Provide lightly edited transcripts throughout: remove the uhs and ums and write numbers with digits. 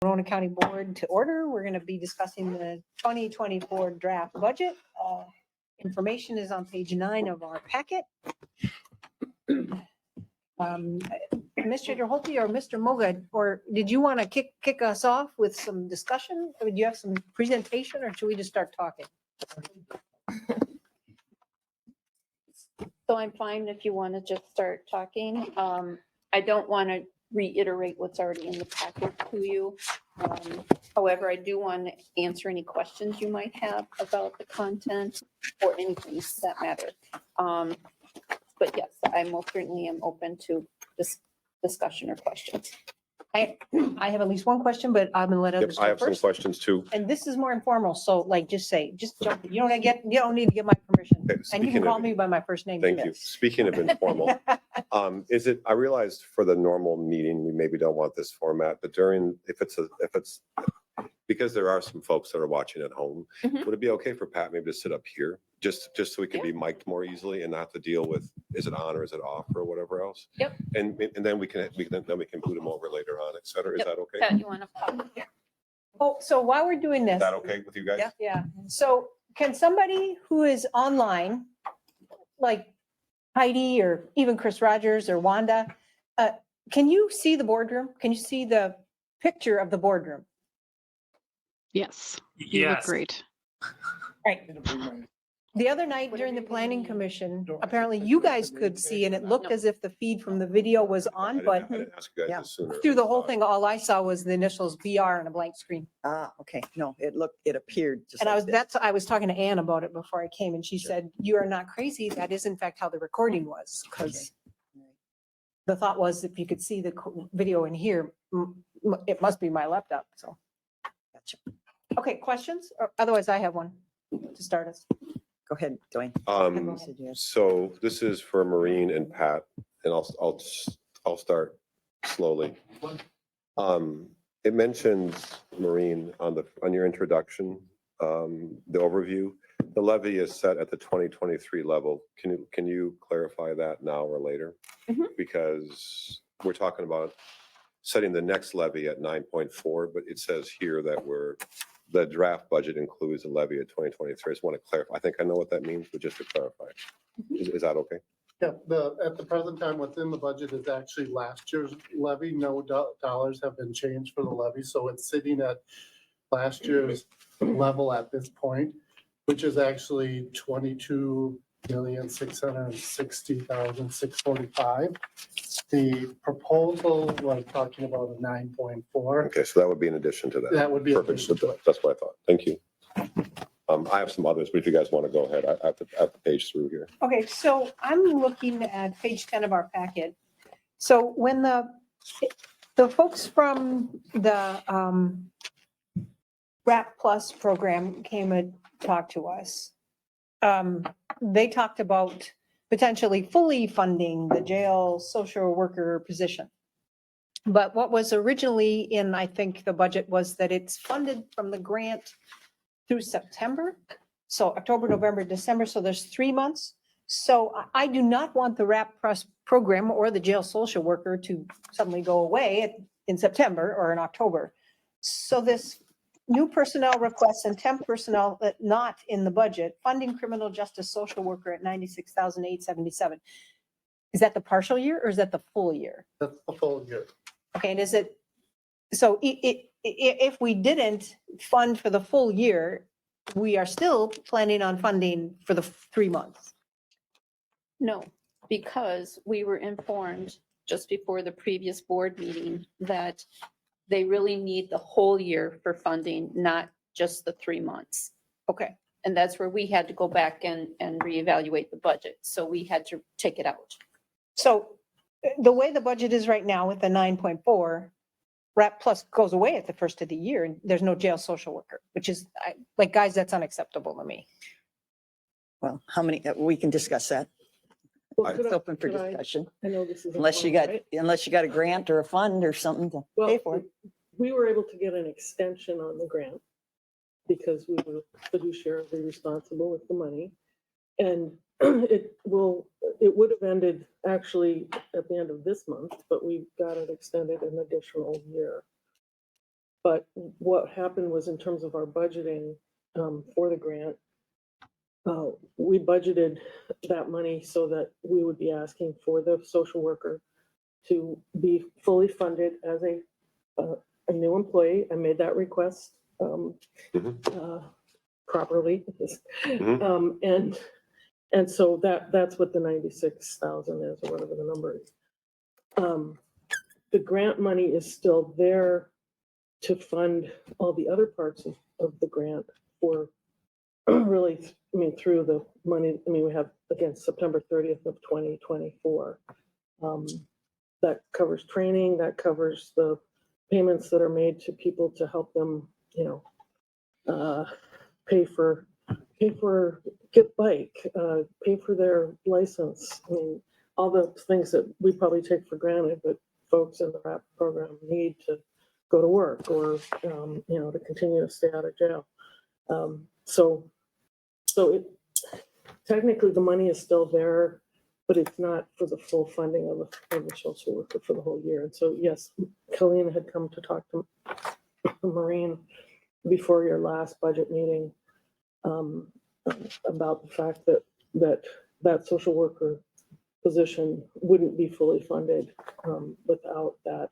Corona County Board to order. We're going to be discussing the 2024 draft budget. Information is on page 9 of our packet. Administrator Holte or Mr. Moga, or did you want to kick us off with some discussion? Or do you have some presentation, or should we just start talking? So I'm fine if you want to just start talking. I don't want to reiterate what's already in the packet to you. However, I do want to answer any questions you might have about the content or anything for that matter. But yes, I most certainly am open to this discussion or questions. I have at least one question, but I'm going to let Yep, others I go have some first. questions too. And this is more informal, so like, just jump. You don't need to get my permission. Okay, And you speaking can call of- me by my first name. Thank too. you. Speaking of informal, I realized for the normal meeting, we maybe don't want this format, but if it's because there are some folks that are watching at home, Mhm. would it be okay for Pat maybe to sit up here? Just so we can be mic'd more easily and not have to deal with, is it on or is it off or whatever else? Yep. And then we can boot him over later on, et cetera. Is Yep. that okay? Pat, you want to pop here? Oh, so while we're doing Is this. that okay with you guys? Yeah, yeah. So can somebody who is online, like Heidi or even Chris Rogers or Wanda, can you see the boardroom? Can you see the picture of the boardroom? Yes. You look Yes. great. Right. The other night during the planning commission, apparently you guys could see, and it looked as if the feed from the video was on, but I didn't ask you guys this sooner. through the whole thing, all I saw was the initials BR and a blank screen. Ah, okay. No, it appeared just And like this. I was talking to Ann about it before I came, and she said, "You are not crazy. That is in fact how the recording was." Because the thought was if you could see the video in here, it must be my laptop, so. Gotcha. Okay, questions? Or otherwise I have one to start us. Go ahead, Dwayne. Um, So this is for Maureen and Pat, and I'll start slowly. It mentions, Maureen, on your introduction, the overview, the levy is set at the 2023 level. Can you clarify that now or later? Mhm. Because we're talking about setting the next levy at 9.4, but it says here that the draft budget includes a levy at 2023. I just want to clarify. I think I know what that means, but just to clarify. Is that okay? Yeah, at the present time, within the budget is actually last year's levy. No dollars have been changed for the levy, so it's sitting at last year's level at this point, which is actually 22,660,645. The proposal was talking about a 9.4. Okay, so that would be in addition to that. That would be in Perfect. addition to it. That's what I thought. Thank you. I have some others, but if you guys want to go ahead, I have to page through here. Okay, so I'm looking at page 10 of our packet. So when the folks from the RAP Plus program came and talked to us, they talked about potentially fully funding the jail social worker position. But what was originally in, I think, the budget was that it's funded from the grant through September. So October, November, December, so there's 3 months. So I do not want the RAP Plus program or the jail social worker to suddenly go away in September or in October. So this new personnel requests and temp personnel that not in the budget, funding criminal justice social worker at 96,877. Is that the partial year or is that the full year? That's the full year. Okay, and is it, so if we didn't fund for the full year, we are still planning on funding for the 3 months? No, because we were informed just before the previous board meeting that they really need the whole year for funding, not just the 3 months. Okay, And that's where we had to go back and reevaluate the budget. So we had to take it out. so the way the budget is right now with the 9.4, RAP Plus goes away at the first of the year and there's no jail social worker, which is, like, guys, that's unacceptable to me. Well, how many, we can discuss that. It's open for discussion. I know this is. a Unless you fund, got, right? unless you got a grant or a fund or something to Well, pay for it. we were able to get an extension on the grant because we were fiduciarily responsible with the money. And it would have ended actually at the end of this month, but we got it extended an additional year. But what happened was in terms of our budgeting for the grant, we budgeted that money so that we would be asking for the social worker to be fully funded as a new employee. I made that request properly. And so that's what the 96,000 is, or whatever the number is. The grant money is still there to fund all the other parts of the grant for really, I mean, through the money, I mean, we have, again, September 30th of 2024. That covers training, that covers the payments that are made to people to help them, you know, pay for, get bike, pay for their license. I mean, all the things that we probably take for granted, but folks in the RAP program need to go to work or, you know, to continue to stay out of jail. So it, technically the money is still there, but it's not for the full funding of the social worker for the whole year. And so, yes, Colleen had come to talk to Maureen before your last budget meeting about the fact that social worker position wouldn't be fully funded without that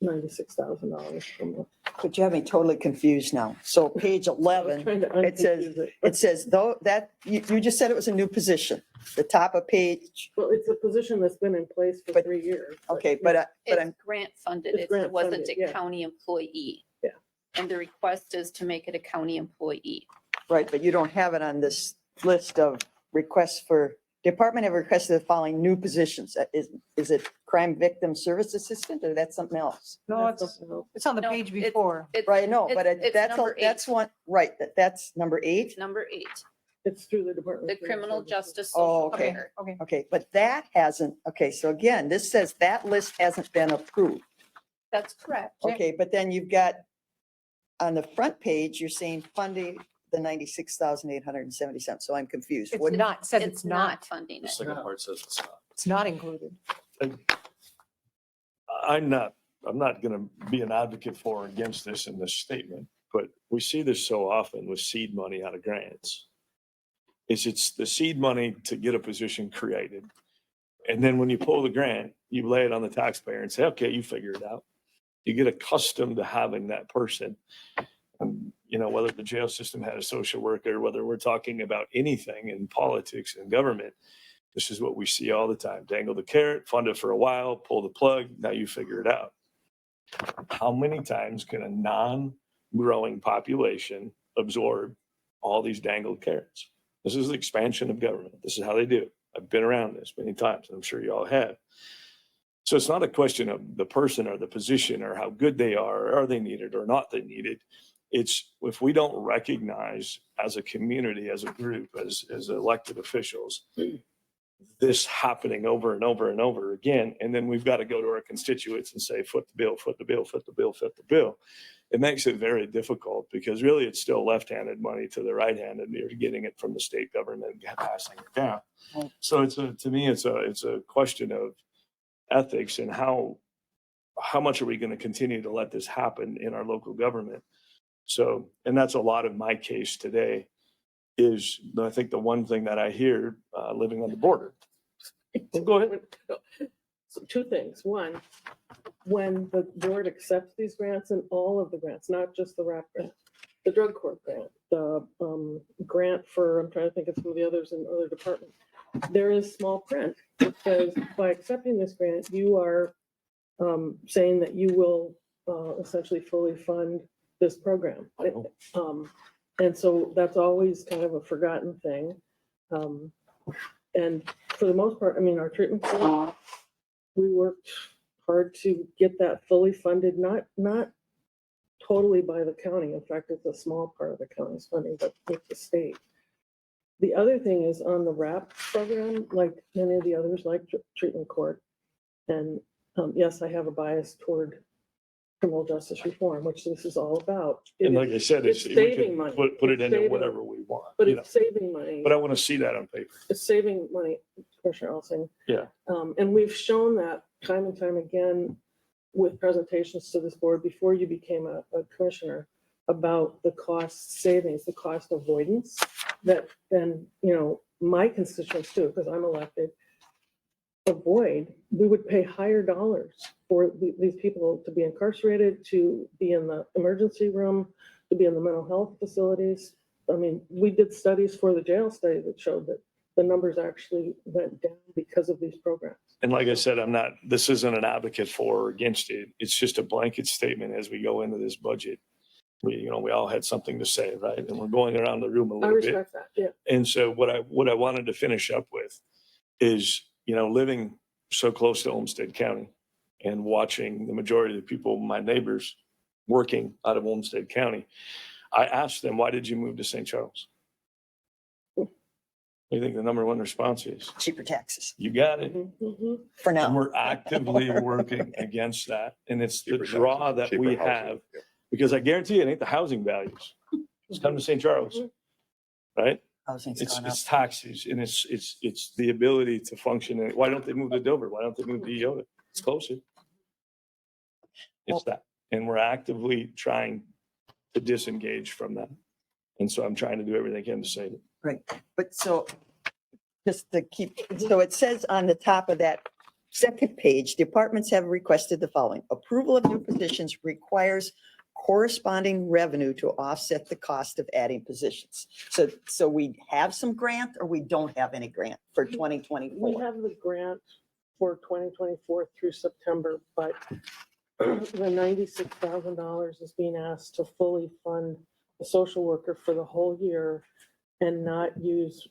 $96,000 from the. But you have me totally confused now. So page 11, it says though that, you just said it was a new position, the top of page. Well, it's a position that's been in place for 3 years. Okay, but I'm, It's grant funded. It's grant It wasn't funded, a yeah. county employee. Yeah. And the request is to make it a county employee. right, but you don't have it on this list of requests for, department have requested the following new positions. Is it crime victim service assistant or that's something else? No, it's on the No, page it's- before. Right, no, but It's number that's 8. one, right, that's number 8. Number 8, It's through the Department. the of Human criminal Services. justice Oh, social okay. worker. Okay. Okay, but that hasn't, okay, so again, this says that list hasn't been approved. That's correct. Okay, but then you've got, on the front page, you're saying funding the 96,877, so I'm confused. It's What, not, says it's not, funding The it. second part says it's not. it's not included. I'm not going to be an advocate for or against this in this statement, but we see this so often with seed money out of grants. It's the seed money to get a position created. And then when you pull the grant, you lay it on the taxpayer and say, okay, you figure it out. You get accustomed to having that person. You know, whether the jail system had a social worker, whether we're talking about anything in politics and government, this is what we see all the time. Dangle the carrot, fund it for a while, pull the plug, now you figure it out. How many times can a non-growing population absorb all these dangled carrots? This is the expansion of government. This is how they do it. I've been around this many times, and I'm sure you all have. So it's not a question of the person or the position or how good they are they needed or not they needed. It's if we don't recognize as a community, as a group, as elected officials, this happening over and over and over again, and then we've got to go to our constituents and say, foot the bill, foot the bill, foot the bill, foot the bill. It makes it very difficult because really it's still left-handed money to the right-handed. You're getting it from the state government and passing it down. So to me, it's a question of ethics and how much are we going to continue to let this happen in our local government? So, and that's a lot of my case today is I think the one thing that I hear living on the border. Go ahead. So 2 things. One, when the board accepts these grants and all of the grants, not just the RAP grant, the drug court grant, the grant for, I'm trying to think of some of the others in other departments, there is small print that says by accepting this grant, you are saying that you will essentially fully fund this program. And so that's always kind of a forgotten thing. And for the most part, I mean, our treatment court, we worked hard to get that fully funded, not totally by the county. In fact, it's a small part of the county's funding, but with the state. The other thing is on the RAP program, like many of the others, like treatment court. And yes, I have a bias toward criminal justice reform, which this is all about. And like I said, it's we saving can money. put it It's into saving- whatever we want. But You know. it's saving money. But I want to see that on paper. It's saving money, Commissioner Elsing. Yeah. And we've shown that time and time again with presentations to this board before you became a commissioner about the cost savings, the cost avoidance that then, my constituents too, because I'm elected, avoid. We would pay higher dollars for these people to be incarcerated, to be in the emergency room, to be in the mental health facilities. I mean, we did studies for the jail study that showed that the numbers actually went down because of these programs. And like I said, this isn't an advocate for or against it. It's just a blanket statement as we go into this budget. We all had something to say, right? And we're going around the room a I little bit. respect that, yeah. And so what I wanted to finish up with is, living so close to Olmsted County and watching the majority of the people, my neighbors, working out of Olmsted County, I asked them, why did you move to St. Charles? What do you think the number one response is? Cheaper taxes You got it. Mhm. for And now. we're actively working against that. And it's the Cheaper draw taxes, that cheaper we housing. have, because I guarantee you, it ain't the housing values. Just come to St. Charles, right? Housing's It's gone up. taxes and it's the ability to function. And why don't they move to Dover? Why don't they move to Eola? It's closer. It's that. And we're actively trying to disengage from that. And so I'm trying to do everything I can to save it. Right, but so, just to keep, so it says on the top of that second page, departments have requested the following. Approval of new positions requires corresponding revenue to offset the cost of adding positions. So we have some grant or we don't have any grant for We 2024? have the grant for 2024 through September, but the $96,000 is being asked to fully fund the social worker for the whole year and not use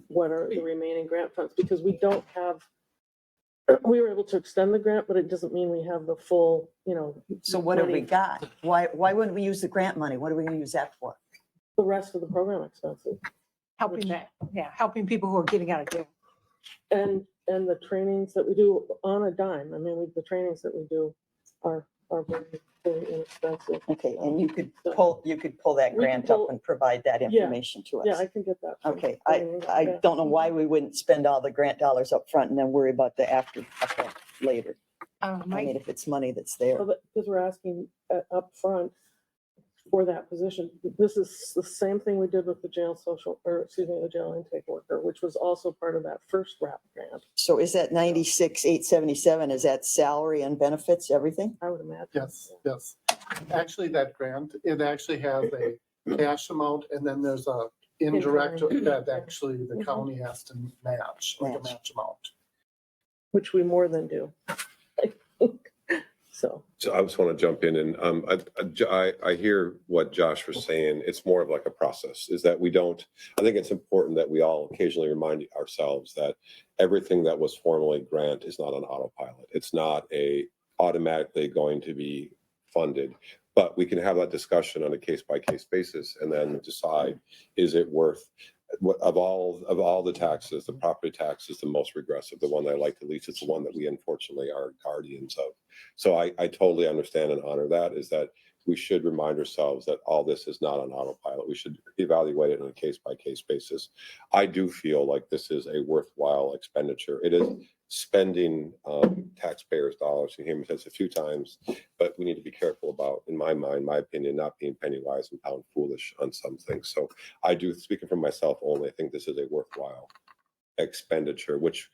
what are the remaining grant funds, because we don't have, we were able to extend the grant, but it doesn't mean we have the full, So what have we money. got? Why wouldn't we use the grant money? What are we gonna use that for? The rest of the program expenses. Helping people who are getting out of jail. And the trainings that we do on a dime. I mean, the trainings that we do are very, very inexpensive. Okay, and you could pull that We can grant pull- up and provide that Yeah, information to us. Yeah, I can get that. from Okay, training. I Yeah. don't know why we wouldn't spend all the grant dollars up front and then worry about the after effect later. I mean, if it's money that's there. Well, because we're asking up front for that position. This is the same thing we did with the jail the jail intake worker, which was also part of that first wrap grant, So is that 96,877, is that salary and benefits, everything? I would imagine. Yes. Actually, that grant, it actually has a cash amount and then there's a indirect that actually the county has to match, like a match amount. Which we more than do. So, So I just want to jump in and I hear what Josh was saying. It's more of like a process, is that I think it's important that we all occasionally remind ourselves that everything that was formally grant is not on autopilot. It's not automatically going to be funded, but we can have that discussion on a case by case basis and then decide, is it worth of all the taxes, the property tax is the most regressive, the one that I like the least. It's the one that we unfortunately are guardians of. So I totally understand and honor that, is that we should remind ourselves that all this is not on autopilot. We should evaluate it on a case by case basis. I do feel like this is a worthwhile expenditure. It is spending taxpayers' dollars. You hear me say this a few times, but we need to be careful about, in my mind, my opinion, not being penny wise and pound foolish on some things. So I do, speaking for myself only, I think this is a worthwhile expenditure, which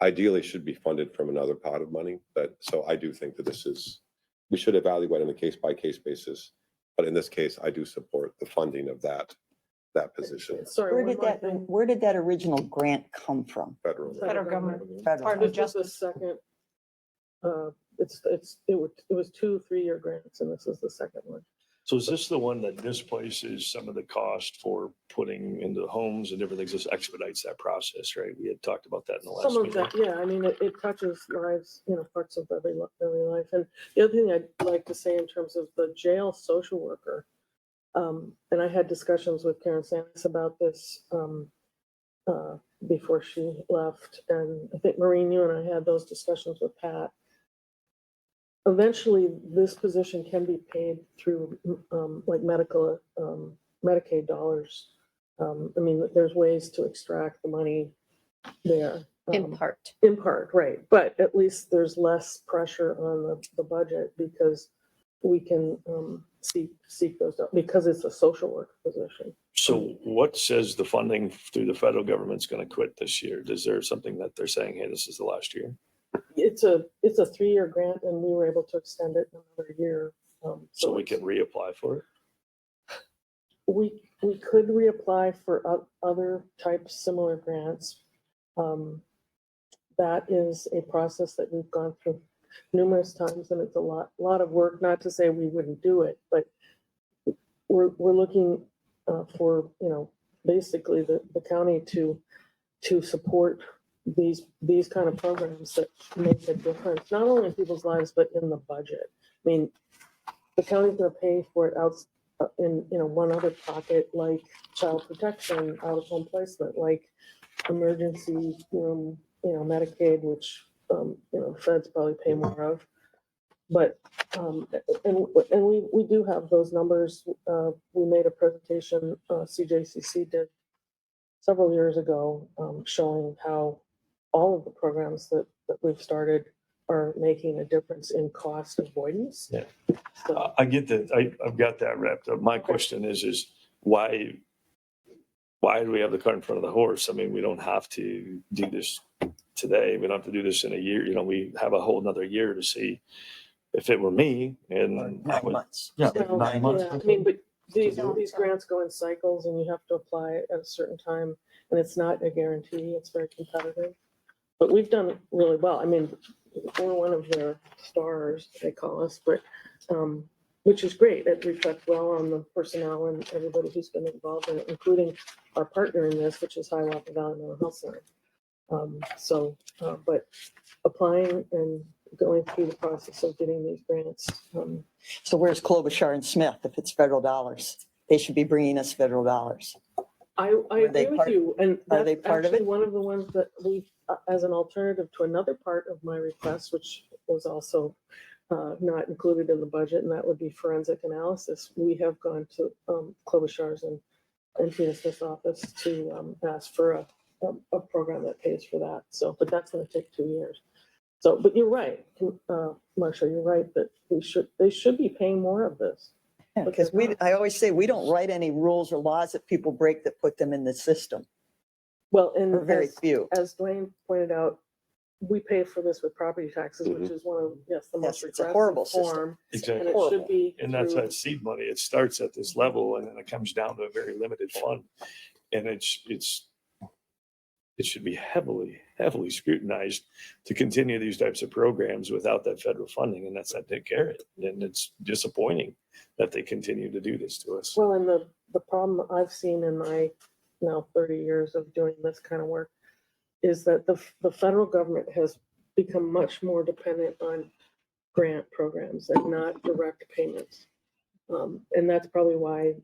ideally should be funded from another pot of money. But so I do think that we should evaluate on a case by case basis. But in this case, I do support the funding of that position, sorry. Where one did more that, thing. where did that original grant come from? federal. Federal government. Federal. Part This of was the justice. second, it was 2 3-year grants, and this is the second one. So is this the one that displaces some of the cost for putting into homes and different things? This expedites that process, right? We had talked about that in the last Some of meeting. that, yeah, I mean, it touches lives, parts of every life. And the other thing I'd like to say in terms of the jail social worker, and I had discussions with Karen Sanders about this before she left, and I think Maureen, you and I had those discussions with Pat. Eventually, this position can be paid through like Medicaid dollars. I mean, there's ways to extract the money there. In part. In part, right, but at least there's less pressure on the budget because we can seek those, out because it's a social work position. So what says the funding through the federal government's going to quit this year? Is there something that they're saying, hey, this is the last year? It's a 3-year grant and we were able to extend it another year. So we can reapply for it? We could reapply for other types, similar grants. That is a process that we've gone through numerous times and it's a lot of work, not to say we wouldn't do it, but we're looking for, basically the county to support these kind of programs that make a difference, not only in people's lives, but in the budget. I mean, the county's gonna pay for it out in, one other pocket, like child protection, out of home placement, like emergency room, Medicaid, which, feds probably pay more of. But, and we do have those numbers. We made a presentation, CJCC did several years ago, showing how all of the programs that we've started are making a difference in cost avoidance. Yeah. So, I get that. I've got that wrapped up. My question is why do we have the cart in front of the horse? I mean, we don't have to do this today. We don't have to do this in a year. We have a whole nother year to see. If it were me, and 9 months. Yeah, well, 9 months. yeah, I mean, but these No. grants go in cycles and you have to apply at a certain time, and it's not a guarantee. It's very competitive. But we've done really well. I mean, we're one of the stars, they call us, but which is great. It reflects well on the personnel and everybody who's been involved in it, including our partner in this, which is Hiawatha Valley Mental Health Center. But applying and going through the process of getting these grants. So where's Klobuchar and Smith if it's federal dollars? They should be bringing us federal dollars. I Are they agree with part- you, and are they that's part of actually it? one of the ones that we, as an alternative to another part of my request, which was also not included in the budget, and that would be forensic analysis. We have gone to Klobuchar's and Tina Smith's office to ask for a program that pays for that. So, but that's going to take 2 years. So, but you're right, Marcia, you're right that they should be paying more of this. Because I always say, we don't write any rules or laws that people break that put them in the system, Well, or and very few. as Dwayne pointed out, we pay for this with property taxes, which is one of, the most Yes, it's a horrible regressive system. form. And Exactly. it should be And that's through- that seed money. It starts at this level and then it comes down to a very limited fund. And it should be heavily scrutinized to continue these types of programs without that federal funding. And that's not take care of it. And it's disappointing that they continue to do this to us. Well, and the problem I've seen in my now 30 years of doing this kind of work is that the federal government has become much more dependent on grant programs and not direct payments. And that's probably why,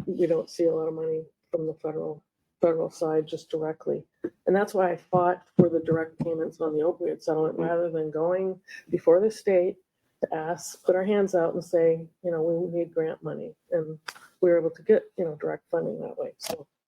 we don't see a lot of money from the federal side just directly. And that's why I fought for the direct payments on the opioid settlement rather than going before the state to put our hands out and say, we need grant money. And we were able to get, direct funding that way.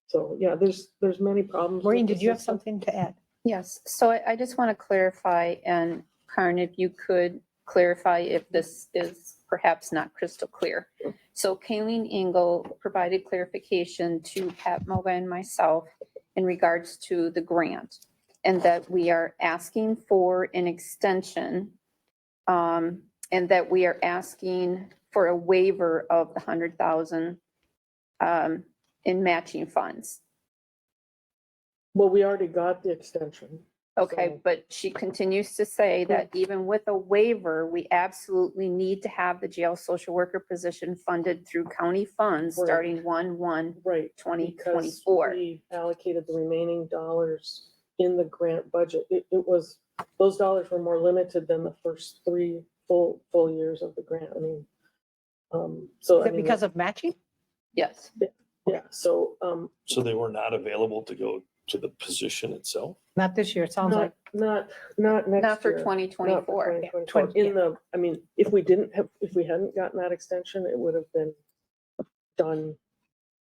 So yeah, there's many problems. with Maureen, the did you have system. something to add? Yes, so I just want to clarify, and Karen, if you could clarify if this is perhaps not crystal clear. So Kayleen Engel provided clarification to Pat Moga and myself in regards to the grant, and that we are asking for an extension, and that we are asking for a waiver of the 100,000 in matching funds. Well, we already got the extension. Okay, So- but she continues to say that even with a waiver, we absolutely need to have the jail social worker position funded through county funds Right. starting 1/1. Right. 2024. Because we allocated the remaining dollars in the grant budget. It was, those dollars were more limited than the first 3 full years of the grant. I mean, so. Is it because of matching? Yes. Yeah, so, So they were not available to go to the position itself? Not this year, it sounds like. not next year. Not for Not for 2024. 2024. In the, I mean, if we hadn't gotten that extension, it would have been done.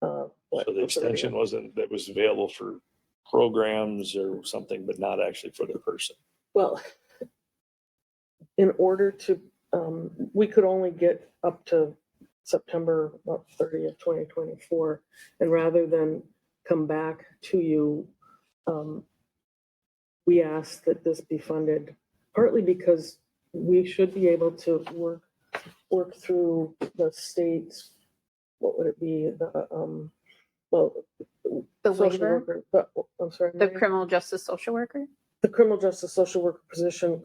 So the extension that was available for programs or something, but not actually for the person. Well, in order to, we could only get up to September 30th, 2024. And rather than come back to you, we asked that this be funded, partly because we should be able to work through the state's, what would it be, well. The social waiver? worker, I'm sorry. The Mary? criminal justice social worker? The criminal justice social worker position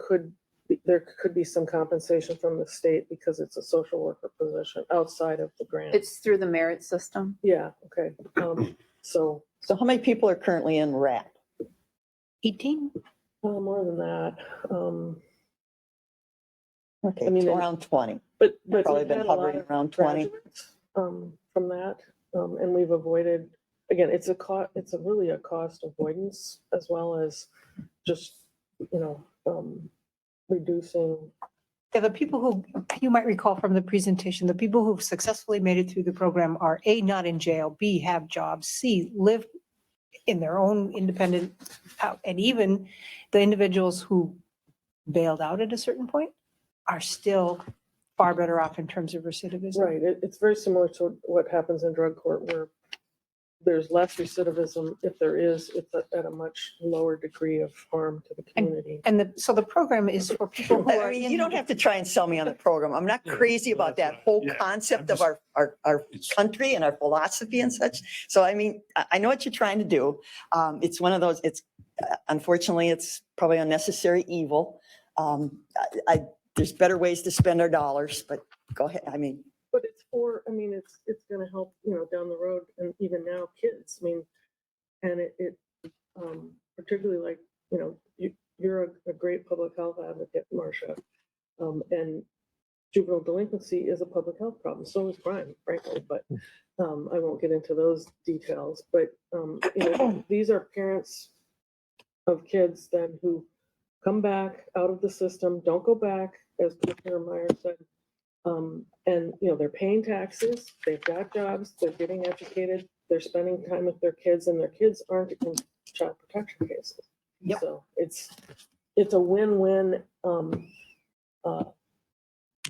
there could be some compensation from the state because it's a social worker position outside of the grant. It's through the merit system. Yeah, okay. So, So how many people are currently in RAP? 18? more than that. Okay, I mean, so around 20. But Probably we've been had a lot hovering of around 20. graduates, from that, and we've avoided, again, it's really a cost avoidance as well as just, reducing. Yeah, the people who, you might recall from the presentation, the people who've successfully made it through the program are A, not in jail, B, have jobs, C, live in their own independent, and even the individuals who bailed out at a certain point are still far better off in terms of recidivism. Right, it's very similar to what happens in drug court where there's less recidivism. If there is, it's at a much lower degree of harm to the community. And so the program is for people who I are mean, in. you don't have to try and sell me on the program. I'm not Yeah, crazy about that's that right. whole Yeah, concept I'm of our It's- country and our philosophy and such. So I mean, I know what you're trying to do. It's one of those, unfortunately, it's probably unnecessary evil. There's better ways to spend our dollars, but go ahead. I mean, But it's gonna help, down the road and even now kids, and it particularly like, you're a great public health advocate, Marcia. And juvenile delinquency is a public health problem. So is crime, frankly, but I won't get into those details. But these are parents of kids then who come back out of the system, don't go back, as Commissioner Meyer said. And they're paying taxes, they've got jobs, they're getting educated, they're spending time with their kids, and their kids aren't in child protection cases. Yep. So it's a win-win,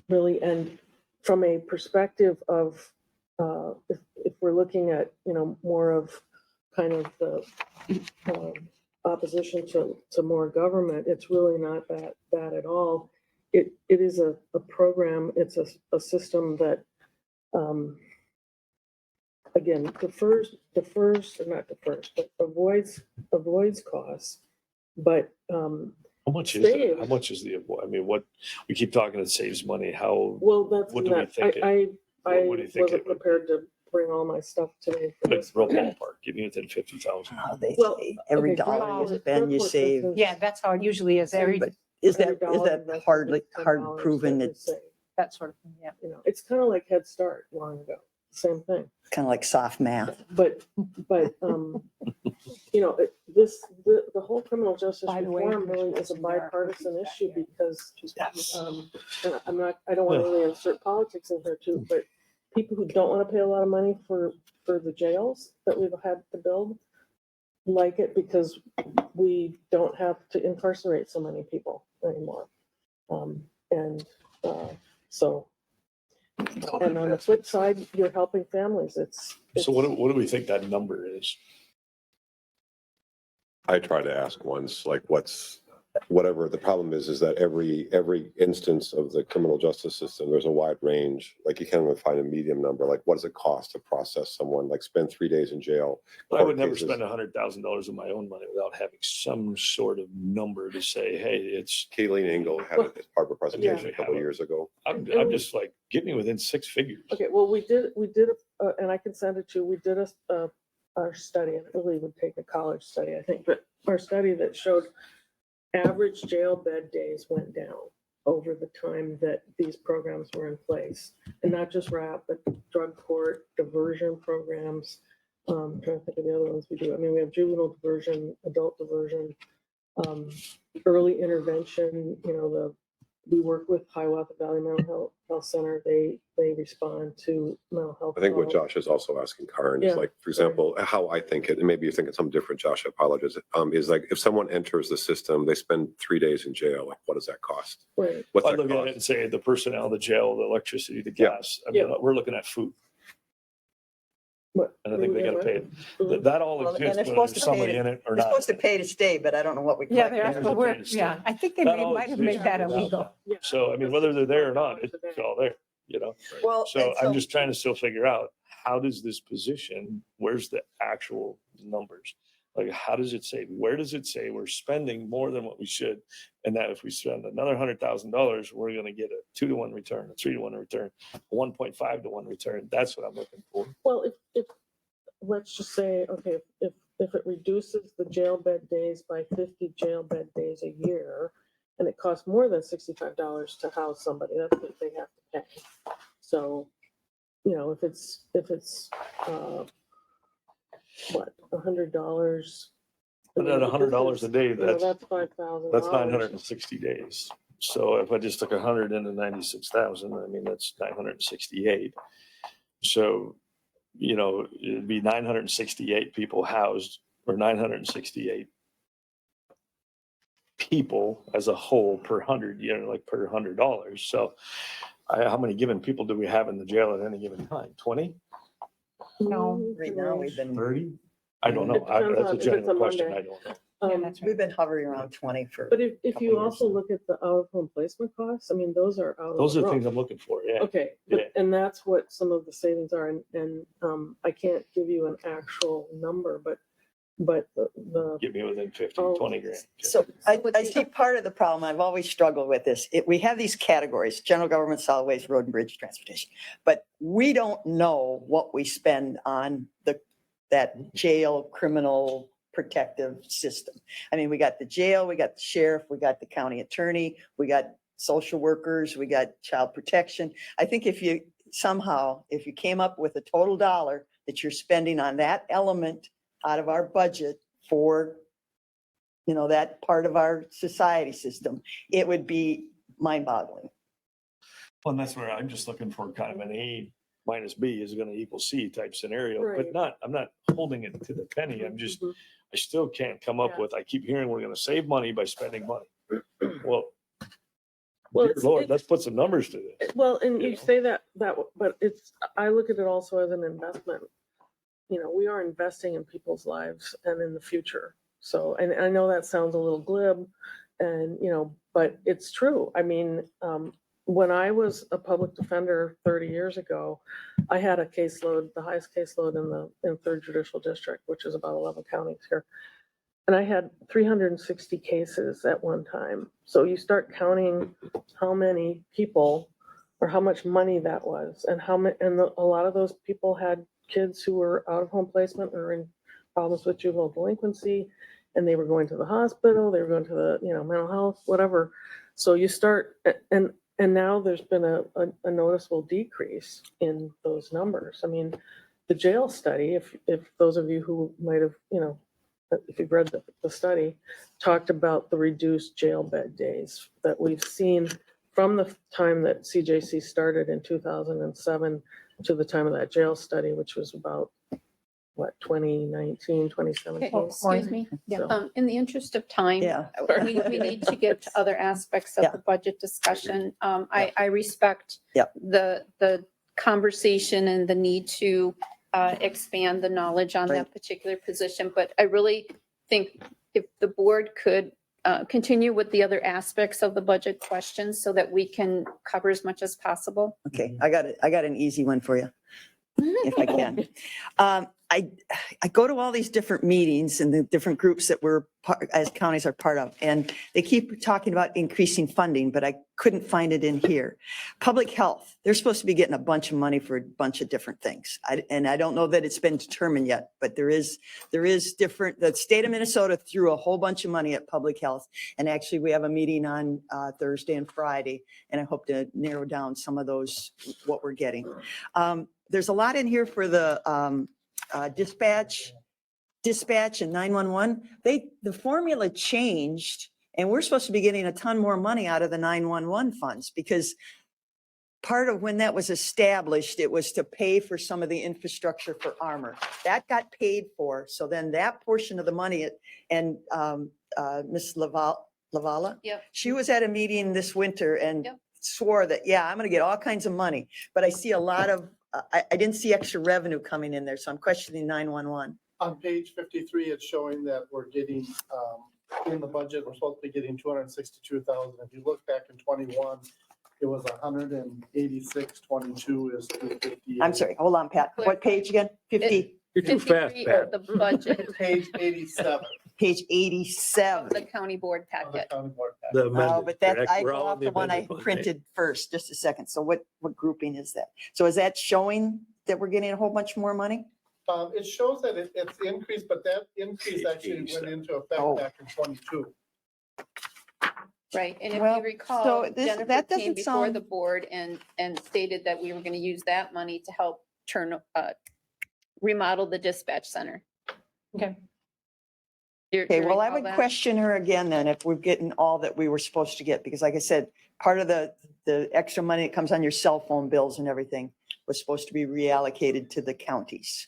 really. And from a perspective of, if we're looking at, more of kind of the opposition to more government, it's really not that bad at all. It is a program, it's a system that, again, avoids costs, but, How much is it? Saves. How much is the, I mean, what, we keep talking, it saves money. How, well, that's, What do we think I what do you think wasn't it would prepared to bring all my stuff today for like, this. real ballpark, give me within 50,000. they Well, say every okay, dollar you drug spend, you court, for save. instance, Yeah, that's how it usually is. But is every that dollar invested hard is $10 proven? that we It's save. that sort of thing, yeah. It's kind of like Head Start long ago, same thing. kind of like soft math. But, the whole criminal justice By the way, reform really is a Commissioner, there are bipartisan cookies back issue there. because, Yes. and I don't want to really insert politics in here too, but people who don't want to pay a lot of money for the jails that we've had to build like it because we don't have to incarcerate so many people anymore. So, and on the flip side, you're helping families. So what do we think that number is? I try to ask once, like, whatever the problem is that every instance of the criminal justice system, there's a wide range. Like, you can't even find a medium number. Like, what does it cost to process someone, like spend 3 days in jail? I would never cases. spend $100,000 of my own money without having some sort of number to say, hey, it's, Kayleen Engel had it as part of a presentation Yeah. a couple of years ago. I'm just like, get me within 6 figures. Okay, well, we did, and I can send it to you, we did our study, and it really would take a college study, I think, but our study that showed average jail bed days went down over the time that these programs were in place. And not just RAP, but drug court, diversion programs. Trying to think of the other ones we do. I mean, we have juvenile diversion, adult diversion, early intervention, the we work with Hiawatha Valley Mental Health Center. They respond to mental health. I think what calls. Josh is also asking Karen is Yeah, like, for example, how I think it, and maybe you think it's something different, Josh, I apologize, is like, if someone enters the system, they spend 3 days in jail, like, what does that cost? Right. What's I that look at it and cost? say the personnel, the jail, the electricity, the Yeah. gas. I mean, Yeah. we're looking at food. What? And I think they gotta pay it. Mhm. That all Well, and exists, they're whether supposed there's to pay somebody to- in it or They're not. supposed to pay to stay, but I don't know what we. Yeah, collect. they're, There's but a we're, data yeah, still. I think they That may, all might have exists made that without illegal. Yeah. So, I mean, whether they're there or not, it's all there, you know? Well, So and I'm just trying to still figure out, how does this position, where's the actual numbers? Like, how does it say, where does it say we're spending more than what we should? And that if we spend another $100,000, we're gonna get a 2-to-1 return, a 3-to-1 return, a 1.5-to-1 return. That's what I'm looking for. Well, if, let's just say, okay, if it reduces the jail bed days by 50 jail bed days a year, and it costs more than $65 to house somebody, that's what they have to pay. So, you know, if it's, what, $100. But at $100 a day, that's That's $5,000. That's 960 days. So if I just took 100 into 96,000, I mean, that's 968. So, you know, it'd be 968 people housed, or 968 people as a whole per 100, you know, like per $100. So how many given people do we have in the jail at any given time? 20, No. Right now, we've been, 30? I don't know. It depends That's on a if it's general a question. I Monday. don't know. Yeah, Um, that's right. we've been hovering around 20 for. But if couple you years also now. look at the out-of-home placement costs, I mean, those are out of Those the are the things room. I'm looking for, yeah. Okay, Yeah. and that's what some of the savings are, and I can't give you an actual number, but the, Get me within 15, Oh. 20 grand. So I see part of the problem, I've always struggled with this. We have these categories, general government, solid waste, road and bridge transportation. But we don't know what we spend on that jail criminal protective system. I mean, we got the jail, we got the sheriff, we got the county attorney, we got social workers, we got child protection. I think if you came up with a total dollar that you're spending on that element out of our budget for, you know, that part of our society system, it would be mind-boggling. Well, and that's where I'm just looking for kind of an A minus B is gonna equal C type scenario, Right. but I'm not holding it to the penny. I'm just, Mhm. I still can't come up Yeah. with, I keep hearing we're gonna save money by spending money. Well, Well, dear it's- Lord, it's- let's put some numbers to this. Well, and You you know? say that, but I look at it also as an investment. You know, we are investing in people's lives and in the future. So, and I know that sounds a little glib and, you know, but it's true. I mean, when I was a public defender 30 years ago, I had a caseload, the highest caseload in third judicial district, which is about 11 counties here. And I had 360 cases at one time. So you start counting how many people or how much money that was and a lot of those people had kids who were out of home placement or in problems with juvenile delinquency, and they were going to the hospital, they were going to the, you know, mental health, whatever. So you start, and now there's been a noticeable decrease in those numbers. I mean, the jail study, if those of you who might have, you know, if you've read the study, talked about the reduced jail bed days that we've seen from the time that CJC started in 2007 to the time of that jail study, which was about, what, 2019, 2017? Okay, excuse me. So- In the interest of time, Yeah. we need to get to other aspects of Yeah. the budget discussion. I respect Yeah. the conversation and the need to expand the knowledge on that Right. particular position, but I really think if the board could continue with the other aspects of the budget questions so that we can cover as much as possible. Okay, I got an easy one for you, if I can. I go to all these different meetings and the different groups that we're, as counties are part of, and they keep talking about increasing funding, but I couldn't find it in here. Public health, they're supposed to be getting a bunch of money for a bunch of different things. And I don't know that it's been determined yet, but there is different, the state of Minnesota threw a whole bunch of money at public health. And actually, we have a meeting on Thursday and Friday, and I hope to narrow down some of those, what we're getting. There's a lot in here for the dispatch and 911. The formula changed And we're supposed to be getting a ton more money out of the 911 funds because part of when that was established, it was to pay for some of the infrastructure for armor. That got paid for. So then that portion of the money, and Ms. Lavala, Yep. she was at a meeting this winter and Yep. swore that, yeah, I'm going to get all kinds of money. But I see a lot of, I didn't see extra revenue coming in there. So I'm questioning 911. On page 53, it's showing that we're getting, in the budget, we're supposed to be getting 262,000. If you look back in 21, it was 186.22 is 258. I'm sorry, hold on, Pat. What page again? 50, You're too fast, 53 Pat. of the budget Page 87 page of 87. the county board of the packet. county board. packet. The Oh, amended, but that, correct? I We're go all off on the the one I amended one, right? printed first, just a second. So what grouping is that? So is that showing that we're getting a whole bunch more money? It shows that it's increased, but that increase Page actually went 87. into effect Oh. back in 22. Right, and if Well, you recall, so this- Jennifer that came doesn't before sound- the board and stated that we were going to use that money to help remodel the dispatch center. Okay. Do Okay, you well, I recall would that? question her again then if we're getting all that we were supposed to get, because like I said, part of the extra money that comes on your cell phone bills and everything was supposed to be reallocated to the counties,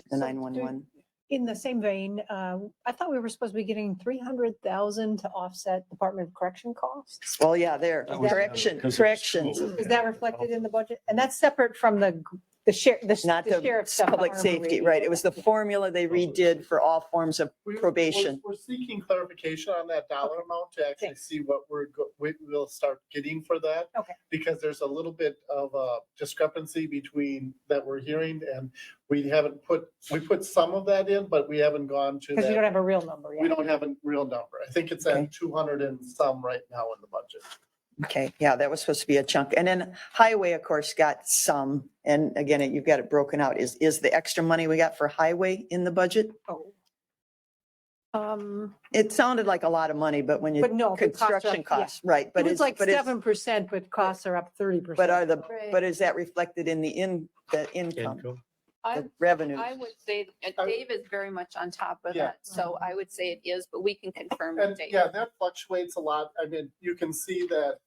the So 911. In the same vein, I thought we were supposed to be getting 300,000 to offset Department of Correction costs. Well, yeah, there, That was- corrections. Is that reflected in the budget? And that's separate from the sheriff, Not the sheriff's the stuff. the public armor safety, radio. right? It was the formula they redid for all forms of We're probation. seeking clarification on that dollar amount to actually see what we'll start getting for that. Okay. Because there's a little bit of a discrepancy between that we're hearing and we put some of that in, but we haven't gone to Because you don't that. have a real number We yet. don't have a real number. I think it's Okay. at 200 and some right now in the budget. Okay, yeah, that was supposed to be a chunk. And then highway, of course, got some. And again, you've got it broken out. Is the extra money we got for highway in the budget? Oh. It sounded like a lot of money, but when you, But no, but costs are up, construction yeah. costs, right? But It was it's, like but it's, 7%, but costs are up 30%. but are the, Right. but is that reflected in the income, I the revenue? I would say, I- Dave is very much on top of Yeah. that, so I would say it is, but we can confirm And with Dave. yeah, that fluctuates a lot. I mean, you can see that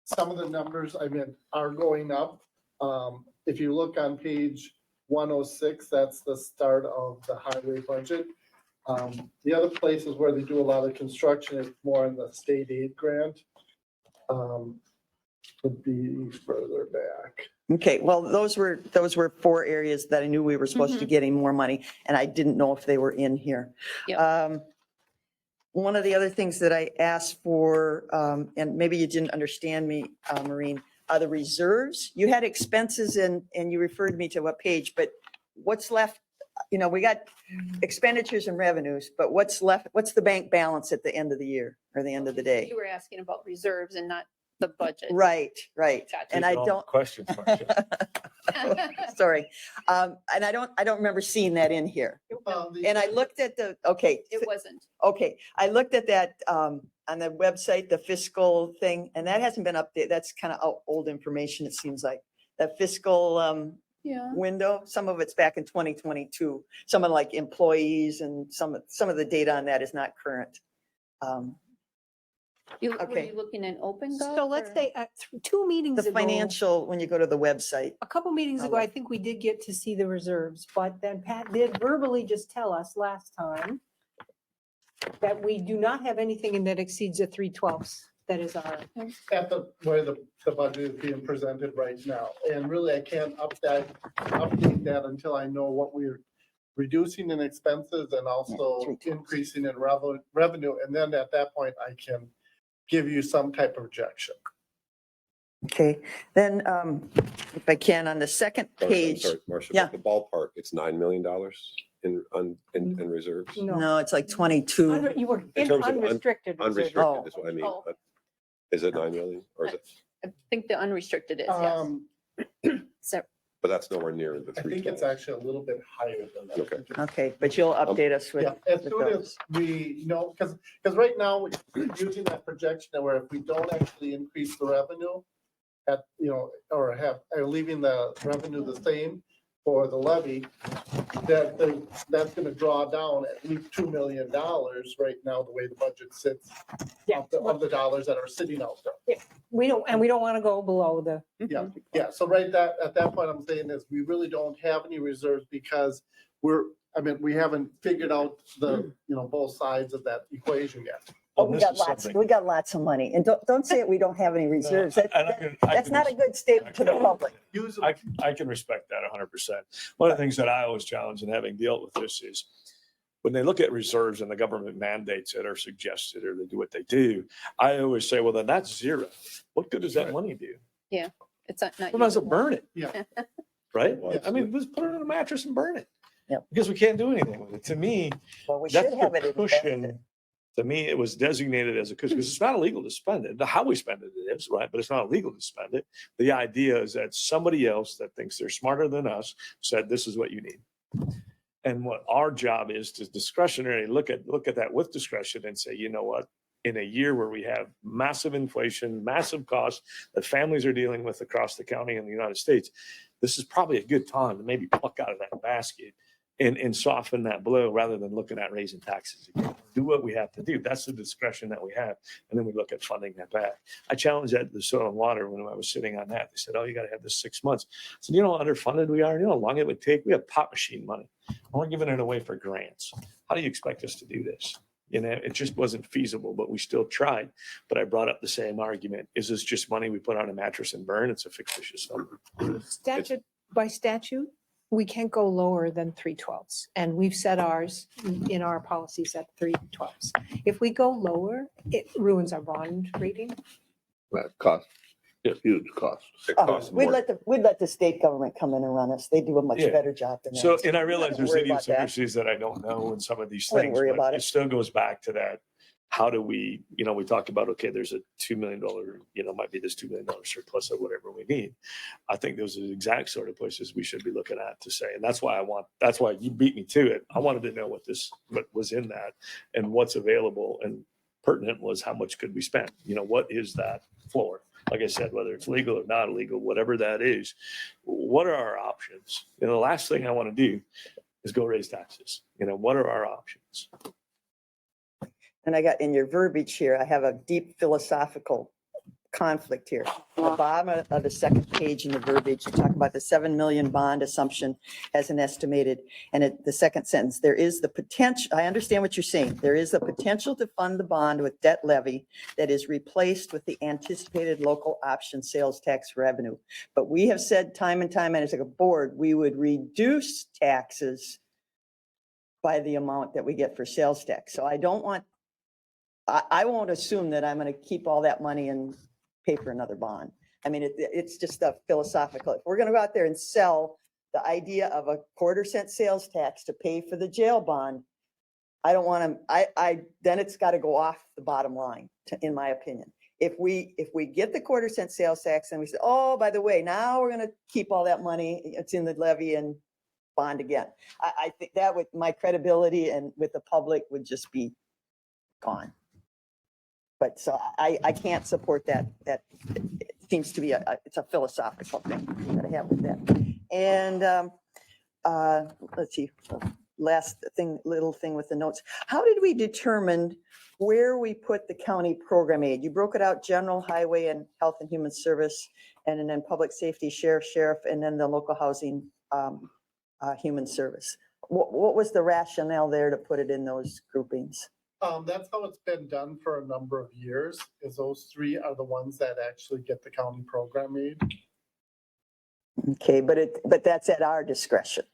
some of the numbers, are going up. If you look on page 106, that's the start of the highway budget. The other places where they do a lot of construction is more in the state aid grant. Would be further back. Okay, well, those were 4 areas that I knew we were supposed to Mhm. getting more money, and I didn't know if they were in here. Yep. One of the other things that I asked for, and maybe you didn't understand me, Maureen, are the reserves. You had expenses and you referred me to what page, but what's left? You know, we got expenditures and revenues, but what's left? What's the bank balance at the end of the year or the end of the day? You were asking about reserves and not the budget. Right, right. Gotcha. And I don't, Questions, Marcia. sorry. And I don't remember seeing that in here. And I looked at the, okay, It wasn't. okay, I looked at that on the website, the fiscal thing, and that hasn't been updated. That's kind of old information, it seems like. That fiscal Yeah. window, some of it's back in 2022. Some of like employees and some of the data on that is not current. Were Okay. you looking in open? Gov, So let's or- say 2 meetings The ago. financial, when you go to the website, A couple meetings Oh, ago, well. I think we did get to see the reserves, but then Pat did verbally just tell us last time that we do not have anything in that exceeds the 3/12. That is our, At the way the budget is being presented right now. And really, I can't update that until I know what we're reducing in expenses and also 3/12. increasing in revenue. And then at that point, I can give you some type of projection. okay? Then if I can, on the second I'm page, sorry, Marcia, Yeah. but the ballpark, it's $9 million in reserves. no. no, it's like 22. You were In in terms of unrestricted. reserves. Unrestricted is what I mean. Oh. but Is it 9 million or is it, I think the unrestricted is, yes. So, but that's nowhere near the I think 312. it's actually a little bit higher than that. Okay. Okay, but you'll update us with, Yeah, as with soon as those. we know, because right now, we're using that projection where if we don't actually increase the revenue or leaving the revenue the same, for the levy, that's gonna draw down at least $2 million right now, the way the budget sits, Yeah. of the dollars that are sitting out there. We don't want to go below the, Yeah, yeah, so at that point, I'm saying is, we really don't have any reserves because we haven't figured out both sides of that equation yet. Oh, Well, we this got is lots, something- we got lots of money. And don't say it, we don't have any reserves. and I That's can not a good statement to the public. I can respect that 100%. One of the things that I always challenge in having dealt with this is when they look at reserves and the government mandates that are suggested or they do what they do, I always say, well, then that's zero. What good does that money do? It's not. We might as well usable. burn it. Yeah. Right? Well, I mean, let's put it on a mattress and burn it. Yep. Because we can't do anything with it. To me, Well, we should that's have the it cushion. invested. To me, it was designated as a cushion because it's not illegal to spend it. How we spend it is, right? But it's not illegal to spend it. The idea is that somebody else that thinks they're smarter than us said, this is what you need. And what our job is to discretionary look at that with discretion and say, you know what? In a year where we have massive inflation, massive costs that families are dealing with across the county in the United States, this is probably a good time to maybe pluck out of that basket and soften that blow rather than looking at raising taxes again. Do what we have to do. That's the discretion that we have. And then we look at funding that back. I challenged that to the soil and water when I was sitting on that. They said, oh, you got to have this 6 months. I said, you know how underfunded we are? You know how long it would take? We have pop machine money. And we're giving it away for grants. How do you expect us to do this? It just wasn't feasible, but we still tried. But I brought up the same argument. Is this just money we put on a mattress and burn? It's a fictitious number. by statute, we can't go lower than 3/12. And we've set ours in our policies at 3/12. If we go lower, it ruins our bond rating. That cost, huge cost. It Oh, costs we'd more. let the state government come in and run us. They do a much Yeah. better job than So, that. and I realize Don't there's worry about that. idiosyncrasies that I don't know in some of these Wouldn't things, worry about but it. it still goes back to that. How do we, we talk about, okay, there's a $2 million, might be this $2 million surplus of whatever we need. I think those are the exact sort of places we should be looking at to say, and that's why you beat me to it. I wanted to know what was in that and what's available, and pertinent was how much could we spend? What is that floor? Like I said, whether it's legal or not illegal, whatever that is, what are our options? The last thing I want to do is go raise taxes. What are our options? And I got in your verbiage here, I have a deep philosophical conflict here. On the bottom of the second page in the verbiage, you talk about the 7 million bond assumption as an estimated. And the second sentence, there is the potential, I understand what you're saying. There is the potential to fund the bond with debt levy that is replaced with the anticipated local option sales tax revenue. But we have said time and time, and as a board, we would reduce taxes by the amount that we get for sales tax. So I won't assume that I'm going to keep all that money and pay for another bond. I mean, it's just a philosophical. If we're going to go out there and sell the idea of a 1/4 cent sales tax to pay for the jail bond, I don't want to, then it's got to go off the bottom line, in my opinion. If we get the 1/4 cent sales tax and we say, oh, by the way, now we're going to keep all that money, it's in the levy and bond again. I think that would, my credibility and with the public would just be gone. But so I can't support that. That it seems to be it's a philosophical thing that I have with that. And let's see, last thing, little thing with the notes. How did we determine where we put the county program aid? You broke it out: general, highway, and health and human service, and then public safety, sheriff, and then the local housing, human service. What was the rationale there to put it in those groupings? That's how it's been done for a number of years, is those three are the ones that actually get the county program aid. Okay, but that's at our discretion,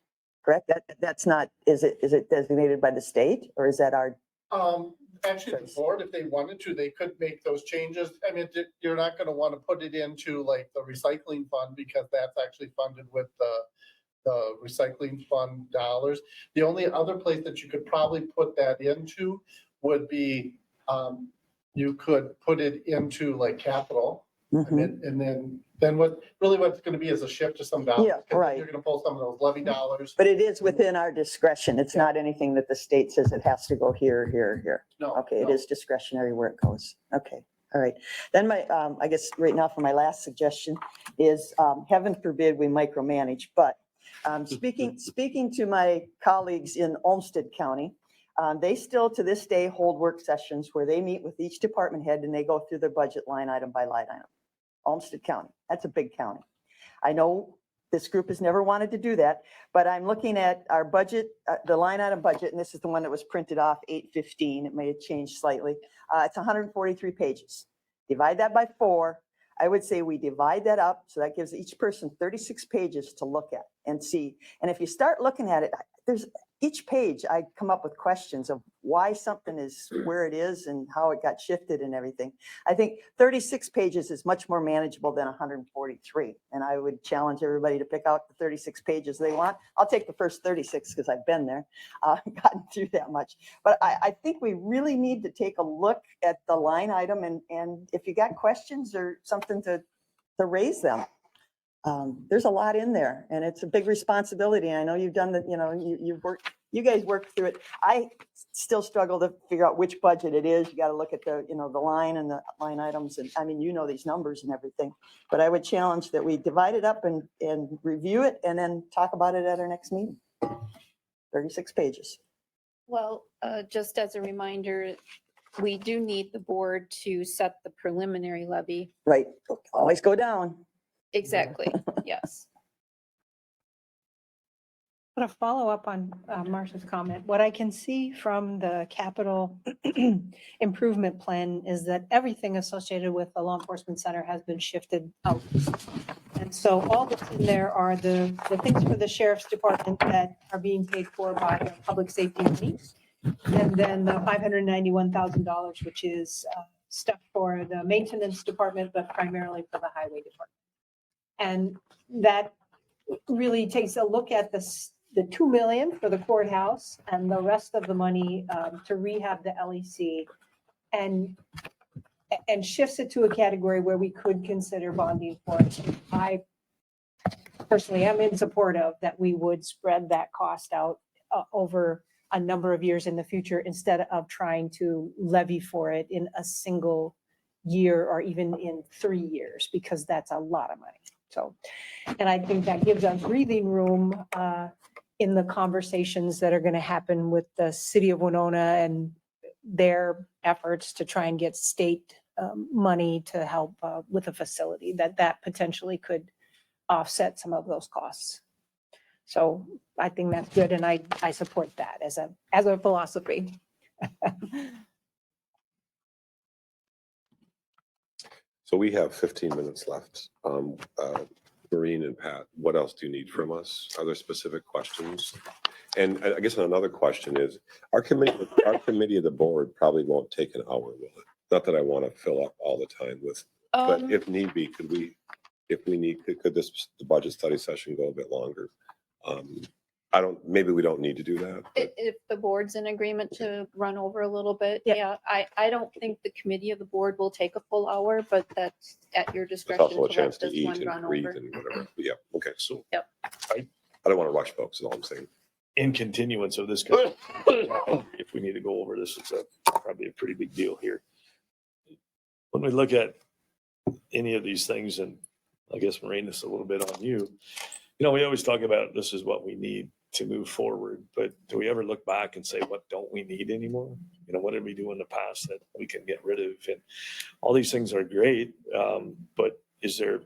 correct? That's not, is it designated by the state, or is that our? Actually, the board, if they wanted to, they could make those changes. I mean, you're not gonna want to put it into like the recycling fund, because that's actually funded with the recycling fund dollars. The only other place that you could probably put that into would be, you could put it into like capital. Mhm. And then what's gonna be is a shift to some dollars. Yeah, 'Cause then right. You're gonna pull some of those levy dollars. But it is within our discretion. It's not anything that the state says it has to go here, here, here. No. Okay, it no. is discretionary where it goes. Okay, all right. Then my, I guess right now for my last suggestion is, heaven forbid we micromanage, but Speaking to my colleagues in Olmsted County, they still to this day hold work sessions where they meet with each department head and they go through their budget line item by line item. Olmsted County, that's a big county. I know this group has never wanted to do that, but I'm looking at our budget, the line item budget, and this is the one that was printed off 8/15. It may have changed slightly. It's 143 pages. Divide that by 4. I would say we divide that up, so that gives each person 36 pages to look at and see. And if you start looking at it, there's each page, I come up with questions of why something is where it is and how it got shifted and everything. I think 36 pages is much more manageable than 143. And I would challenge everybody to pick out the 36 pages they want. I'll take the first 36 because I've been there, gotten through that much. But I think we really need to take a look at the line item and if you got questions or something to raise them. There's a lot in there and it's a big responsibility. I know you've done the, you guys worked through it. I still struggle to figure out which budget it is. You got to look at the, the line and the line items. And I mean, these numbers and everything, but I would challenge that we divide it up and review it and then talk about it at our next meeting. 36 pages. Well, just as a reminder, we do need the board to set the preliminary levy. Right. Always go down. Exactly, yes. But a follow up on Marcia's comment, what I can see from the capital improvement plan is that everything associated with the law enforcement center has been shifted out. And so all that's in there are the things for the sheriff's department that are being paid for by the public safety needs. And then the $591,000, which is stuff for the maintenance department, but primarily for the highway department. And that really takes a look at the 2 million for the courthouse and the rest of the money to rehab the LEC and shifts it to a category where we could consider bonding for it. I personally am in support of that we would spread that cost out over a number of years in the future instead of trying to levy for it in a single year or even in 3 years, because that's a lot of money. So, and I think that gives us breathing room in the conversations that are going to happen with the city of Winona and their efforts to try and get state money to help with a facility that potentially could offset some of those costs. So I think that's good. And I support that as a philosophy. So we have 15 minutes left. Maureen and Pat, what else do you need from us? Are there specific questions? And I guess another question is, our committee of the board probably won't take an hour, will it? Not that I want to fill up all the time with, but if need be, could the budget study session go a bit longer? Maybe we don't need to do that. But If the board's in agreement to run over a little bit, Yep. yeah, I don't think the committee of the board will take a full hour, but that's at your It's discretion also a to chance let to this eat one and run breathe over. and whatever. But yeah, okay. So I don't want to rush folks, is all I'm saying. in continuance of this, if we need to go over this, it's probably a pretty big deal here. When we look at any of these things, and I guess Maureen, this is a little bit on you, we always talk about this is what we need to move forward, but do we ever look back and say, what don't we need anymore? What did we do in the past that we can get rid of? And all these things are great, but is there,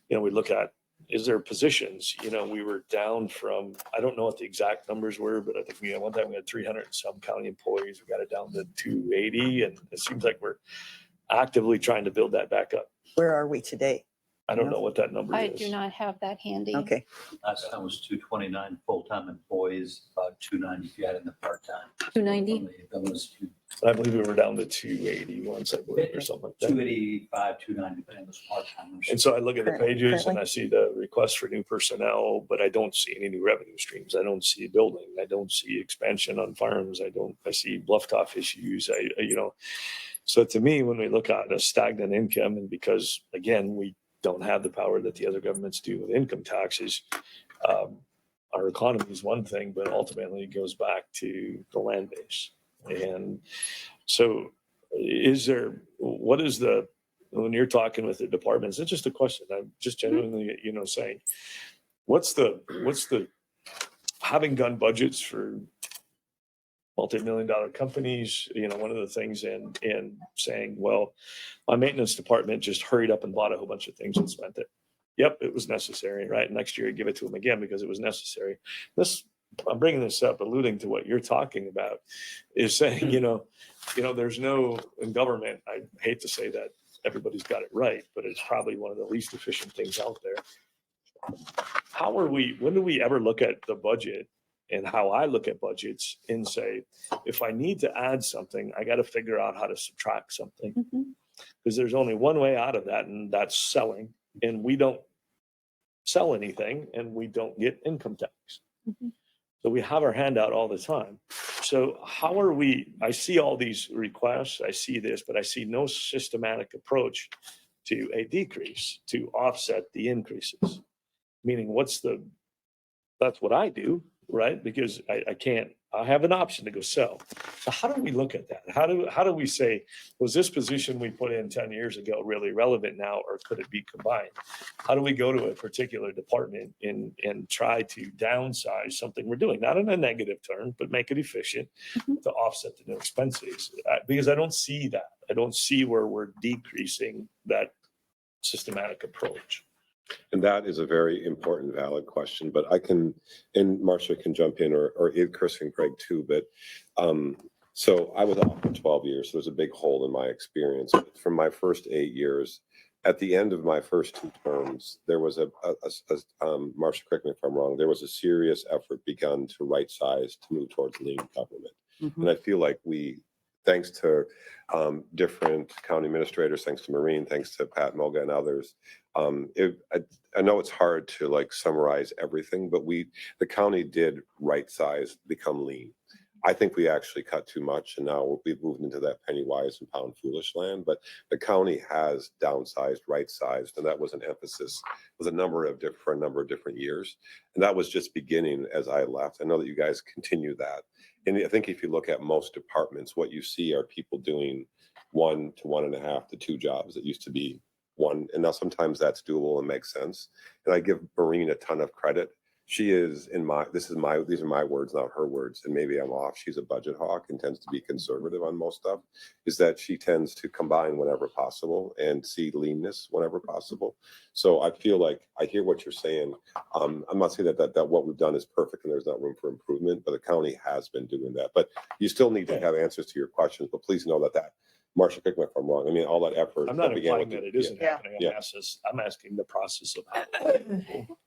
we look at, is there positions? We were down from, I don't know what the exact numbers were, but I think one time we had 300 and some county employees. We got it down to 280, and it seems like we're actively trying to build that back up. Where are we today? I don't know what that number I is. do not have that handy. Okay. Last time was 229 full-time employees, about 290 if you add in the part-time. 290? I believe we were down to 280 once, I believe, or something like that. 285, 290, depending on those part-timers. And so I look at the pages Currently. and I see the request for new personnel, but I don't see any new revenue streams. I don't see building. I don't see expansion on farms. I see bluff top issues. So to me, when we look at a stagnant income, and because again, we don't have the power that the other governments do with income taxes, our economy is one thing, but ultimately it goes back to the land base. And so when you're talking with the departments, it's just a question. I'm just genuinely, saying, what's the, having done budgets for multi-million-dollar companies, one of the things and saying, well, my maintenance department just hurried up and bought a whole bunch of things and spent it. Yep, it was necessary, right? Next year, give it to them again because it was necessary. I'm bringing this up, alluding to what you're talking about, is saying, there's no, in government, I hate to say that everybody's got it right, but it's probably one of the least efficient things out there. When do we ever look at the budget and how I look at budgets and say, if I need to add something, I got to figure out how to subtract something. Because there's only one way out of that, and that's selling. And we don't sell anything and we don't get income tax. So we have our hand out all the time. So how are I see all these requests, I see this, but I see no systematic approach to a decrease to offset the increases. Meaning that's what I do, right? Because I have an option to go sell. So how do we look at that? How do we say, was this position we put in 10 years ago really relevant now, or could it be combined? How do we go to a particular department and try to downsize something we're doing? Not in a negative term, but make it efficient to offset the new expenses. Because I don't see that. I don't see where we're decreasing that systematic approach. And that is a very important, valid question, but and Marcia can jump in, or Chris and Craig too, but so I was off for 12 years, so there's a big hole in my experience. From my first 8 years, at the end of my first 2 terms, there was Marcia, correct me if I'm wrong, there was a serious effort begun to right size, to move towards lean government. And I feel like thanks to different county administrators, thanks to Maureen, thanks to Pat Moga and others. I know it's hard to summarize everything, but the county did right size, become lean. I think we actually cut too much, and now we've moved into that penny wise and pound foolish land. But the county has downsized, right sized, and that was an emphasis. It was for a number of different years, and that was just beginning as I left. I know that you guys continue that. And I think if you look at most departments, what you see are people doing 1 to 1.5 to 2 jobs that used to be 1. And now sometimes that's doable and makes sense. And I give Maureen a ton of credit. She is these are my words, not her words. And maybe I'm off. She's a budget hawk and tends to be conservative on most stuff, is that she tends to combine whenever possible and see leanness whenever possible. So I feel like I hear what you're saying. I'm not saying that what we've done is perfect and there's not room for improvement, but the county has been doing that. But you still need to have answers to your questions, but please know that Marcia, correct me if I'm wrong. I mean, all that effort. I'm not implying that it isn't Yeah. happening. Yeah. I'm asking the process of how.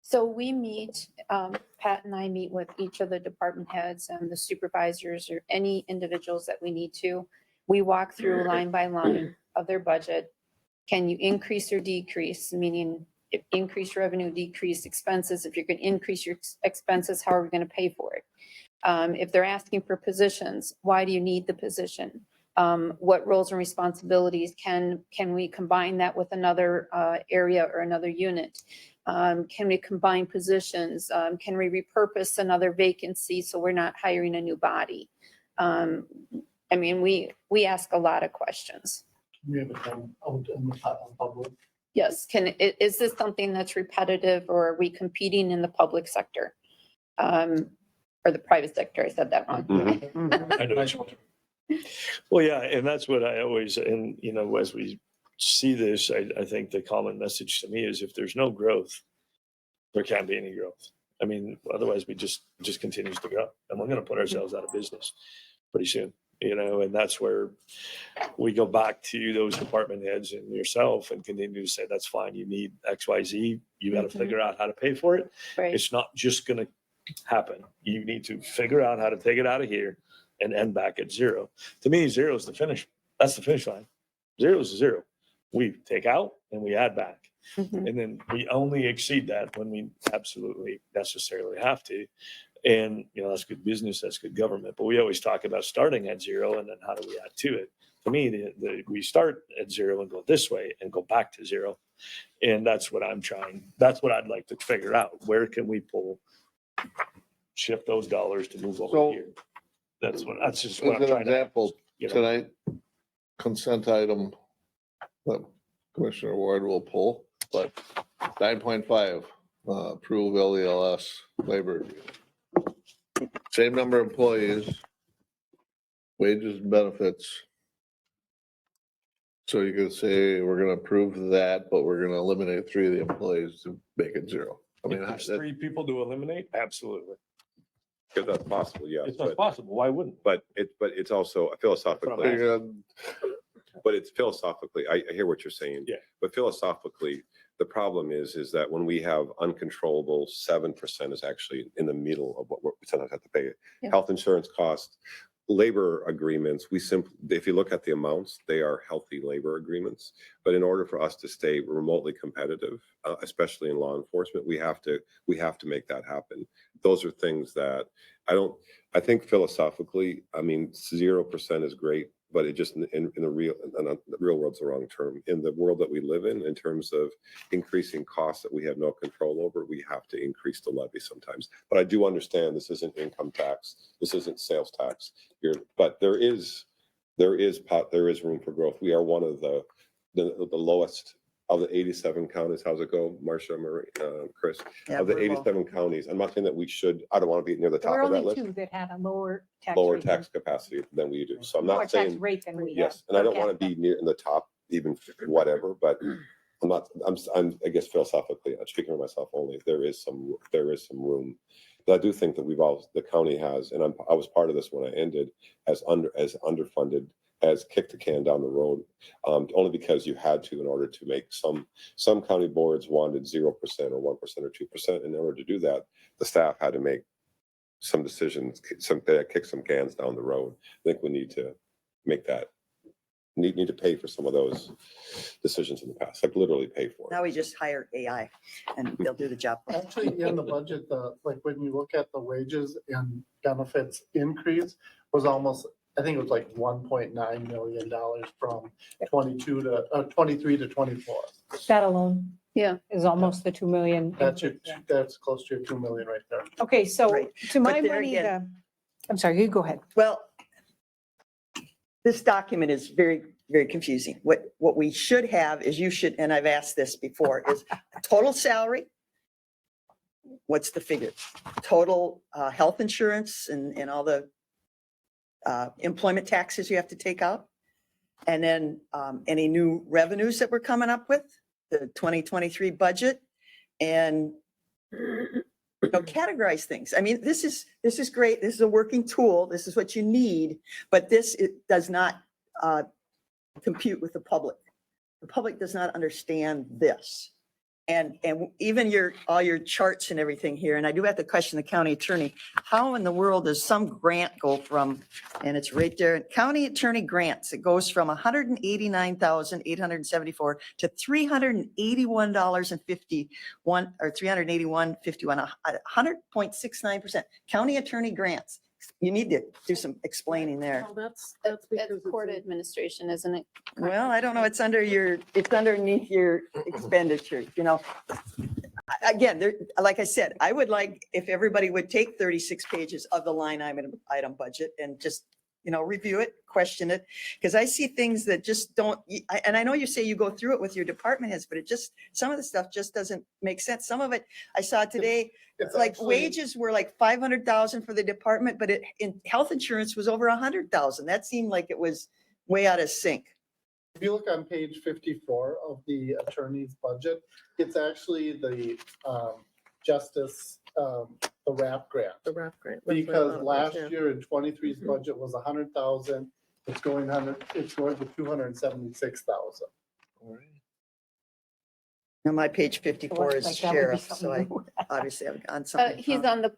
So we meet, Pat and I meet with each of the department heads and the supervisors or any individuals that we need to. We walk through line by line of their budget. Can you increase or decrease? Meaning if increase revenue, decrease expenses. If you're going to increase your expenses, how are we going to pay for it? If they're asking for positions, why do you need the position? What roles and responsibilities can we combine that with another area or another unit? Can we combine positions? Can we repurpose another vacancy so we're not hiring a new body? I mean, we ask a lot of questions. We have it done out in the public. Yes, is this something that's repetitive, or are we competing in the public sector? Or the private sector, I said that wrong. I know. Well, yeah, and that's what I always, and as we see this, I think the common message to me is if there's no growth, there can't be any growth. I mean, otherwise it just continues to grow, and we're going to put ourselves out of business pretty soon, and that's where we go back to those department heads and yourself and continue to say, that's fine. You need X, Y, Z. You got to figure out how to pay for it. Right. It's not just going to happen. You need to figure out how to take it out of here and end back at 0. To me, 0 is the finish. That's the finish line. 0 is 0. We take out and we add back. And then we only exceed that when we absolutely necessarily have to. And, that's good business, that's good government. But we always talk about starting at 0 and then how do we add to it? To me, we start at 0 and go this way and go back to 0. And that's what that's what I'd like to figure out. Where can we shift those dollars to move over here? That's just what As I'm an trying example, to. tonight, consent item that Commissioner Ward will pull, but 9.5, approve LELS labor. agreement. Same number of employees, wages and benefits. So you could say, we're gonna approve that, but we're gonna eliminate 3 of the employees to make it 0. I mean, If there's that- 3 people to eliminate, absolutely. If that's possible, yes. It's not possible. Why wouldn't? But it's also philosophically, figured but it's philosophically, I hear what you're saying. Yeah. But philosophically, the problem is that when we have uncontrollable, 7% is actually in the middle of what we sometimes have to pay. Yeah. Health insurance costs, labor agreements, we simply, if you look at the amounts, they are healthy labor agreements. But in order for us to stay remotely competitive, especially in law enforcement, we have to make that happen. Those are things that I think philosophically, I mean, 0% is great, but it just in the real world's the wrong term. In the world that we live in terms of increasing costs that we have no control over, we have to increase the levy sometimes. But I do understand this isn't income tax, this isn't sales tax. But there is room for growth. We are one of the lowest of the 87 counties. How's it go, Marcia, Marie, Chris? Yeah, Of the we're low. 87 counties, I'm not saying that we should, I don't want to be near the There top were of that only list. 2 that had a lower tax. Lower rate than- tax capacity than we do. So I'm Lower not tax saying, rate than we have. yes, and I per don't want to capita. be near in the top, even whatever, but I'm, I guess philosophically, I'm speaking for myself only, there is some room. But I do think that the county has, and I was part of this when I ended, as underfunded, has kicked the can down the road, only because you had to in order to make some county boards wanted 0% or 1% or 2%. In order to do that, the staff had to make some decisions, kick some cans down the road. I think we need to make that, need to pay for some of those decisions in the past, like literally pay for it. Now we just hire AI and they'll do the job. for us. Actually, in the budget, like when you look at the wages and benefits increase was almost, I think it was like $1.9 million from 23 to 24. That alone. Yeah. Is almost the 2 million. That's close to your 2 million right there. Okay, so Right. to my But there money, again- I'm sorry, you go ahead. Well, this document is very, very confusing. What we should have is and I've asked this before, is total salary. What's the figure? Total health insurance and all the employment taxes you have to take out. And then any new revenues that we're coming up with, the 2023 budget, and categorize things. I mean, this is great. This is a working tool. This is what you need, but it does not compute with the public. The public does not understand this. And even all your charts and everything here, and I do have to question the county attorney, how in the world does some grant go from, and it's right there, county attorney grants, it goes from $189,874 to $381.51 or $381.51, 100.69%. County attorney grants. You need to do some explaining there. Well, that's That's because it's court in- administration, isn't it? Well, I don't know. It's underneath your expenditure, Again, like I said, I would like if everybody would take 36 pages of the line item budget and just, review it, question it. Because I see things that just don't, and I know you say you go through it with your department heads, but some of the stuff just doesn't make sense. Some of it I saw today, It's like actually- wages were like 500,000 for the department, but in health insurance was over 100,000. That seemed like it was way out of sync. If you look on page 54 of the attorney's budget, it's actually the justice, the RAP grant. The RAP grant. That's what I Because thought it was, last yeah. year in 23's budget was 100,000. It's going to 276,000. Now my page 54 is Like that would be sheriff, so something I new. obviously have gone something. He's wrong. on the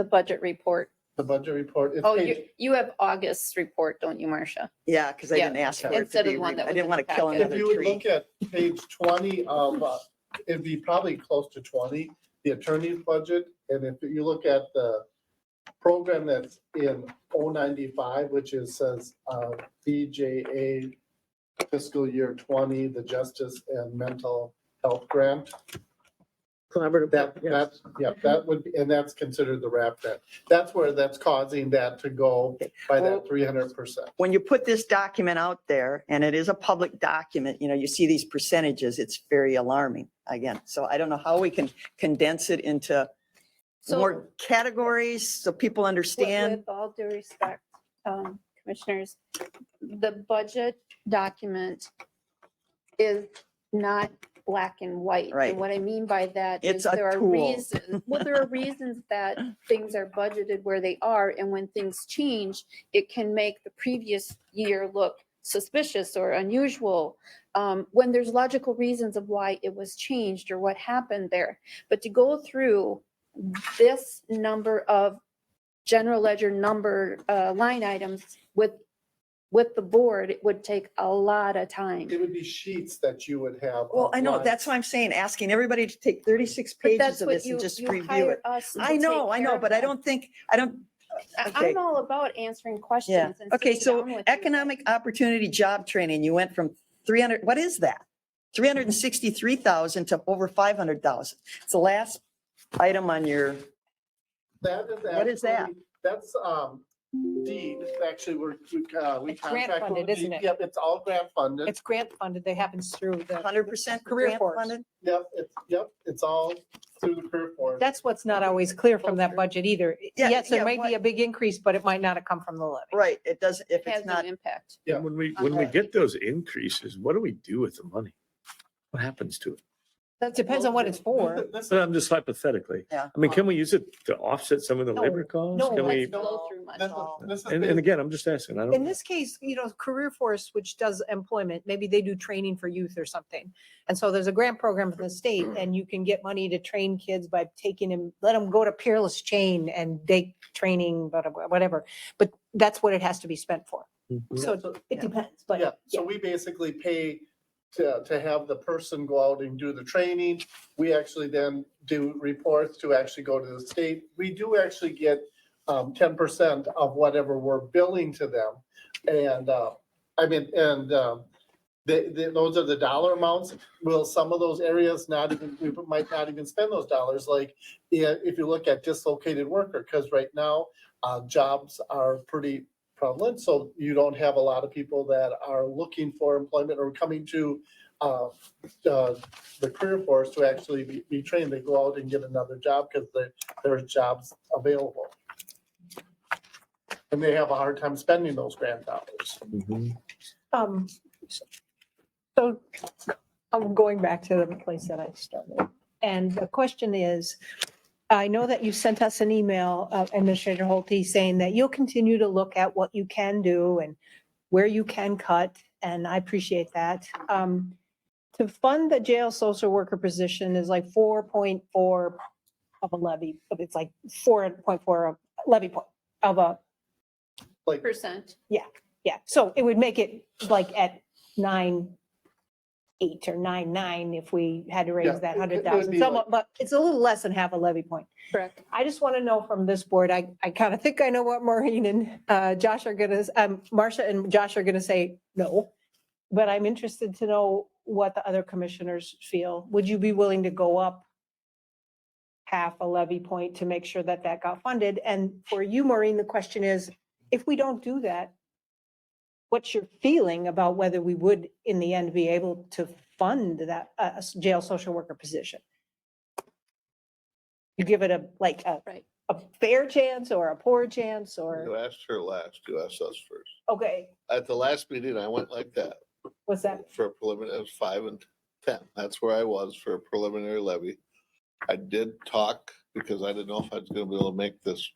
budget report. The budget report. it's Oh, page- you have August's report, don't you, Marcia? Yeah, because I Yeah, didn't ask for it to instead of be, the one that I was didn't in want the to kill packet. another If you would tree. look at page 20 of, it'd be probably close to 20, the attorney's budget. And if you look at the program that's in 095, which says BJA fiscal year 20, the justice and mental health grant. Collaborative. That would be, and that's considered the wrap then. That's where that's causing that to go by that 300%. When you put this document out there, and it is a public document, you see these percentages, it's very alarming again. So I don't know how we can condense it into So more categories so people understand. with all due respect, commissioners, the budget document is not black and white. Right. And what I mean by that is It's a there are tool. reasons, well, there are reasons that things are budgeted where they are. And when things change, it can make the previous year look suspicious or unusual, when there's logical reasons of why it was changed or what happened there. But to go through this number of general ledger number line items with the board, it would take a lot of time. It would be sheets that you would have. Well, I know, of that's why I'm saying, asking everybody to take 36 But pages that's of what this and you just you review hire it. us to I know, take care of but I that. don't think, okay. I'm all about answering Yeah. questions. and Okay, sitting so down with you. economic opportunity job training, you went from 300, what is that? 363,000 to over 500,000. It's the last item on your, That is What is that? actually- That's, deed, actually, we It's grant contract funded, with isn't deed. it? Yep, it's all grant funded. It's grant funded. That happens through the. 100% Career grant force. funded? Yep, it's all through the career force. That's what's not always clear from that budget either. Yeah, Yes, there yeah, might be what- a big increase, but it might not have come from the levy. Right, it doesn't, if It has it's no not, impact. Yeah. And when we get those increases, what do we do with the money? What happens to it? That depends on what it's for. But I'm just hypothetically. yeah. I mean, can we use it to offset some of the No, labor costs? no, Can we? Let's flow through money. This is And again, I'm just asking. I In don't, this case, Career Force, which does employment, maybe they do training for youth or something. And so there's a grant program from the state and you can get money to train kids by taking them, let them go to Peerless Chain and take training, whatever. But that's what it has to be spent for. Mhm. So it Yeah. depends, but. Yeah, so we basically pay to have the person go out and do the training. We actually then do reports to actually go to the state. We do actually get 10% of whatever we're billing to them. And those are the dollar amounts. Will some of those areas we might not even spend those dollars, like if you look at dislocated worker, because right now jobs are pretty prevalent, so you don't have a lot of people that are looking for employment or coming to the career force to actually be trained. They go out and get another job because there's jobs available. And they have a hard time spending those grant dollars. Mhm. So I'm going back to the place that I started. And the question is, I know that you sent us an email, Administrator Holte, saying that you'll continue to look at what you can do and where you can cut, and I appreciate that. To fund the jail social worker position is like 4.4 of a levy, but it's like 4.4 of levy point of a, Like, Percent. yeah. So it would make it like at 9.8 or 9.9 if we had to Yeah, raise that it would 100,000. be Somewhat, like- but it's a little less than half a levy point. Correct. I just want to know from this board, I kind of think I know what Maureen and Josh are gonna, Marcia and Josh are gonna say no. But I'm interested to know what the other commissioners feel. Would you be willing to go up half a levy point to make sure that that got funded? And for you, Maureen, the question is, if we don't do that, what's your feeling about whether we would in the end be able to fund that jail social worker position? You give it Right. a fair chance or a poor chance You or, asked her last, you asked us first. okay, At the last meeting, I went like that what's that? for a preliminary, it was 5 and 10. That's where I was for a preliminary levy. I did talk because I didn't know if I was gonna be able to make this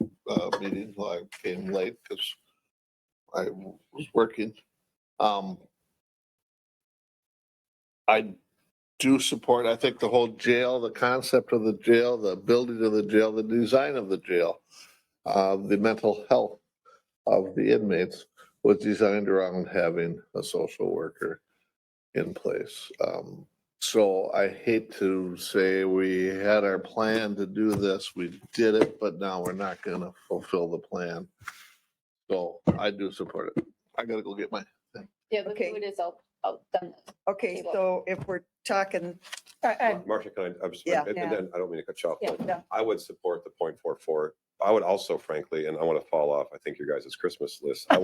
meeting, so I came late because I was working. I do support, I think the whole jail, the concept of the jail, the building of the jail, the design of the jail, the mental health of the inmates was designed around having a social worker in place. So I hate to say we had our plan to do this, we did it, but now we're not gonna fulfill the plan. So I do support it. I gotta go get my thing. Yeah, the Okay. food is done this. Okay, so if we're talking, Marcia, can I just, Yeah. and then, I don't mean to cut you off, but Yeah. I would support the 0.44. I would also frankly, and I want to fall off, I think your guys' Christmas list, I'd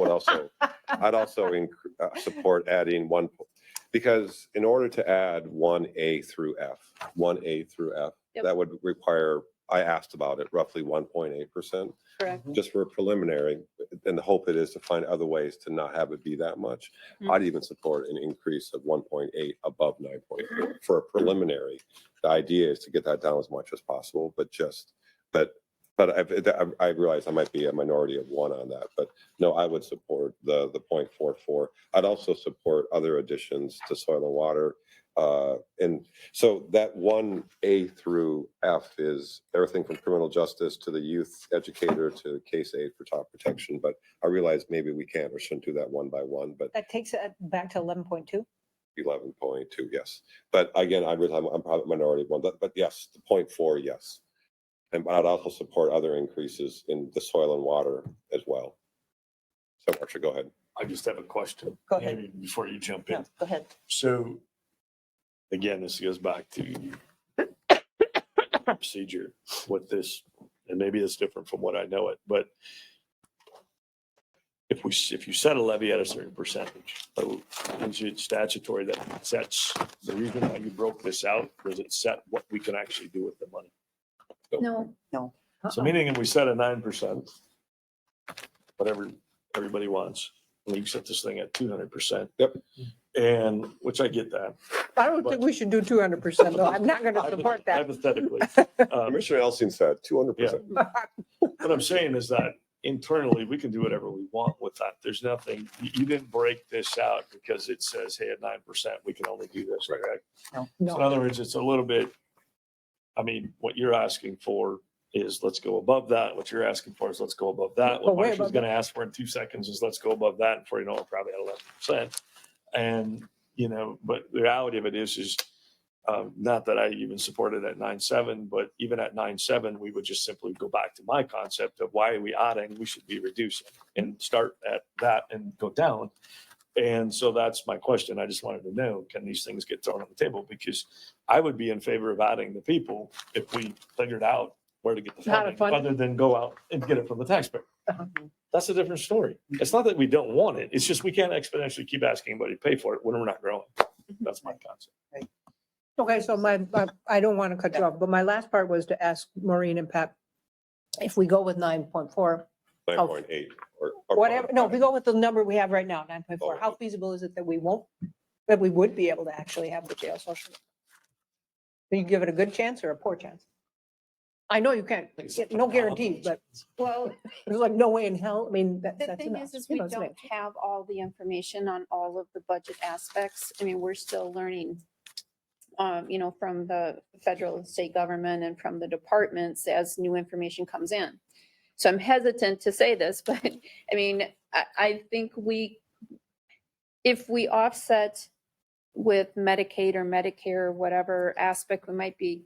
also support adding one, because in order to add 1A through F, Yep. that would require, I asked about it, roughly 1.8%. Correct. Just for a preliminary, and the hope it is to find other ways to not have it be that much. I'd even support an increase of 1.8 above 9.4 for a preliminary. The idea is to get that down as much as possible, but I realize I might be a minority of one on that, but no, I would support the 0.44. I'd also support other additions to soil and water. And so that 1A through F is everything from criminal justice to the youth educator to case aid for child protection. But I realize maybe we can't or shouldn't do that one by one, but that takes it back to 11.2. 11.2, yes. But again, I'm probably a minority of one, but yes, the 0.4, yes. And I'd also support other increases in the soil and water as well. So Marcia, go ahead. I just have a question. Go ahead. Amy, before you jump no, in. go ahead. So again, this goes back to procedure with this, and maybe it's different from what I know it, but if you set a levy at a certain percentage, is it statutory that sets the reason why you broke this out? Does it set what we can actually do with the money? No, So meaning if we set a 9%, whatever everybody wants, and you set this thing at 200%. Yep. And, which I get that. I don't think we should do 200% though. I'm not going to support that. Hypothetically. Commissioner Elsing said 200%. What I'm saying is that internally, we can do whatever we want with that. There's nothing, you didn't break this out because it says, hey, at 9%, we can only do this, correct? So in No, other words, it's a little bit, I mean, what you're asking for is let's go above that. What you're asking for is let's go above that. Go What way Marcia's above going to ask for in 2 seconds is let's go above that. And before you know it, we're probably at 11%. And, you know, but the reality of it is not that I even support it at 9.7, but even at 9.7, we would just simply go back to my concept of why are we adding? We should be reducing and start at that and go down. And so that's my question. I just wanted to know, can these things get thrown on the table? Because I would be in favor of adding the people if we figured out where to get the How to funding, fund it. other than go out and get it from the taxpayer. Uh-huh. That's a different story. It's not that we don't want it. It's just we can't exponentially keep asking anybody to pay for it when we're not growing. That's my concept. okay, so I don't want to cut you off, but my last part was to ask Maureen and Pat, if we go with 9.4, 9.8 or whatever, no, if we go with the number we have right now, 9.4, how Oh. feasible is it that we would be able to actually have the jail social? Do you give it a good chance or a poor chance? I know you can't, no guarantee, but well, there's like no way in hell, I mean, the that's thing enough. is you we know, it's don't amazing. have all the information on all of the budget aspects. I mean, we're still learning, you know, from the federal and state government and from the departments as new information comes in. So I'm hesitant to say this, but I mean, I think if we offset with Medicaid or Medicare or whatever aspect, we might be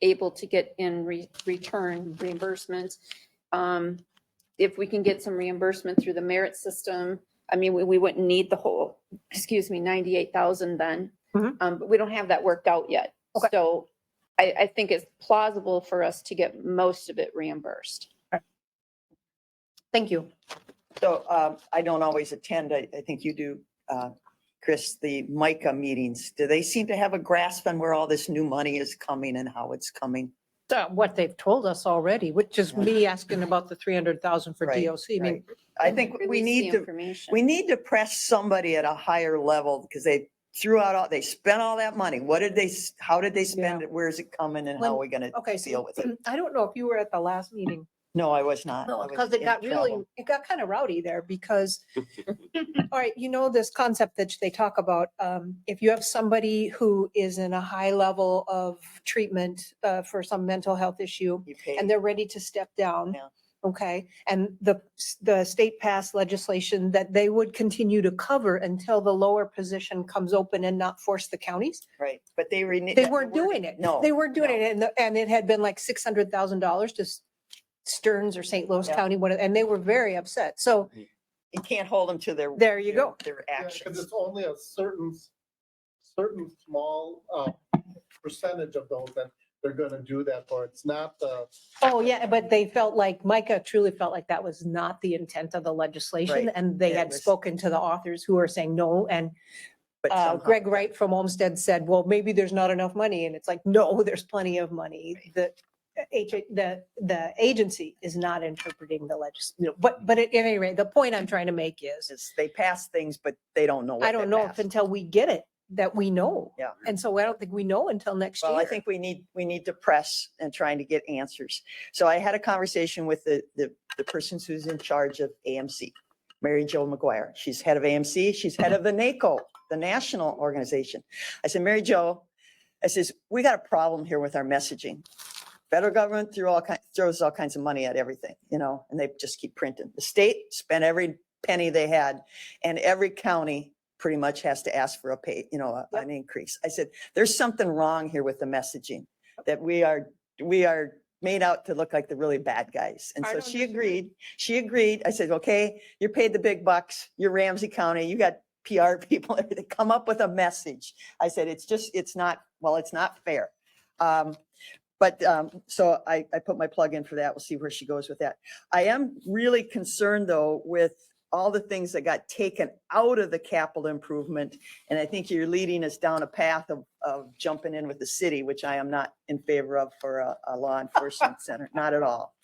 able to get in return reimbursement. If we can get some reimbursement through the merit system, I mean, we wouldn't need the whole, 98,000 then. But we don't have that worked out yet. Okay. So I think it's plausible for us to get most of it reimbursed. Thank you. So I don't always attend, I think you do, Chris, the MICA meetings. Do they seem to have a grasp on where all this new money is coming and how it's coming? What they've told us already, which is me asking about the 300,000 for Right, DOC. I mean, right. I think we Release the need to, information. we need to press somebody at a higher level because they they spent all that money. How did they spend it? Where is it coming and how are we going to okay, deal with it? I don't know if you were at the last meeting. No, I was not. I No, was because it in got really, travel. it got kind of rowdy there because, all right, you know, this concept that they talk about, if you have somebody who is in a high level of treatment for some mental health issue You pay. and they're ready to step down. Yeah. Okay, and the state passed legislation that they would continue to cover until the lower position comes open and not force the counties. Right, but they They weren't doing it. No. They weren't doing no. it, and it had been like $600,000 to Stearns or St. Louis Yeah. County, and they were very upset. So you can't hold them to their. There you go. Their Because actions. it's only a certain small percentage of those that they're gonna do that for. It's not the, Oh, yeah, but they felt like, Micah truly felt like that was not the intent of the legislation. Right. And they It had was- spoken to the authors who are saying no. And But somehow- Greg Wright from Olmsted said, well, maybe there's not enough money. And it's like, no, there's plenty of money. The agency is not interpreting the legislation. But at any rate, the point I'm trying to make is, They pass things, but they don't know what I they don't know if passed. until we get it, that we know. Yeah. And so I don't think we know until next year. Well, I think we need to press and trying to get answers. So I had a conversation with the person who's in charge of AMC, Mary Jo McGuire. She's head of AMC. She's head of the NACO, the national organization. I said, Mary Jo, I says, we got a problem here with our messaging. Federal government throws all kinds of money at everything, and they just keep printing. The state spent every penny they had, and every county pretty much has to ask for an increase. I said, there's something wrong here with the messaging, that we are made out to look like the really bad guys. And I so don't she agreed. I said, okay, you're paid the big bucks. You're Ramsey County. You got PR people, everything. Come up with a message. I said, it's not fair. So I put my plug in for that. We'll see where she goes with that. I am really concerned though with all the things that got taken out of the capital improvement. And I think you're leading us down a path of jumping in with the city, which I am not in favor of for a law enforcement center. Not at all.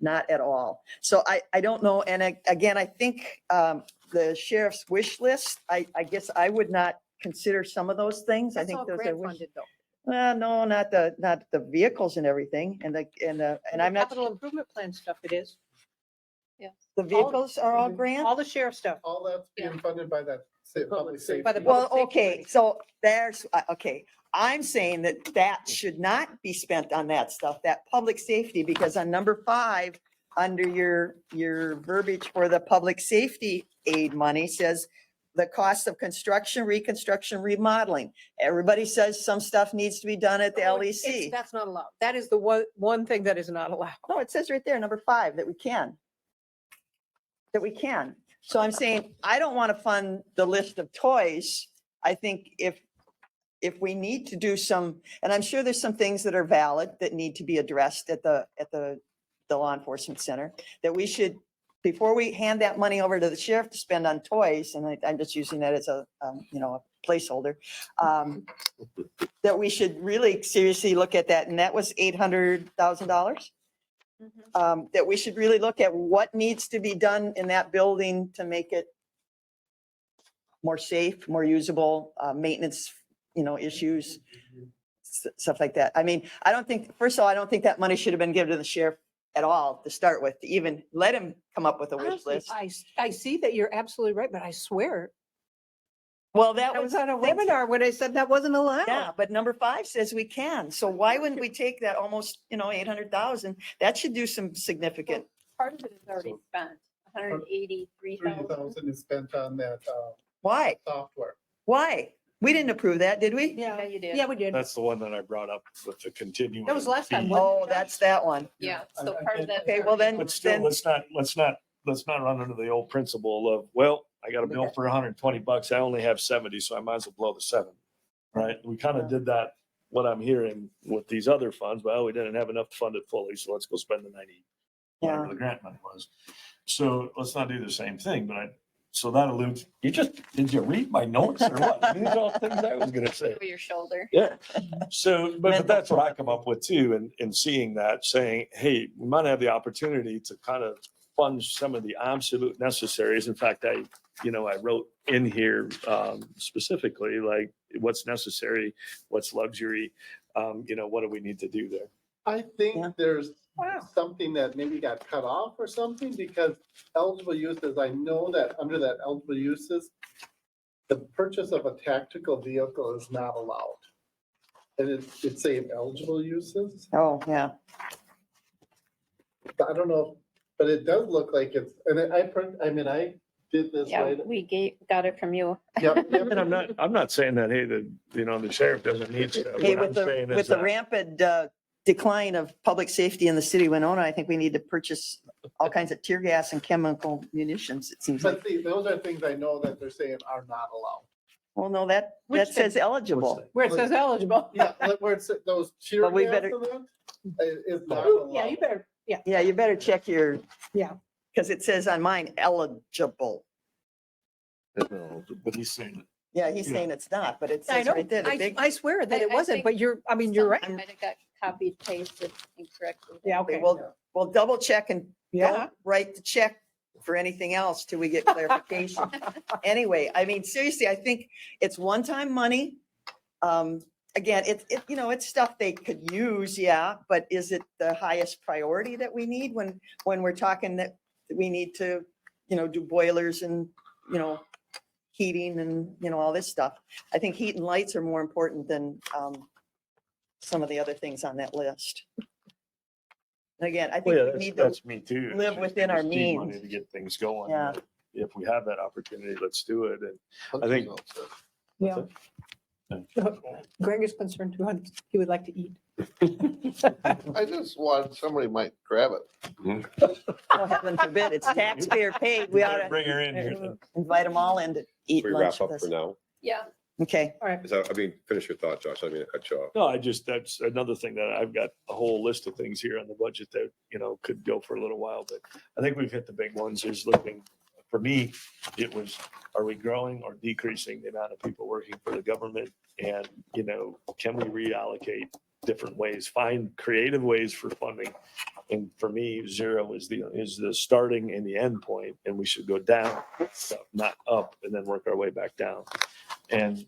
Not at all. So I don't know. And again, I think the sheriff's wish list, I guess I would not consider some of those things. I That's think all those are grant wish. funded though. Well, no, not the vehicles and everything. And I'm not, Capital improvement plan stuff it is. the vehicles are all grant? All the sheriff stuff. all that's being funded by that public safety. By the Well, public safety okay, money. so okay. I'm saying that should not be spent on that stuff, that public safety, because on number 5, under your verbiage for the public safety aid money says the cost of construction, reconstruction, remodeling. Everybody says some stuff needs to be done at the Oh, it's- LEC. That's not allowed. That is the one thing that is not allowed. No, it says right there, number 5, that we can. So I'm saying, I don't want to fund the list of toys. I think if we need to do some, and I'm sure there's some things that are valid that need to be addressed at the law enforcement center, that we should, before we hand that money over to the sheriff to spend on toys, and I'm just using that as a placeholder, that we should really seriously look at that. And that was $800,000. That we should really look at what needs to be done in that building to make it more safe, more usable, maintenance, issues, stuff like that. I mean, first of all, I don't think that money should have been given to the sheriff at all to start with, to even let him come up with a wish Honestly, list. I see that you're absolutely right, but I swear, Well, I was on a webinar when I said that wasn't allowed. Yeah, but number 5 says we can. So why wouldn't we take that almost, 800,000? That should do some significant. Part of it is already spent, 183,000. 3,000 is spent on that Why? software. Why? We didn't approve that, did we? Yeah, you did. Yeah, we did. That's the one that I brought up with the continuing. That was last time, fee. wasn't Oh, that's that one. Yeah, so part of that. Okay, well then- But still, let's not run into the old principle of, well, I got a bill for $120. I only have 70, so I might as well blow the 7. Right? We kind of did that, what I'm hearing with these other funds. Well, we didn't have enough to fund it fully, so let's go spend the 90, whatever Yeah. the grant money was. So let's not do the same thing, but so that alludes, did you read my notes or what? These are all things I was gonna say. Over your shoulder. Yeah. So, but Mental that's what I come up with too, and seeing that, saying, hey, we might have the opportunity to kind of fund some of the absolute necessaries. In fact, I wrote in here specifically, like what's necessary, what's luxury, what do we need to do there? I think Yeah. there's something that maybe got cut off or something, because eligible uses, I know that under that eligible uses, the purchase of a tactical vehicle is not allowed. And it's saying eligible uses. Oh, yeah. I don't know, but it does look like it's, and I did this Yeah, right. we got it from you. Yep, yep. And I'm not saying that, hey, the sheriff doesn't need stuff. Hey, What I'm saying with is the that- rampant decline of public safety in the city of Winona, I think we need to purchase all kinds of tear gas and chemical munitions, it seems like. But see, those are things I know that they're saying are not allowed. Well, no, that Which says eligible. Where it says eligible. Yeah, like where it's, those tear But we gas better- and that is not Ooh, Yeah, you allowed. better, yeah. Yeah, you better check your. Yeah. Because it says on mine, eligible. But he's saying, Yeah, he's saying it's not, but it I says know, right there, the big. I swear that I- it I wasn't, think but you're, I mean, you're right. Something might have got copied, pasted incorrectly. Yeah, okay. We'll double check and Yeah. don't write the check for anything else till we get clarification. Anyway, I mean, seriously, I think it's one-time money. Again, it's stuff they could use, yeah, but is it the highest priority that we need when we're talking that we need to, do boilers and, heating and, all this stuff? I think heat and lights are more important than some of the other things on that list. Again, I well, think yeah, we that's, need to that's me too. live Just within our seed money means. To get things going. Yeah. If we have that opportunity, let's do it. And I think- Yeah. Greg is concerned too. He would like to eat. I just want, somebody might grab it. Oh, heaven forbid, it's taxpayer paid. We ought to Bring her in here. then. invite them all in to eat We lunch wrap with up for us. now. Yeah, Okay, All right. Is that, finish your thought, Josh. I mean, I cut you off. No, that's another thing that I've got a whole list of things here on the budget that, could go for a little while, but I think we've hit the big ones. Is looking, for me, it was, are we growing or decreasing the amount of people working for the government? And, can we reallocate different ways, find creative ways for funding? And for me, zero is the starting and the end point, and we should go down, not up, and then work our way back down. And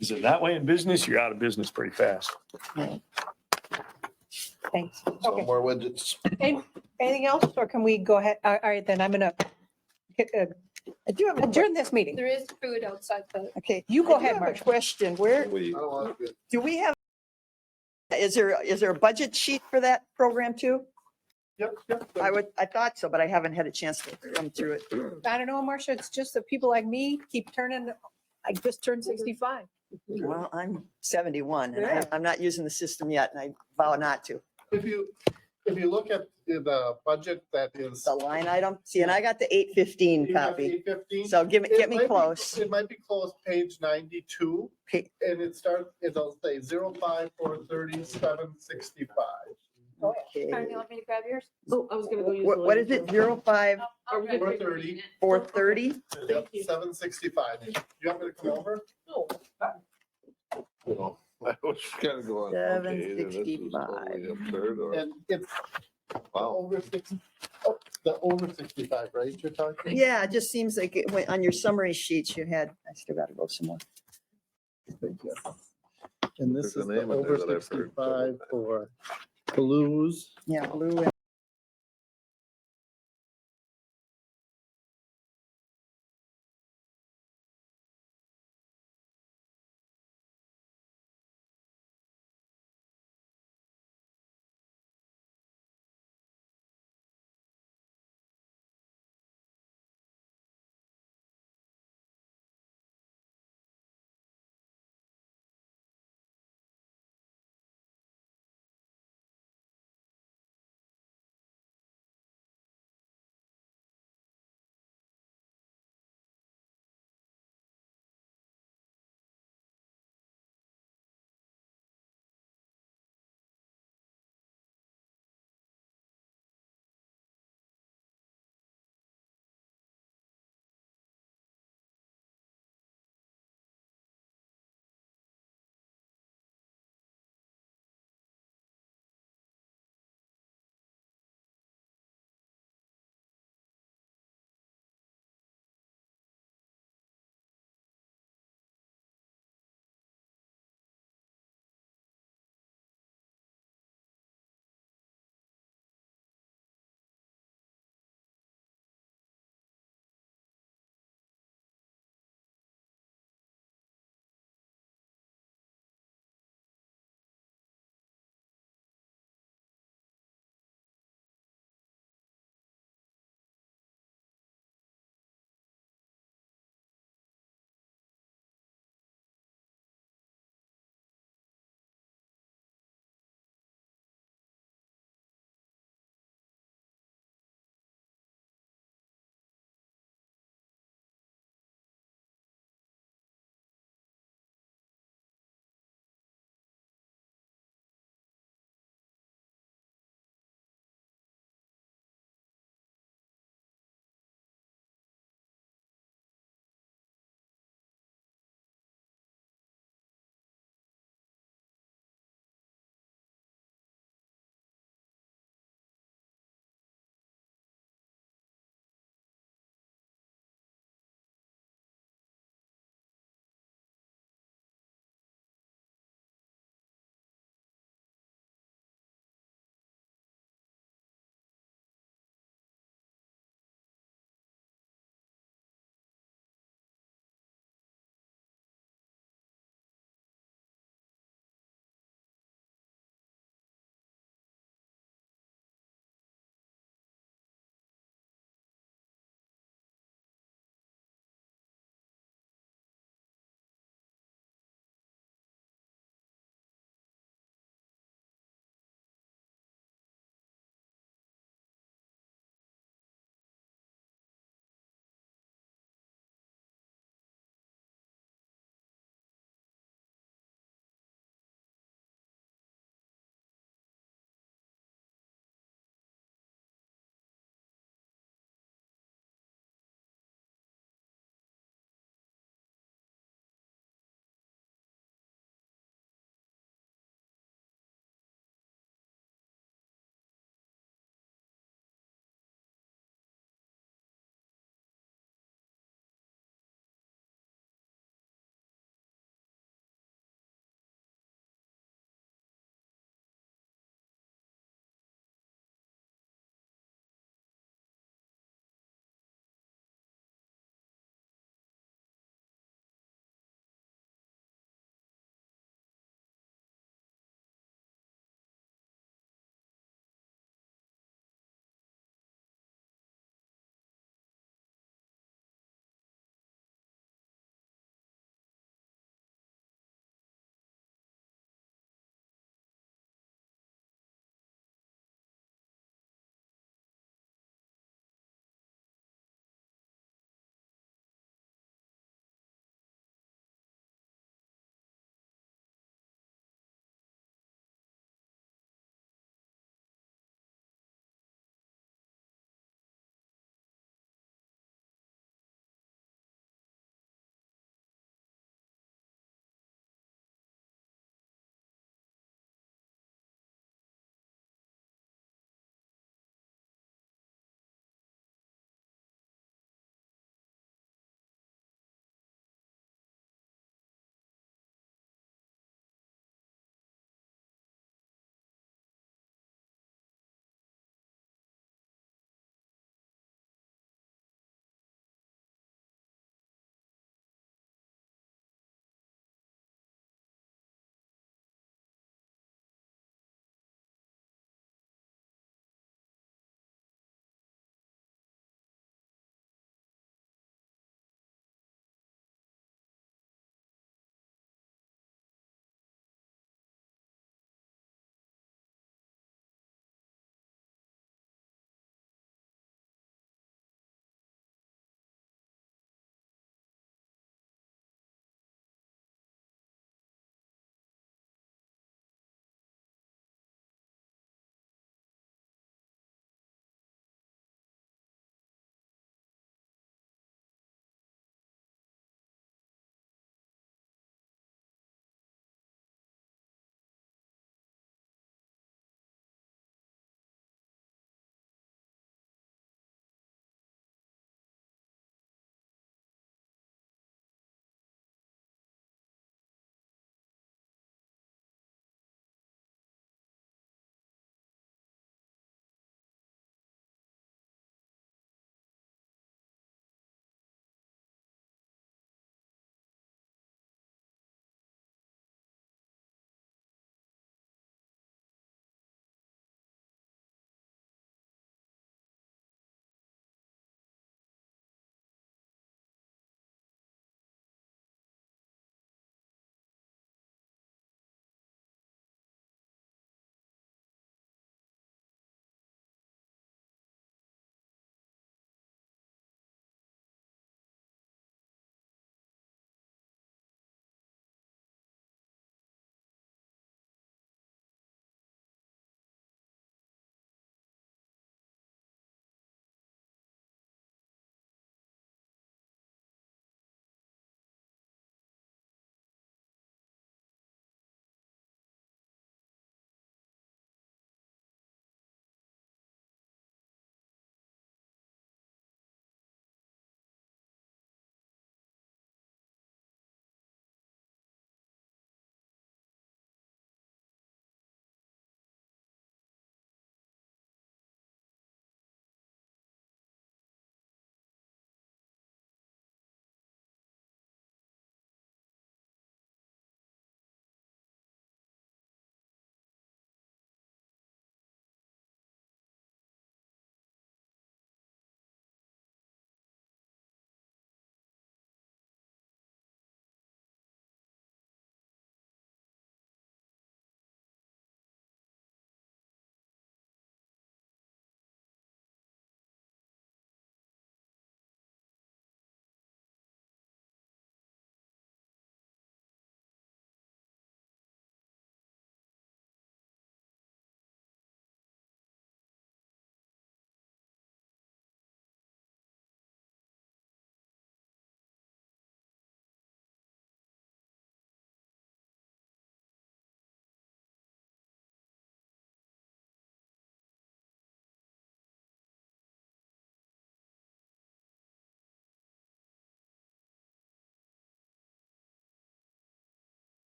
is it that way in business? You're out of business pretty fast. Thanks. No Okay. more widgets. Anything else, or can we go ahead? All right, then I'm gonna I do have a, adjourn this meeting. there is food outside the, okay. You go I do ahead, have a Marcia. question. Where, We, I don't want to. do we have, is there a budget sheet for that program too? Yep. I thought so, but I haven't had a chance to come through it. I don't know, Marcia, it's just that people like me keep turning, I just turned 65. Well, I'm 71 and Yeah. I'm not using the system yet and I vow not to. If you look at the budget that is. The line item, see, and I got the 815 You have copy. 815. So get It me might be- close. It might be close, page 92, Okay. and it'll say 05/4/30/765. Okay. Karen, you want me to grab yours? Oh, I was gonna go use. What is it? 05 I'll grab yours. 430, 430? yep, 765. You want me to come over? No. I was kind of going, okay, then this is 765. totally absurd, or, And it's wow. over 60, oh, the over 65, right, you're talking? Yeah, it just seems like on your summary sheets you had, I still got to go some more. And this There's a is the name in there over that I've heard 65 for blues. Yeah, blue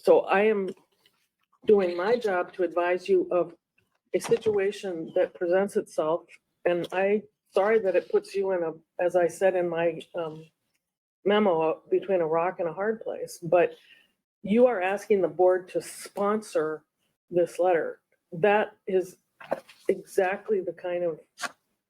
So I am doing my job to advise you of a situation that presents itself. And sorry that it puts you in a, as I said in my memo, between a rock and a hard place, but you are asking the board to sponsor this letter. That is exactly the kind of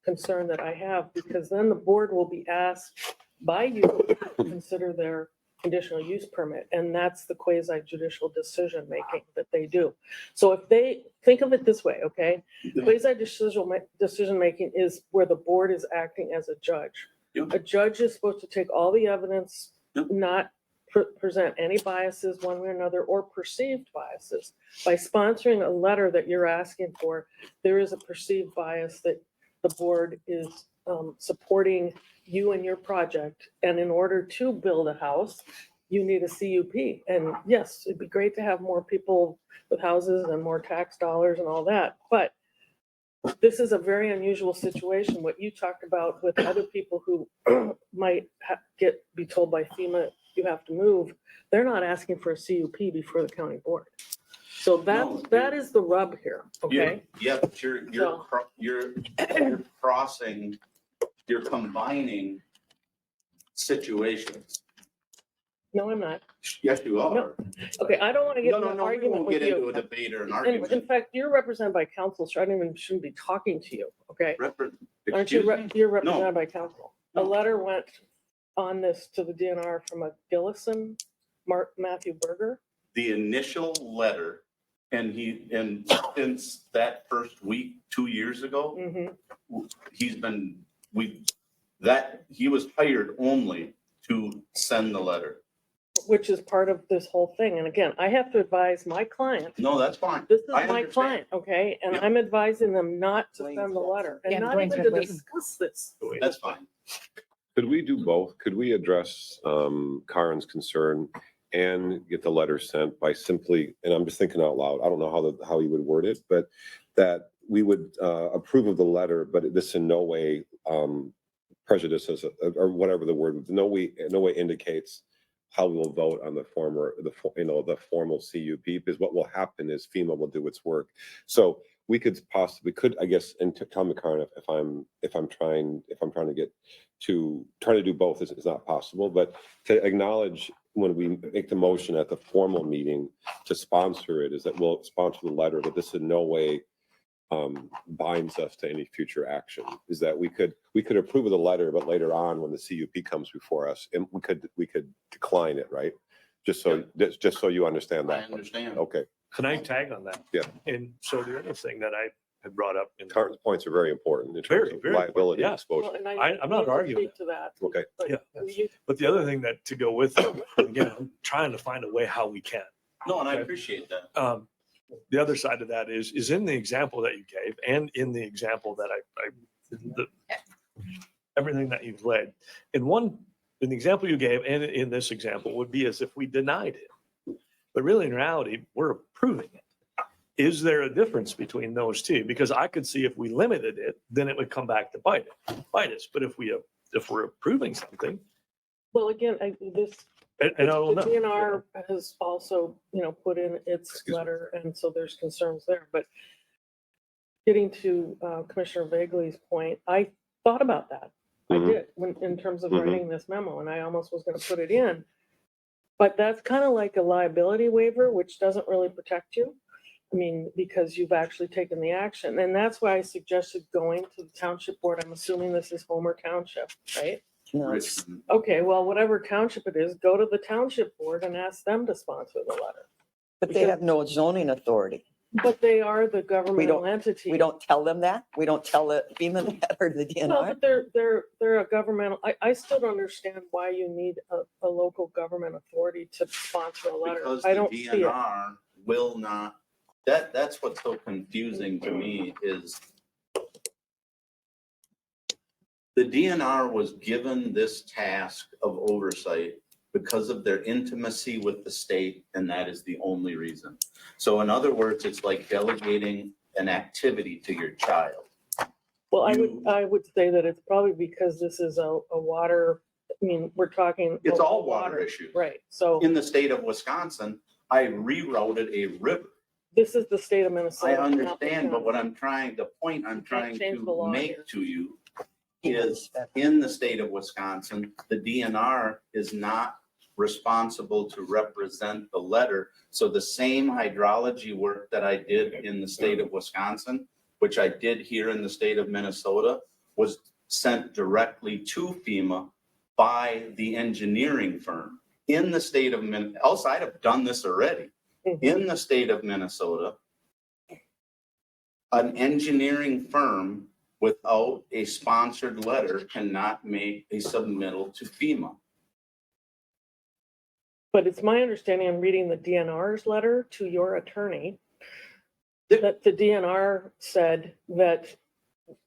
concern that I have, because then the board will be asked by you to consider their conditional use permit, and that's the quasi judicial decision making that they do. So if they, think of it this way, okay? Quasi decision making is where the board is acting as a judge. Yep. A judge is supposed to take all the evidence, Yep. not present any biases one way or another, or perceived biases. By sponsoring a letter that you're asking for, there is a perceived bias that the board is supporting you and your project. And in order to build a house, you need a CUP. And yes, it'd be great to have more people with houses and more tax dollars and all that. But this is a very unusual situation. What you talked about with other people who might be told by FEMA, you have to move, they're not asking for a CUP before the county board. So that is the rub here, okay? Yeah, but you're crossing, you're combining situations. No, I'm not. Yes, you are. No. Okay, I don't want to get No, into no, an no, we argument won't with get into you. a debate or an In argument. fact, you're represented by counsel, so I shouldn't be talking to you, okay? Aren't you, Excuse me? you're represented by counsel? A No. letter went on this to the DNR from a Gillison, Matthew Berger. The initial letter, and since that first week, 2 years ago, Mhm. he was hired only to send the letter. Which is part of this whole thing. And again, I have to advise my client. No, that's fine. This is I my understand. client, okay? And Yep. I'm advising them not to send the letter and Yeah, not Dwayne's even been to waiting. discuss this. That's fine. Could we do both? Could we address Karen's concern and get the letter sent by simply, and I'm just thinking out loud, I don't know how he would word it, but that we would approve of the letter, but this in no way prejudices, or whatever the word, no way indicates how we'll vote on the the formal CUP, because what will happen is FEMA will do its work. So we could, I guess, and tell me, Karen, if I'm trying to do both, is not possible, but to acknowledge when we make the motion at the formal meeting to sponsor it, is that we'll sponsor the letter, but this in no way binds us to any future action. Is that we could approve of the letter, but later on when the CUP comes before us, and we could decline it, right? Just so you understand I that. understand. Okay. Can I tag on that? Yeah. And so the other thing that I had brought up in Karen's points are very important in Very, terms of very important, liability yeah. exposure. Well, and I'm not need to arguing speak to that. Okay. But Yeah. you- But the other thing that to go with it, and again, I'm trying to find a way how we can. No, and I Okay. appreciate that. The other side of that is in the example that you gave and in the example that everything that you've led. In the example you gave and in this example would be as if we denied it. But really in reality, we're approving it. Is there a difference between those two? Because I could see if we limited it, then it would come back to bite us. But if we're approving something, Well, again, and I don't the know. DNR has also, put in its Excuse me. letter, and so there's concerns there. But getting to Commissioner Vagley's point, I thought about that. I Mhm. did, in terms of Mhm. writing this memo, and I almost was gonna put it in. But that's kind of like a liability waiver, which doesn't really protect you. I mean, because you've actually taken the action. And that's why I suggested going to the township board. I'm assuming this is Homer Township, right? No, it's- Richmond. Okay, well, whatever township it is, go to the township board and ask them to sponsor the letter. But they have no zoning authority. But they are the governmental entity. We don't tell them that? We don't tell the FEMA that or the Well, DNR? but they're a governmental, I still don't understand why you need a local government authority to sponsor a letter. Because I the don't see it. DNR will not, that's what's so confusing to me is the DNR was given this task of oversight because of their intimacy with the state, and that is the only reason. So in other words, it's like delegating an activity to your child. Well, I would say that it's probably because this is a water, I mean, we're talking. It's local all water issues. Right, so, In the state of Wisconsin, I rerouted a river. This is the state of Minnesota. I not the understand, but county. what I'm trying, the point I'm trying change the to law make here. to you is in the state of Wisconsin, the DNR is not responsible to represent the letter. So the same hydrology work that I did in the state of Wisconsin, which I did here in the state of Minnesota, was sent directly to FEMA by the engineering firm in the state of else I'd have done this already. In the state of Minnesota, an engineering firm without a sponsored letter cannot make a submittal to FEMA. But it's my understanding, I'm reading the DNR's letter to your attorney, that the DNR said that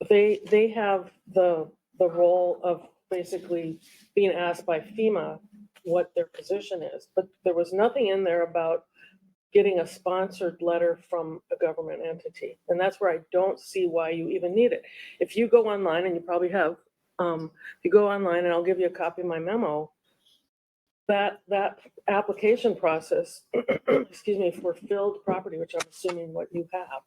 they have the role of basically being asked by FEMA what their position is, but there was nothing in there about getting a sponsored letter from a government entity. And that's where I don't see why you even need it. If you go online, and you probably have, if you go online, and I'll give you a copy of my memo, that application process, excuse me, for filled property, which I'm assuming what you have.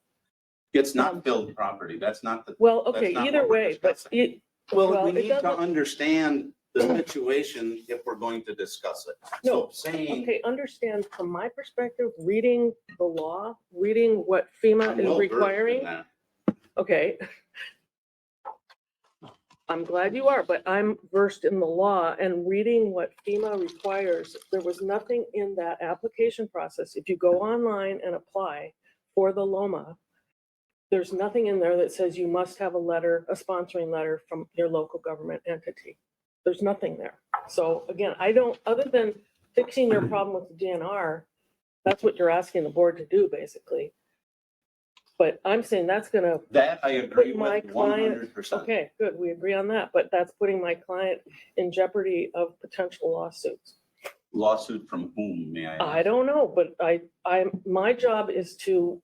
It's not filled property. That's not the. Well, that's okay, not either what we're way, but discussing. Well, we it need to doesn't- understand the situation if we're going to discuss it. No, So saying, okay, understand from my perspective, reading the law, reading what FEMA I'm is well versed in requiring. that. Okay. I'm glad you are, but I'm versed in the law and reading what FEMA requires. There was nothing in that application process. If you go online and apply for the LOMA, there's nothing in there that says you must have a letter, a sponsoring letter from your local government entity. There's nothing there. So again, I don't, other than fixing your problem with the DNR, that's what you're asking the board to do, basically. But I'm saying that's gonna That I agree put my with client, 100%. okay, good, we agree on that, but that's putting my client in jeopardy of potential lawsuits. Lawsuit from whom, may I ask? I don't know, but my job is to,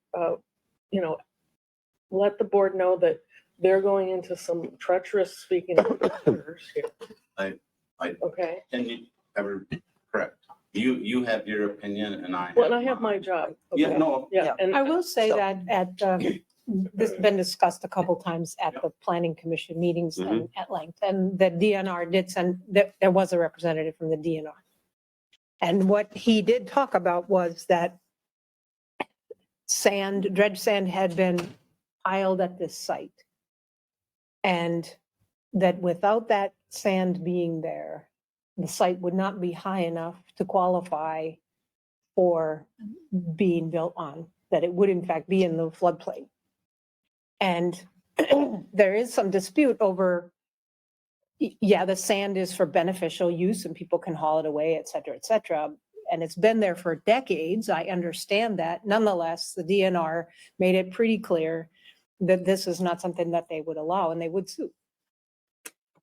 let the board know that they're going into some treacherous speaking waters here. Okay, Can you ever, correct. You have your opinion and I have. well, and I have mine. my job. Yeah, okay? no, Yeah, and I will say So- that at, this has been discussed a couple times at the planning commission meetings and at length, and the DNR did send, there was a representative from the DNR. And what he did talk about was that dredge sand had been piled at this site. And that without that sand being there, the site would not be high enough to qualify for being built on, that it would in fact be in the floodplain. And there is some dispute over, yeah, the sand is for beneficial use and people can haul it away, et cetera, et cetera. And it's been there for decades. I understand that. Nonetheless, the DNR made it pretty clear that this is not something that they would allow and they would sue.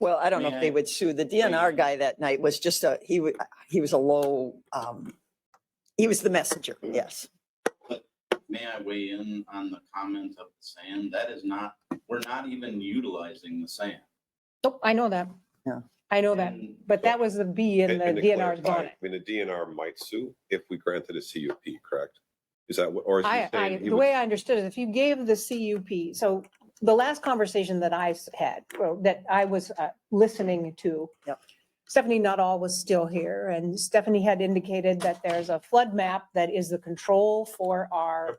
Well, I don't know May if they I- would sue. The DNR guy that night was just he was a low, he was the messenger, yes. may I weigh in on the comment of the sand? That is not, we're not even utilizing the sand. Oh, I know that. Yeah. I know that, And but that was the B in the And to DNR's clarify, bonnet. I mean, the DNR might sue if we granted a CUP, correct? Is that, or is he saying? he The would- way I understood it, if you gave the CUP, so the last conversation that I had, well, that I was listening to. Yep. Stephanie Nuttall was still here and Stephanie had indicated that there's a flood map that is the control for our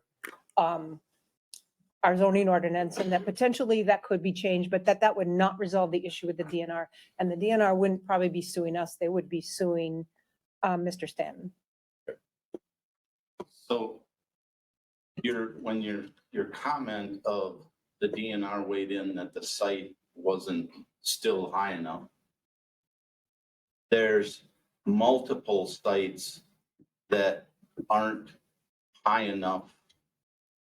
zoning ordinance and that potentially that could be changed, but that would not resolve the issue with the DNR. And the DNR wouldn't probably be suing us. They would be suing Mr. Stanton. So your comment of the DNR weighed in that the site wasn't still high enough. There's multiple sites that aren't high enough.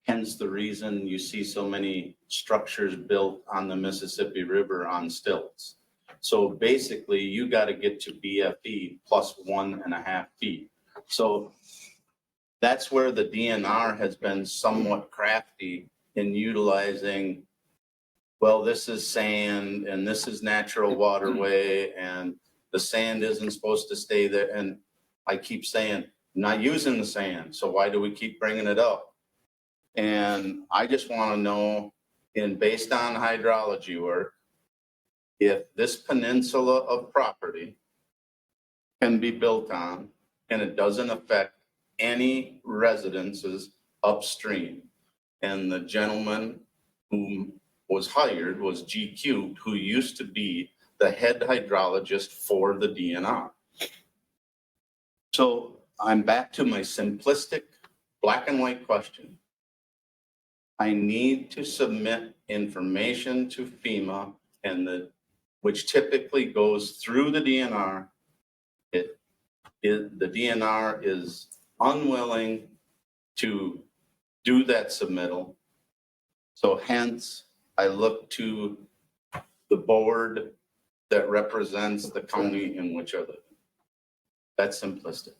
Hence the reason you see so many structures built on the Mississippi River on stilts. So basically you got to get to BFE plus 1.5 feet. So that's where the DNR has been somewhat crafty in utilizing, well, this is sand and this is natural waterway and the sand isn't supposed to stay there. And I keep saying, not using the sand, so why do we keep bringing it up? And I just want to know, based on hydrology work, if this peninsula of property can be built on and it doesn't affect any residences upstream. And the gentleman who was hired was GQ, who used to be the head hydrologist for the DNR. So I'm back to my simplistic black and white question. I need to submit information to FEMA which typically goes through the DNR. The DNR is unwilling to do that submittal. So hence, I look to the board that represents the county in which I live. That's simplistic.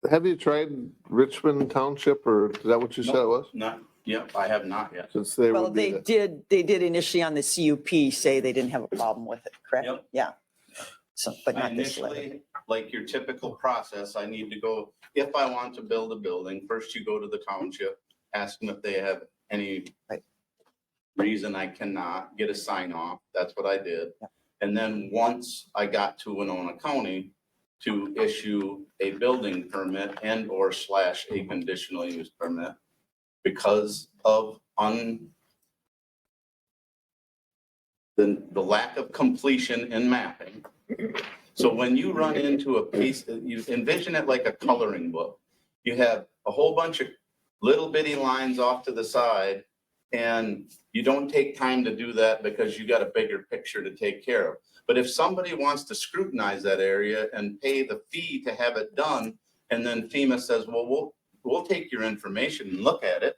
Have you tried Richmond Township, or is that what you said it was? Not, yep, I have not yet. Since they Well, would be they did initially on the CUP say they didn't have a problem with it, correct? Yep. Yeah. So, but I not this levy. initially, like your typical process, I need to go, if I want to build a building, first you go to the township, ask them if they have any Right. reason I cannot get a sign off. That's what I did. Yeah. And then once I got to Winona County to issue a building permit and or / a conditional use permit because of the lack of completion in mapping. So when you run into a piece, you envision it like a coloring book. You have a whole bunch of little bitty lines off to the side, and you don't take time to do that because you got a bigger picture to take care of. But if somebody wants to scrutinize that area and pay the fee to have it done, and then FEMA says, well, we'll take your information and look at it.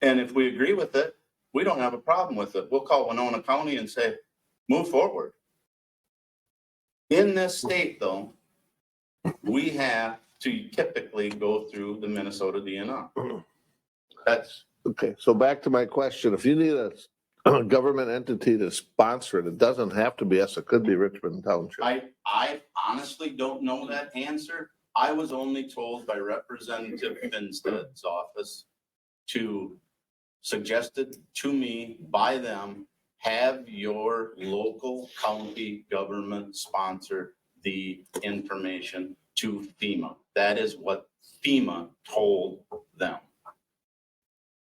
And if we agree with it, we don't have a problem with it. We'll call Winona County and say, move forward. In this state, though, we have to typically go through the Minnesota DNR. That's, Okay, so back to my question. If you need a government entity to sponsor it, it doesn't have to be us. It could be Richmond Township. I honestly don't know that answer. I was only told by Representative Finstad's office suggested to me by them, have your local county government sponsor the information to FEMA. That is what FEMA told them.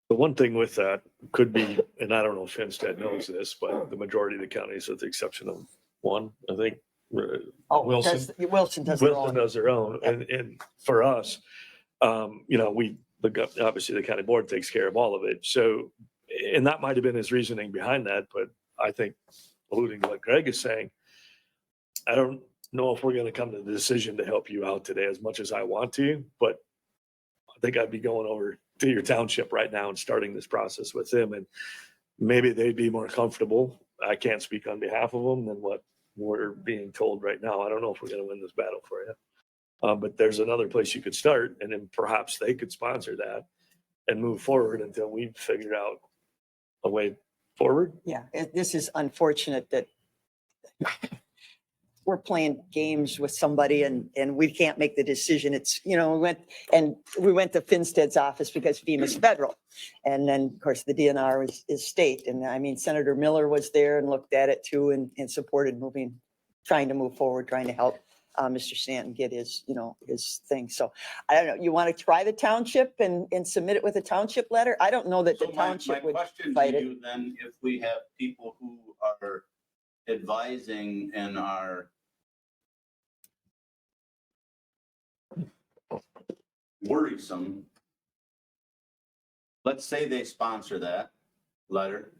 The one thing with that could be, and I don't know if Finstead knows this, but the majority of the counties, with the exception of one, I think, Wilson Wilson does their Wilson own. does their own. And for us, obviously the county board takes care of all of it. So, and that might have been his reasoning behind that, but I think alluding to what Greg is saying, I don't know if we're going to come to the decision to help you out today as much as I want to, but I think I'd be going over to your township right now and starting this process with them, and maybe they'd be more comfortable. I can't speak on behalf of them than what we're being told right now. I don't know if we're going to win this battle for you. But there's another place you could start, and then perhaps they could sponsor that and move forward until we've figured out a way forward. Yeah, this is unfortunate that we're playing games with somebody and we can't make the decision. It's, we went to Finstad's office because FEMA's federal. And then, of course, the DNR is state. And I mean, Senator Miller was there and looked at it too and supported trying to move forward, trying to help Mr. Stanton get his thing. So I don't know, you want to try the township and submit it with a township letter? I don't know that the So township would my question fight to it. you then, if we have people who are advising and are worrisome, let's say they sponsor that letter,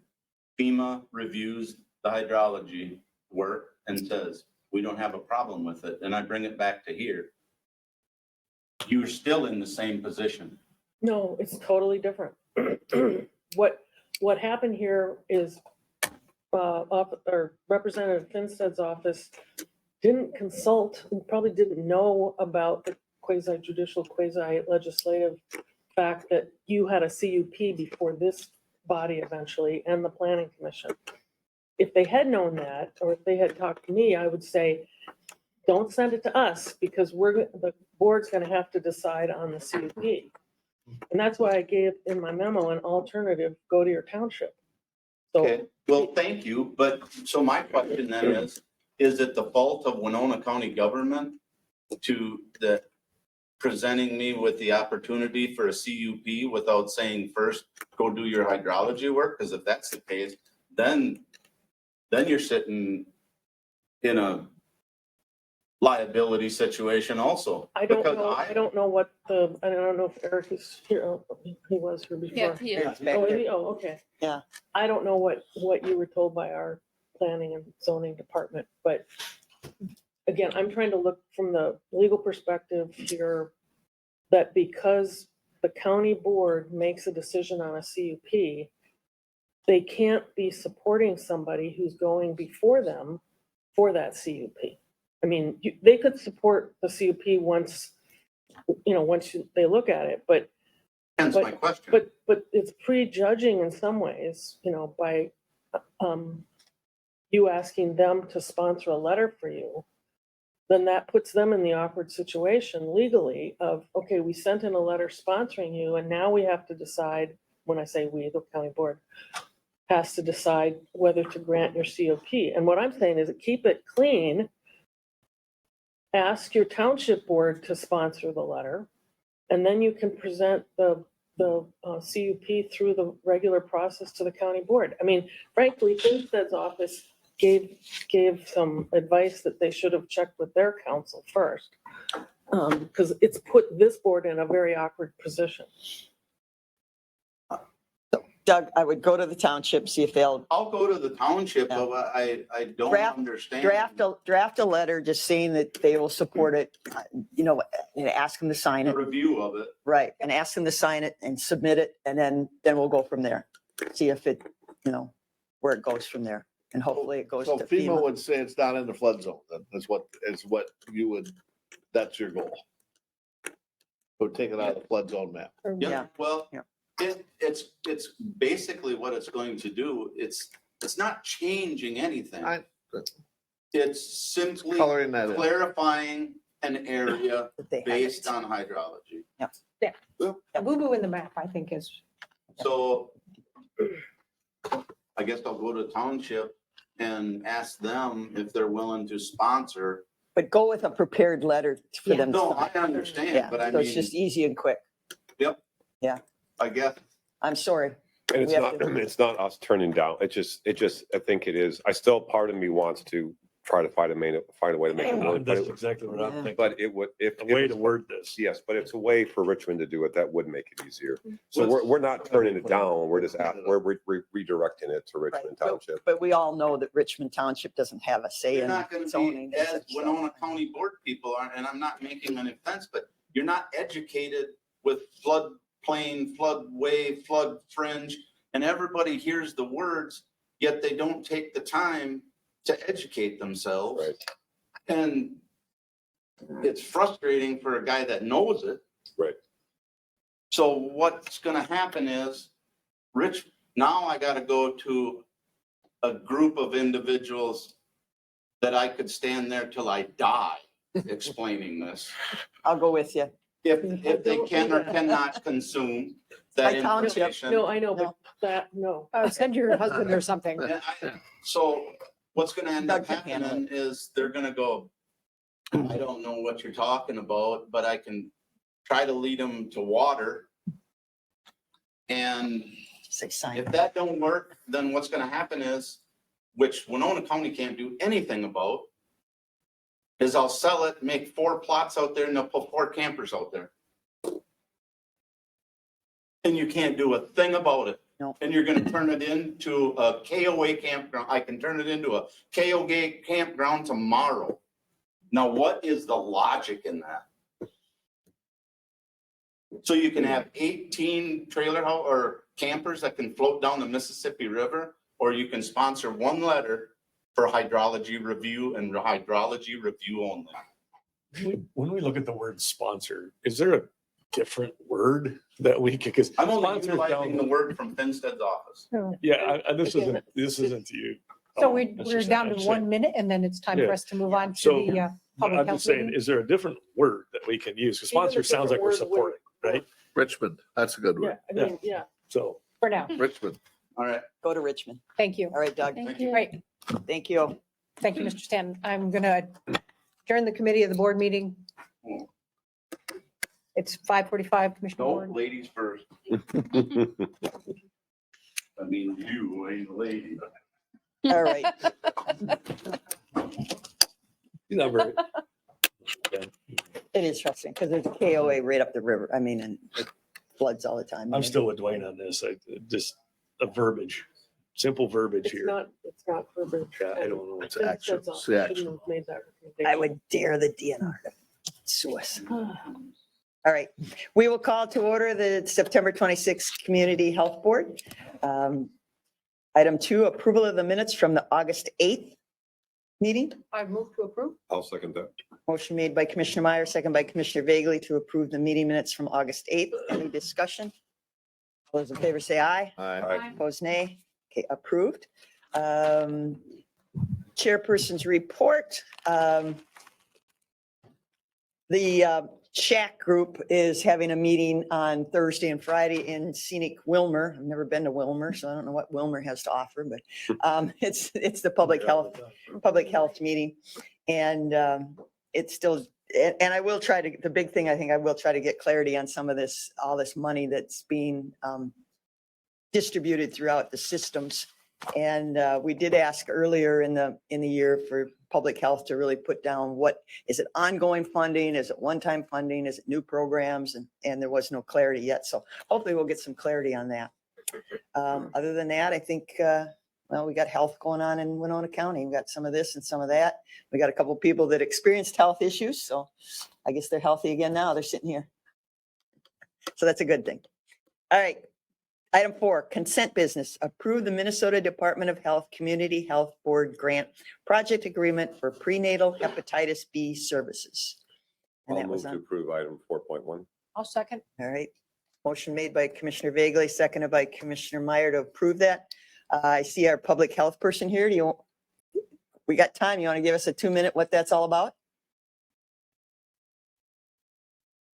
FEMA reviews the hydrology work and says, we don't have a problem with it, and I bring it back to here, you're still in the same position. No, it's totally different. What happened here is Representative Finstad's office didn't consult and probably didn't know about the quasi-judicial, quasi-legislative fact that you had a CUP before this body eventually and the Planning Commission. If they had known that, or if they had talked to me, I would say, don't send it to us because the board's gonna have to decide on the CUP. And that's why I gave in my memo an alternative, go to your township. Okay, So, well, thank you, but, so my question then is it the fault of Winona County government presenting me with the opportunity for a CUP without saying first, go do your hydrology work? Because if that's the case, then you're sitting in a liability situation also. I don't Because know, I don't know what I don't know if Eric is here. Oh, he was here Yeah, before. yeah. It's back Oh, is there. he? Oh, okay. Yeah. I don't know what you were told by our planning and zoning department, but again, I'm trying to look from the legal perspective here, that because the county board makes a decision on a CUP, they can't be supporting somebody who's going before them for that CUP. I mean, they could support the CUP once, once they look at it, but hence my question. But it's prejudging in some ways, by you asking them to sponsor a letter for you. Then that puts them in the awkward situation legally of, okay, we sent in a letter sponsoring you, and now we have to decide, when I say we, the county board, has to decide whether to grant your COP. And what I'm saying is keep it clean. Ask your township board to sponsor the letter, and then you can present the CUP through the regular process to the county board. I mean, frankly, Finstead's office gave some advice that they should have checked with their council first, because it's put this board in a very awkward position. Doug, I would go to the township, see if they'll I'll go to the township, Yeah. but I don't Draft- understand. draft a letter just saying that they will support it, and ask them to sign The it. review of it. Right, and ask them to sign it and submit it, and then we'll go from there. See if it, where it goes from there. And hopefully it goes So to FEMA FEMA. would say it's not in the flood zone, then, is what you would, that's your goal. So take it out of the flood zone map. Yeah. Yeah, well, Yeah. it's basically what it's going to do. It's not changing anything. It's simply Coloring that in. clarifying an area that they have based it. on hydrology. A boo-boo in the map, I think is, So I guess I'll go to township and ask them if they're willing to sponsor. But go with a prepared letter for them. to No, sign. I understand, Yeah, but I so it's just mean, easy and quick. I guess. I'm sorry. And it's We have not, it's not us turning down. I think it is, part of me wants to try to find a way to make it work. But That's exactly what I'm Yeah. thinking. it would, if. A way to word this. Yes, but it's a way for Richmond to do it. That would make it easier. So we're not turning it down. We're just, we're redirecting it to Right, Richmond but- Township. But we all know that Richmond Township doesn't have a say You're in not gonna zoning. be, as Winona County board people are, and I'm not making an offense, but you're not educated with floodplain, floodway, flood fringe, and everybody hears the words, yet they don't take the time to educate themselves. Right. And it's frustrating for a guy that knows it. Right. So what's gonna happen is, now I gotta go to a group of individuals that I could stand there till I die explaining this. I'll go with you. If they can or cannot consume that By township. information. No, I know, but no. send your husband or something. And so what's gonna end up Doug can handle happening is they're gonna go, I don't know what you're talking about, but I can try to lead them to water. And Say sign. if that don't work, then what's gonna happen is, which Winona County can't do anything about, is I'll sell it, make 4 plots out there, and they'll put 4 campers out there. And you can't do a thing about it. No. And you're gonna turn it into a KOA campground. I can turn it into a KOA campground tomorrow. Now, what is the logic in that? So you can have 18 trailer house or campers that can float down the Mississippi River, or you can sponsor 1 letter for hydrology review and hydrology review only. When we look at the word sponsor, is there a different word that we could, because I'm only sponsor utilizing the down. word from Finstead's office. Yeah, this isn't to you. So Oh, we're that's we're just- down I'm to saying- 1 minute and then it's time Yeah. for us to move on to So, the But public I'm health just saying, meeting. is there a different word that we can use? Because Even a sponsor sounds like different we're word supporting, right? Richmond, that's a good Yeah, word. I mean, yeah. So, For now. Richmond. All right. Go to Richmond. Thank you. All right, Doug. Thank you. Right. Thank you. Thank you, Mr. Stanton. I'm going to adjourn the committee of the board meeting. It's 5:45, Commissioner No, Ward. ladies first. I mean, you ain't a lady. All right. you're not very, It is frustrating because there's a KOA right up the river. I mean, and it floods all the time. I'm still with Dwayne on this. Just a verbiage, simple verbiage here. It's not verbiage. Yeah, I don't know. It's Shouldn't have action. said so. It's the action. Shouldn't have made that I recommendation. would dare the DNR to sue us. All right, we will call to order the September 26th Community Health Board. Item 2, approval of the minutes from the August 8th meeting. I move to approve. I'll second that. Motion made by Commissioner Meyer, second by Commissioner Vagley to approve the meeting minutes from August 8th. Any discussion? All those in favor say aye. Aye. Opposed, nay. Okay, approved. Chairperson's report. The Shack Group is having a meeting on Thursday and Friday in scenic Wilmer. I've never been to Wilmer, so I don't know what Wilmer has to offer, but it's the public health meeting. And it's still, and I will try to, the big thing, I think I will try to get clarity on some of this, all this money that's being distributed throughout the systems. And we did ask earlier in the year for public health to really put down what, is it ongoing funding? Is it one-time funding? Is it new programs? And there was no clarity yet. So hopefully we'll get some clarity on that. Other than that, I think, well, we got health going on in Winona County. We got some of this and some of that. We got a couple of people that experienced health issues. So I guess they're healthy again now. They're sitting here. So that's a good thing. All right. Item 4, consent business. Approve the Minnesota Department of Health Community Health Board Grant Project Agreement for Prenatal Hepatitis B Services. And I'll that move was to on, approve item 4.1. I'll second. all right. Motion made by Commissioner Vagley, seconded by Commissioner Meyer to approve that. I see our public health person here. We got time. You want to give us a 2-minute what that's all about?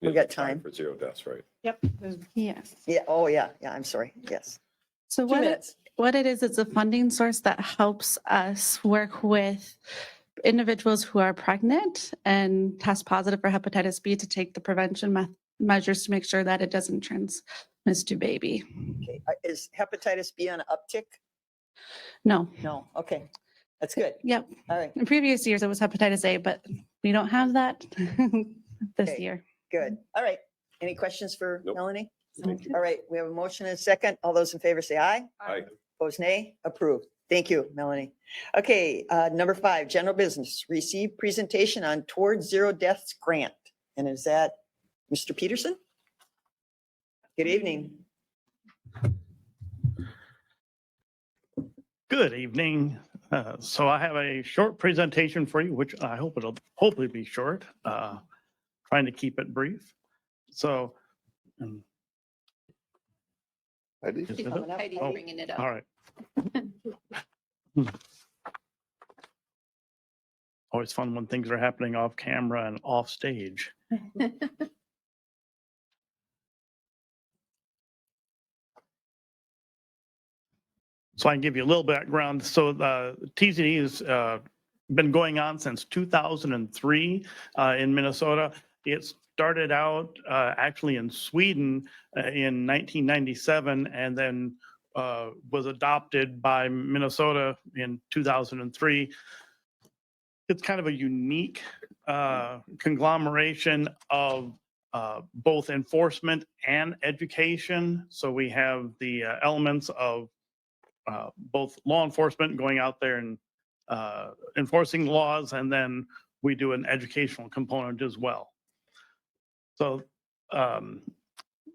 We got time. For 0 deaths, right? Yep. there's- Yes. Yeah. Oh, yeah. Yeah. I'm sorry. Yes. So 2 what minutes. what it is, it's a funding source that helps us work with individuals who are pregnant and test positive for hepatitis B to take the prevention measures to make sure that it doesn't transmit to baby. Okay. Is hepatitis B on an uptick? No. No. Okay. That's good. Yep. All right. In previous years, it was hepatitis A, but we don't have that this Okay. year. Good. All right. Any questions for Nope. Melanie? All right. We have a motion and a second. All those in favor say aye. Aye. Opposed, nay. Approved. Thank you, Melanie. Okay, number 5, general business. Receive presentation on Towards Zero Deaths Grant. And is that Mr. Peterson? Good evening. Good evening. So I have a short presentation for you, which I hope it'll hopefully be short, trying to keep it brief. So, Heidi? is it up? Coming up. Heidi's Oh, bringing it up. All right. Always fun when things are happening off camera and off stage. So I can give you a little background. So the TZD has been going on since 2003 in Minnesota. It started out actually in Sweden in 1997 and then was adopted by Minnesota in 2003. It's kind of a unique conglomeration of both enforcement and education. So we have the elements of both law enforcement going out there and enforcing laws, and then we do an educational component as well. So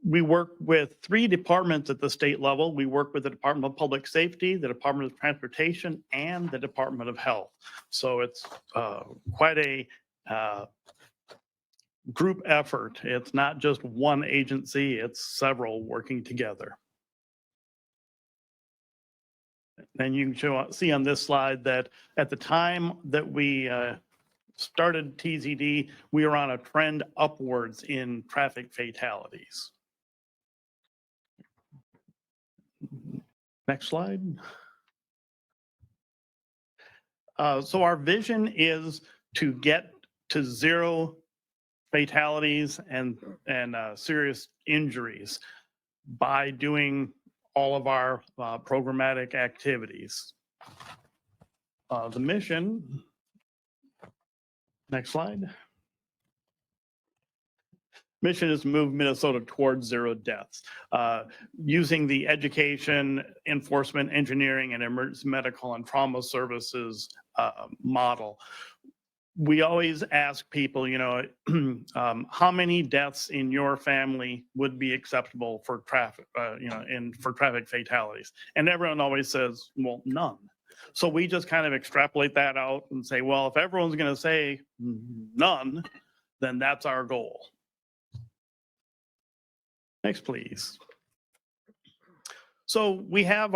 we work with 3 departments at the state level. We work with the Department of Public Safety, the Department of Transportation, and the Department of Health. So it's quite a group effort. It's not just one agency, it's several working together. And you can see on this slide that at the time that we started TZD, we were on a trend upwards in traffic fatalities. Next slide. So our vision is to get to 0 fatalities and serious injuries by doing all of our programmatic activities. The mission, next slide. Mission is to move Minnesota towards 0 deaths, using the education, enforcement, engineering, and emergency medical and trauma services model. We always ask people, you know, how many deaths in your family would be acceptable for traffic, you know, for traffic fatalities? And everyone always says, well, none. So we just kind of extrapolate that out and say, well, if everyone's going to say none, then that's our goal. Next, please. So we have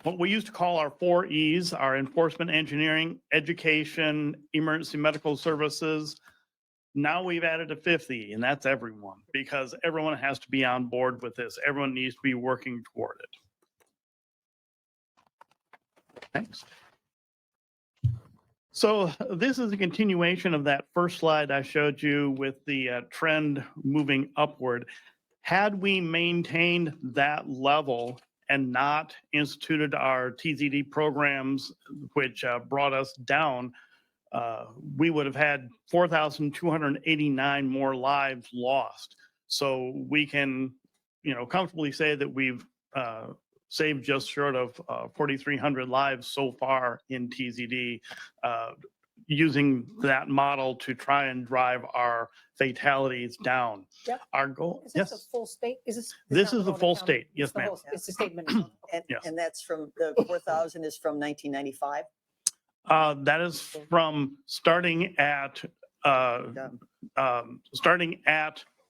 what we used to call our 4 E's, our enforcement, engineering, education, emergency medical services. Now we've added a 5th E, and that's everyone, because everyone has to be on board with this. Everyone needs to be working toward it. Next. So this is a continuation of that first slide I showed you with the trend moving upward. Had we maintained that level and not instituted our TZD programs, which brought us down, we would have had 4,289 more lives lost. So we can, you know, comfortably say that we've saved just short of 4,300 lives so far in TZD, using that model to try and drive our fatalities down. Yep. Our goal, Is this a yes, full state? Is this? this not is the Monona full County? state. Yes, It's the ma'am. whole- It's the state. Minnesota. Yes. And that's from, the 4,000 is from 1995? That is from starting at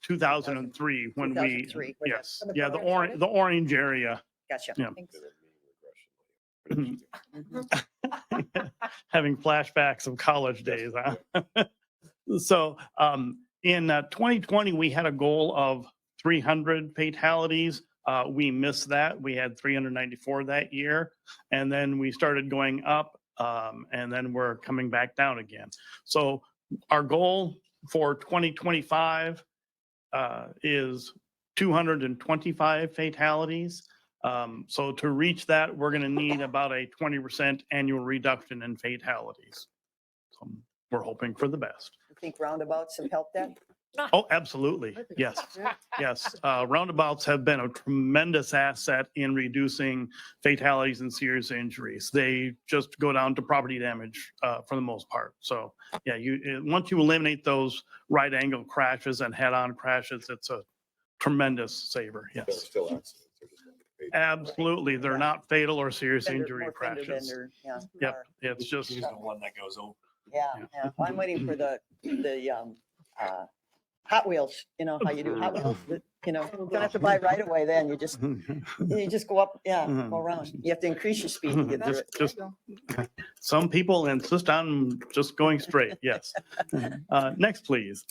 2003 when we, 2003, when yes, When the yeah, program the orange area. Gotcha. Yeah. Thanks. Having flashbacks of college days, huh? So in 2020, we had a goal of 300 fatalities. We missed that. We had 394 that year. And then we started going up, and then we're coming back down again. So our goal for 2025 is 225 fatalities. So to reach that, we're going to need about a 20% annual reduction in fatalities. So we're hoping for the best. You think roundabouts have helped that? Oh, absolutely. Yes. Yes. Roundabouts have been a tremendous asset in reducing fatalities and serious injuries. They just go down to property damage for the most part. So yeah, once you eliminate those right angle crashes and head on crashes, it's a tremendous saver. They're Yes. still accidents. They're just not fatal. Absolutely. They're not fatal or serious injury More fender crashes. bender, yeah. Yep. car. It's just, He's the one that goes over. Yeah, Yeah. yeah. Well, I'm waiting for the Hot Wheels, you know, how you do Hot Wheels, you know, you don't have to buy right away then, you just go up, yeah, go around. You have to increase your speed to get through it. just some people insist on just going straight. Yes. Next, please.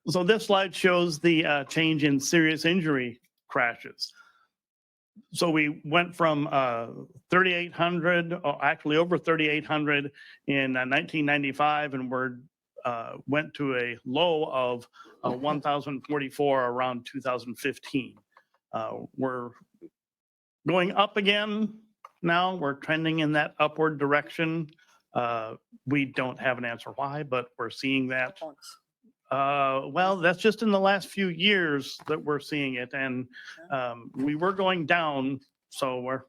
So this slide shows the change in serious injury crashes. So we went from 3,800, actually over 3,800 in 1995, and went to a low of 1,044 around 2015. We're going up again now. We're trending in that upward direction. We don't have an answer why, but we're seeing that. Well, that's just in the last few years that we're seeing it, and we were going down, so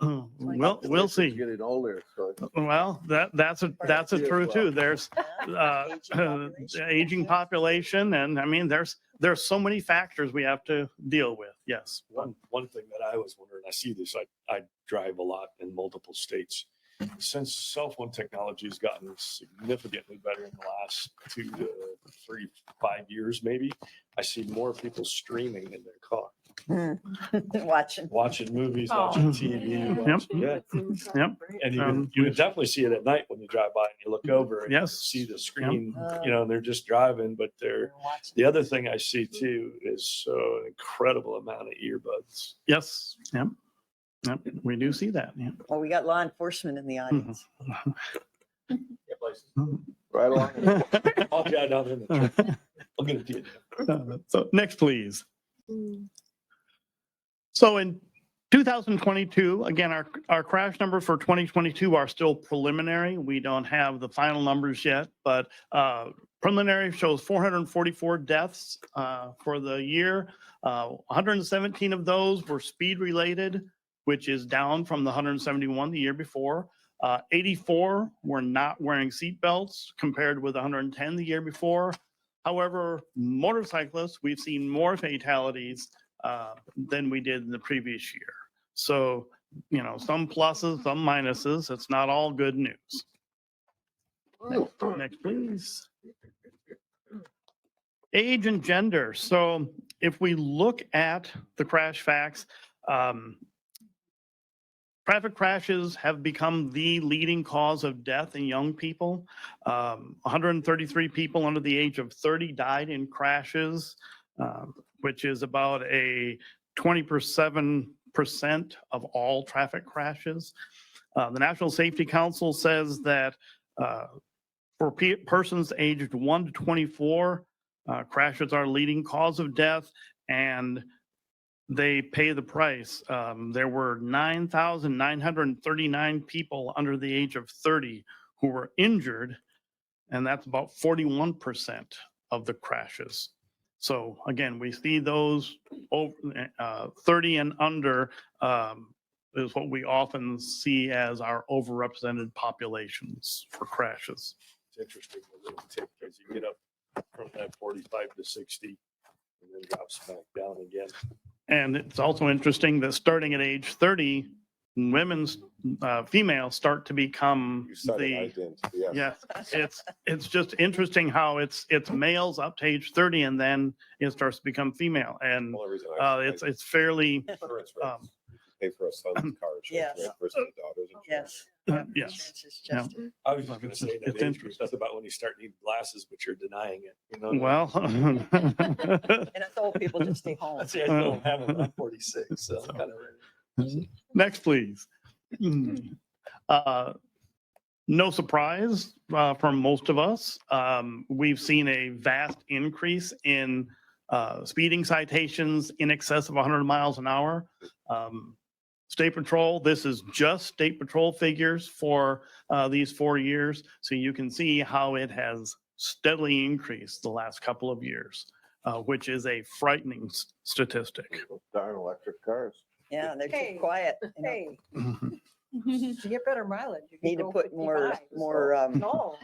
we'll see. Getting older, so. Well, that's a true too. There's aging population, and I mean, there's so many factors we have to deal with. Yes. One thing that I was wondering, I see this, I drive a lot in multiple states. Since cell phone technology has gotten significantly better in the last 2 to 3, 5 years, maybe, I see more people streaming in their car. Watching. watching movies, Oh. watching TV. watching- Yeah. Yep. And you can definitely see it at night when you drive by and you look over and you Yes. see the screen, and they're just driving, but the other thing I see too is so an incredible amount of earbuds. Yes, yep. Yep, we do see that, yeah. Well, we got law enforcement in the audience. Right along. I'll drive down in the truck. I'll get it to you. So next, please. So in 2022, again, our crash numbers for 2022 are still preliminary. We don't have the final numbers yet, but preliminary shows 444 deaths for the year. 117 of those were speed related, which is down from the 171 the year before. 84 were not wearing seatbelts compared with 110 the year before. However, motorcyclists, we've seen more fatalities than we did in the previous year. So, some pluses, some minuses. It's not all good news. Next, please. Age and gender. So if we look at the crash facts, traffic crashes have become the leading cause of death in young people. 133 people under the age of 30 died in crashes, which is about a 27% of all traffic crashes. The National Safety Council says that for persons aged 1 to 24, crashes are leading cause of death, and they pay the price. There were 9,939 people under the age of 30 who were injured, and that's about 41% of the crashes. So again, we see those over 30 and under is what we often see as our overrepresented populations for crashes. It's interesting because you get up from that 45 to 60 and then drops back down again. And it's also interesting that starting at age 30, females start to become You started, I didn't, yes. yeah, it's just interesting how it's males up to age 30 and then it starts to become female. And Only reason it's fairly, insurance rates. Pay for a son's car Yes. insurance rate versus a daughter's insurance. Yes. yes. Insurance is Yeah. just- I was just going to say that It's age interesting. group, that's about when you start needing glasses, but you're denying it. Well, And I told people to stay home. See, I don't have them. I'm 46, so I'm kind of ready. next, please. No surprise for most of us. We've seen a vast increase in speeding citations in excess of 100 miles an hour. State Patrol, this is just State Patrol figures for these 4 years. So you can see how it has steadily increased the last couple of years, which is a frightening statistic. Darn electric cars. Yeah, they're Hey, too quiet. You know. Hey, to get better mileage. you Need to go put more, 55. more, No,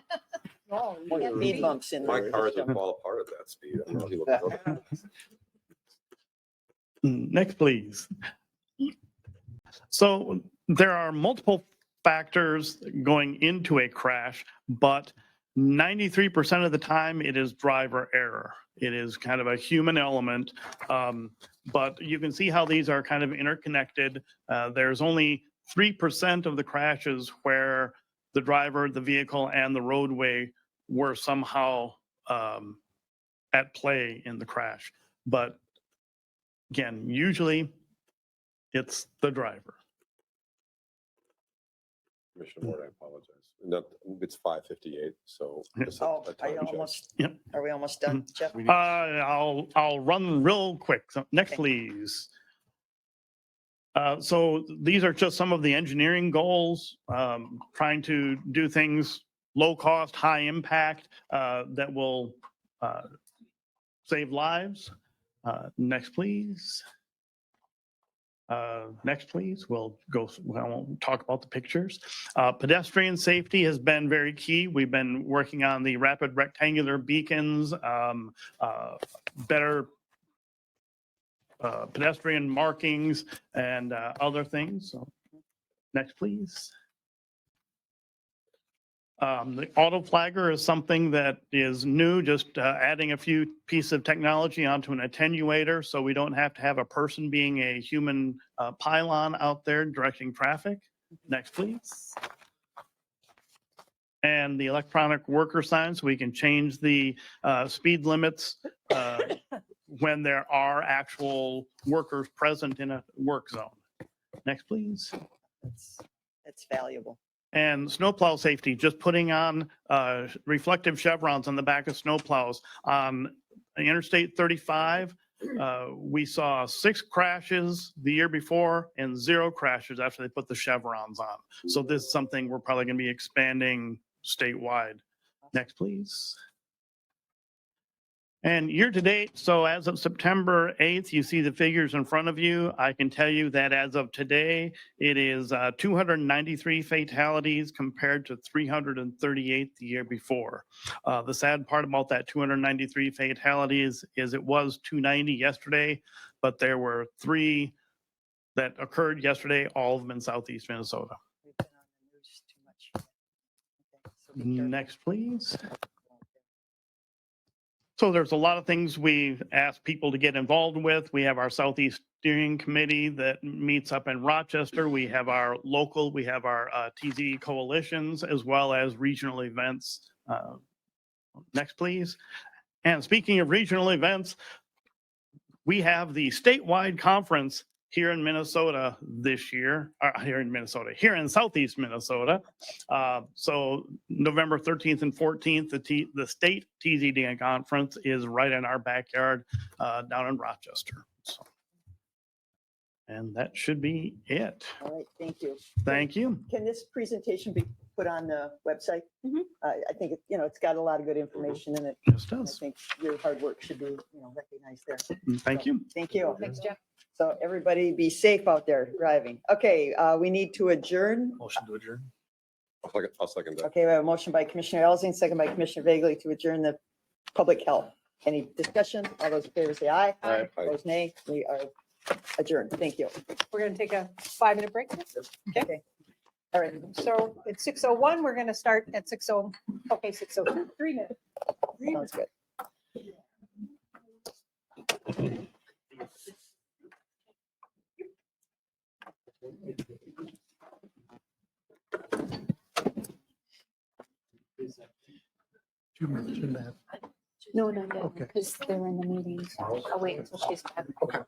no. you more can't speed beat. bumps in My there. cars would fall apart at that speed. I don't know if you look at those. Next, please. So there are multiple factors going into a crash, but 93% of the time it is driver error. It is kind of a human element, but you can see how these are kind of interconnected. There's only 3% of the crashes where the driver, the vehicle, and the roadway were somehow at play in the crash. But again, usually it's the driver. Commissioner Ward, I apologize. No, it's 5:58, so. just a- Oh, a are time you check. almost, Yep. are we almost done, Jeff? I'll run real quick. So next, Okay. please. So these are just some of the engineering goals, trying to do things low cost, high impact, that will save lives. Next, please. Next, please. I won't talk about the pictures. Pedestrian safety has been very key. We've been working on the rapid rectangular beacons, better pedestrian markings, and other things. So, next, please. The auto flagger is something that is new, just adding a few pieces of technology onto an attenuator so we don't have to have a person being a human pylon out there directing traffic. Next, please. And the electronic worker signs, we can change the speed limits when there are actual workers present in a work zone. Next, please. That's valuable. And snowplow safety, just putting on reflective chevrons on the back of snowplows. On Interstate 35, we saw 6 crashes the year before and 0 crashes after they put the chevrons on. So this is something we're probably going to be expanding statewide. Next, please. And year to date, so as of September 8th, you see the figures in front of you. I can tell you that as of today, it is 293 fatalities compared to 338 the year before. The sad part about that 293 fatalities is it was 290 yesterday, but there were 3 that occurred yesterday, all of them in southeast Minnesota. We've been on the news too much. Okay, so be careful. Next, please. So there's a lot of things we've asked people to get involved with. We have our Southeast Steering Committee that meets up in Rochester. We have our local, we have our TZ coalitions, as well as regional events. Next, please. And speaking of regional events, we have the statewide conference here in Minnesota this year, here in southeast Minnesota. So November 13th and 14th, the state TZD conference is right in our backyard down in Rochester. So, and that should be it. All right, thank you. Thank you. Can this presentation be put on the website? I think, it's got a lot of good information in it. Yes, it I does. think your hard work should be, recognized there. Thank you. Thank you. Thanks, Jeff. So everybody be safe out there driving. Okay, we need to adjourn. Motion to adjourn. I'll second that. Okay, we have a motion by Commissioner Elsing, second by Commissioner Vagley to adjourn the public health. Any discussion? All those in favor say aye. Aye. Opposed, nay. We are adjourned. Thank you. We're going to take a 5-minute break. Okay. All right. So it's 6:01. We're going to start at 6:00. Okay, 6:02. 3 minutes. Sounds good. You mentioned that. No, not yet, Okay. because they're in the meetings. I'll wait until she's back. Okay.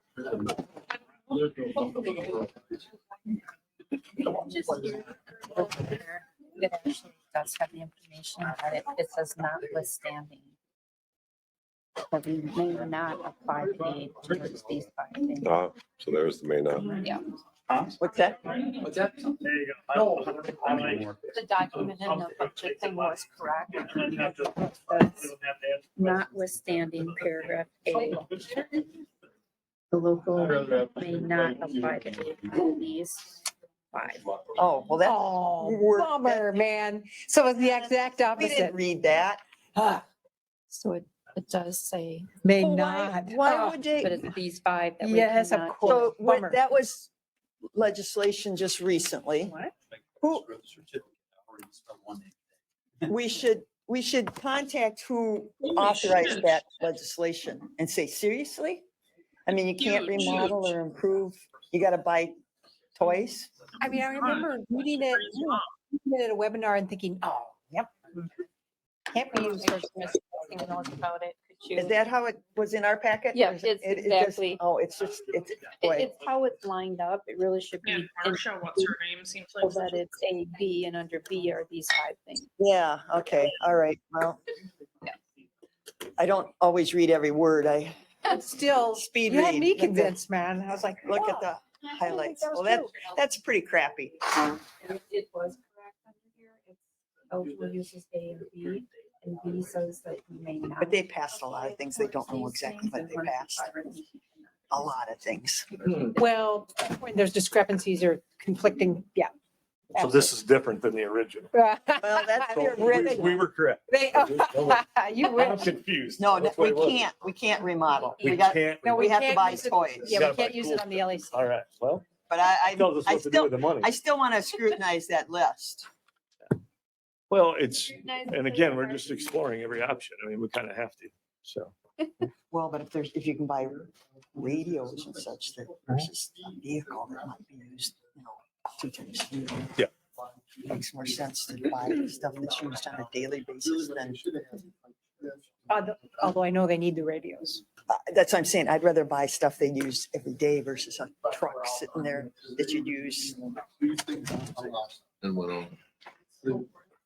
It actually does have the information, but it says notwithstanding. But we may not apply the aid towards these 5 things. So there's the main, Yeah, What's that? What's that? There you go. the document in the budget thing was correct. Notwithstanding paragraph A. The local may not apply the aid to these 5. Oh, well, that, Oh, We're- bummer, man. So it's the exact we opposite. didn't read that. So it does say, May Well, not. Why Oh, would they? but it's these 5 that we Yes, of cannot course. So Bummer. that was legislation just recently. What? Who, we should contact who authorized that legislation and say, seriously? I mean, you can't remodel or improve, you gotta buy toys? I mean, I remember reading it at a webinar and thinking, oh, yep. Can't be used. Who knows about it, could Is you? that how it was in our packet? Yeah, Or is it- it's it just- exactly- Oh, it's just, it's, boy, It's how it's lined up. It really should be. And in Marsha, what's her name? Seems So like. that it's A, B, and under B are these 5 things. yeah, okay, all right, well. I don't always read every word, I Still, speed you had read. me Look at- convinced, man. I was like, Look at wow. the highlights. that was Well, that, true. that's pretty crappy. It was correct under here. It's eligible uses A and B, and B says that you may not. But they passed a lot of things. They don't know exactly what they passed. A lot of things. Well, when there's discrepancies or conflicting, yeah. So this is different than the original. Well, that's So your we were correct. They, you I'm win. confused. No, That's what we it was. can't remodel. We got, can't. No, we have to can't buy use it- toys. Yeah, Gotta we can't buy use cool it on the LAC. All right, well, But tells us what to do with the money. I still want to scrutinize that list. Well, and again, we're just exploring every option. I mean, we kind of have to, so. Well, but if you can buy radios and such that versus a vehicle that might be used, 2 times a year. Yeah. Makes more sense to buy stuff that's used on a daily basis than, Although I know they need the radios. that's what I'm saying. I'd rather buy stuff they use every day versus a truck sitting there that you use. And went on.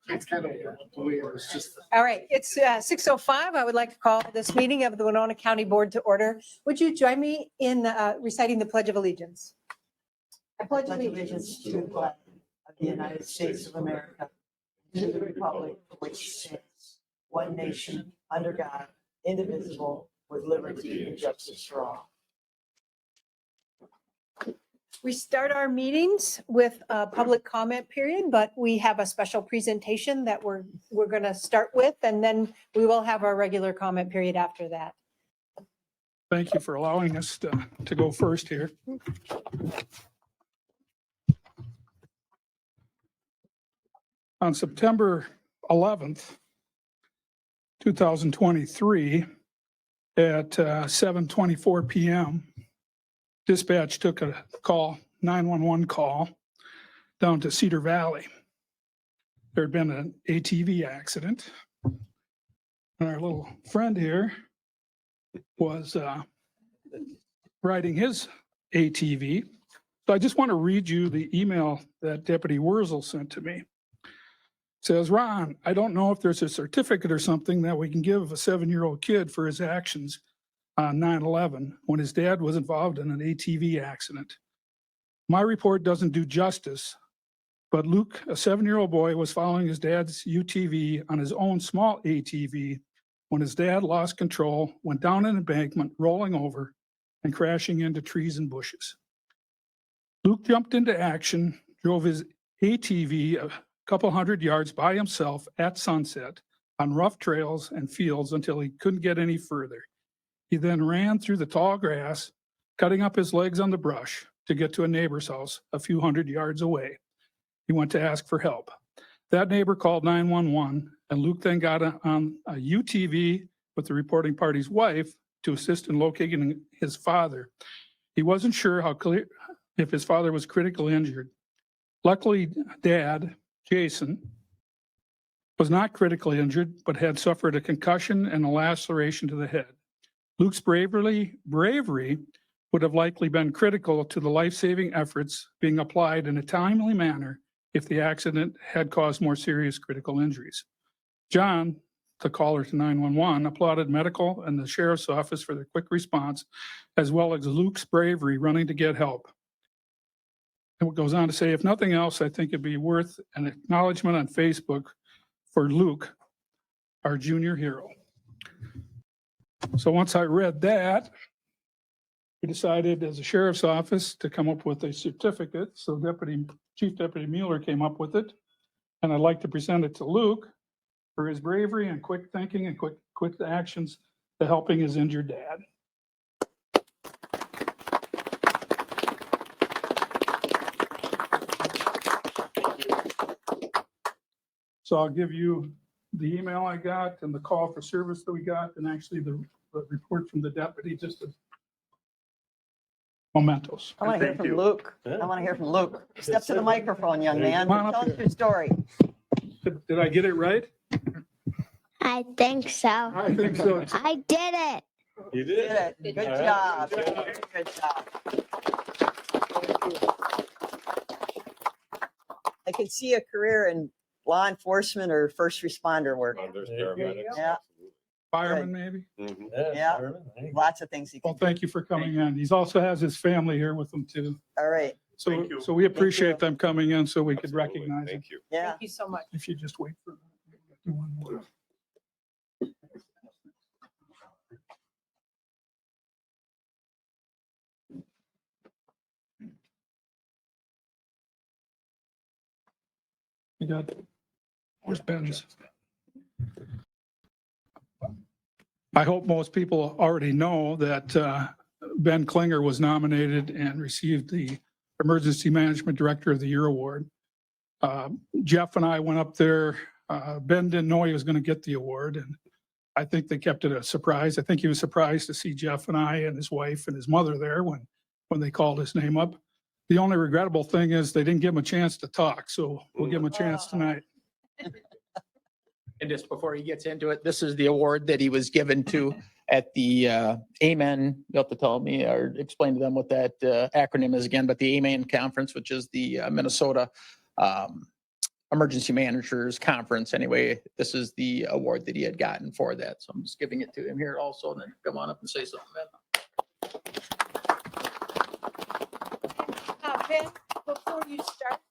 It's kind of weird. It's just. All right, it's 6:05. I would like to call this meeting of the Winona County Board to order. Would you join me in reciting the Pledge of Allegiance? I pledge Allegiance to the flag of the United States of America, to the republic for which it stands, one nation, under God, indivisible, with liberty and justice for all. We start our meetings with a public comment period, but we have a special presentation that we're going to start with, and then we will have our regular comment period after that. Thank you for allowing us to go first here. On September 11th, 2023, at 7:24 p.m., dispatch took a call, 911 call, down to Cedar Valley. There had been an ATV accident. And our little friend here was riding his ATV. So I just want to read you the email that Deputy Wurzel sent to me. It says, Ron, I don't know if there's a certificate or something that we can give a 7-year-old kid for his actions on 9/11 when his dad was involved in an ATV accident. My report doesn't do justice, but Luke, a 7-year-old boy, was following his dad's UTV on his own small ATV when his dad lost control, went down an embankment, rolling over and crashing into trees and bushes. Luke jumped into action, drove his ATV a couple hundred yards by himself at sunset on rough trails and fields until he couldn't get any further. He then ran through the tall grass, cutting up his legs on the brush to get to a neighbor's house a few hundred yards away. He went to ask for help. That neighbor called 911, and Luke then got on a UTV with the reporting party's wife to assist in locating his father. He wasn't sure how clear if his father was critically injured. Luckily, Dad, Jason, was not critically injured, but had suffered a concussion and a laceration to the head. Luke's bravery would have likely been critical to the life-saving efforts being applied in a timely manner if the accident had caused more serious critical injuries. John, the caller to 911, applauded medical and the sheriff's office for their quick response, as well as Luke's bravery running to get help. And it goes on to say, if nothing else, I think it'd be worth an acknowledgement on Facebook for Luke, our junior hero. So once I read that, we decided as a sheriff's office to come up with a certificate. So Chief Deputy Mueller came up with it. And I'd like to present it to Luke for his bravery and quick thinking and quick actions to helping his injured dad. So I'll give you the email I got and the call for service that we got, and actually the report from the deputy, just as mementos. I want to hear from Luke. I want to hear from Luke. Step to the microphone, young man. Come on up Tell us here. your story. Did I get it right? I think so. I think so. I did it. You Did it. Good job. Good job. I could see a career in law enforcement or first responder work. There's There you go. paramedics. Yeah. Fireman, maybe? Mhm. Yeah. Lots of things he Well, can do. thank you for coming in. He also has his family here with him too. All right. So we appreciate them coming in so we could Absolutely. recognize it. Thank you. Yeah. Thank you so much. If you just wait for one more. You got, where's Ben's? I hope most people already know that Ben Klinger was nominated and received the Emergency Management Director of the Year Award. Jeff and I went up there Ben didn't know he was going to get the award, and I think they kept it a surprise. I think he was surprised to see Jeff and I and his wife and his mother there when they called his name up. The only regrettable thing is they didn't give him a chance to talk, so we'll give him a chance tonight. And just before he gets into it, this is the award that he was given to at the Amen. You'll have to tell me or explain to them what that acronym is again, but the Amen Conference, which is the Minnesota Emergency Managers Conference. Anyway, this is the award that he had gotten for that. So I'm just giving it to him here also, and then come on up and say something. Ben, before you start,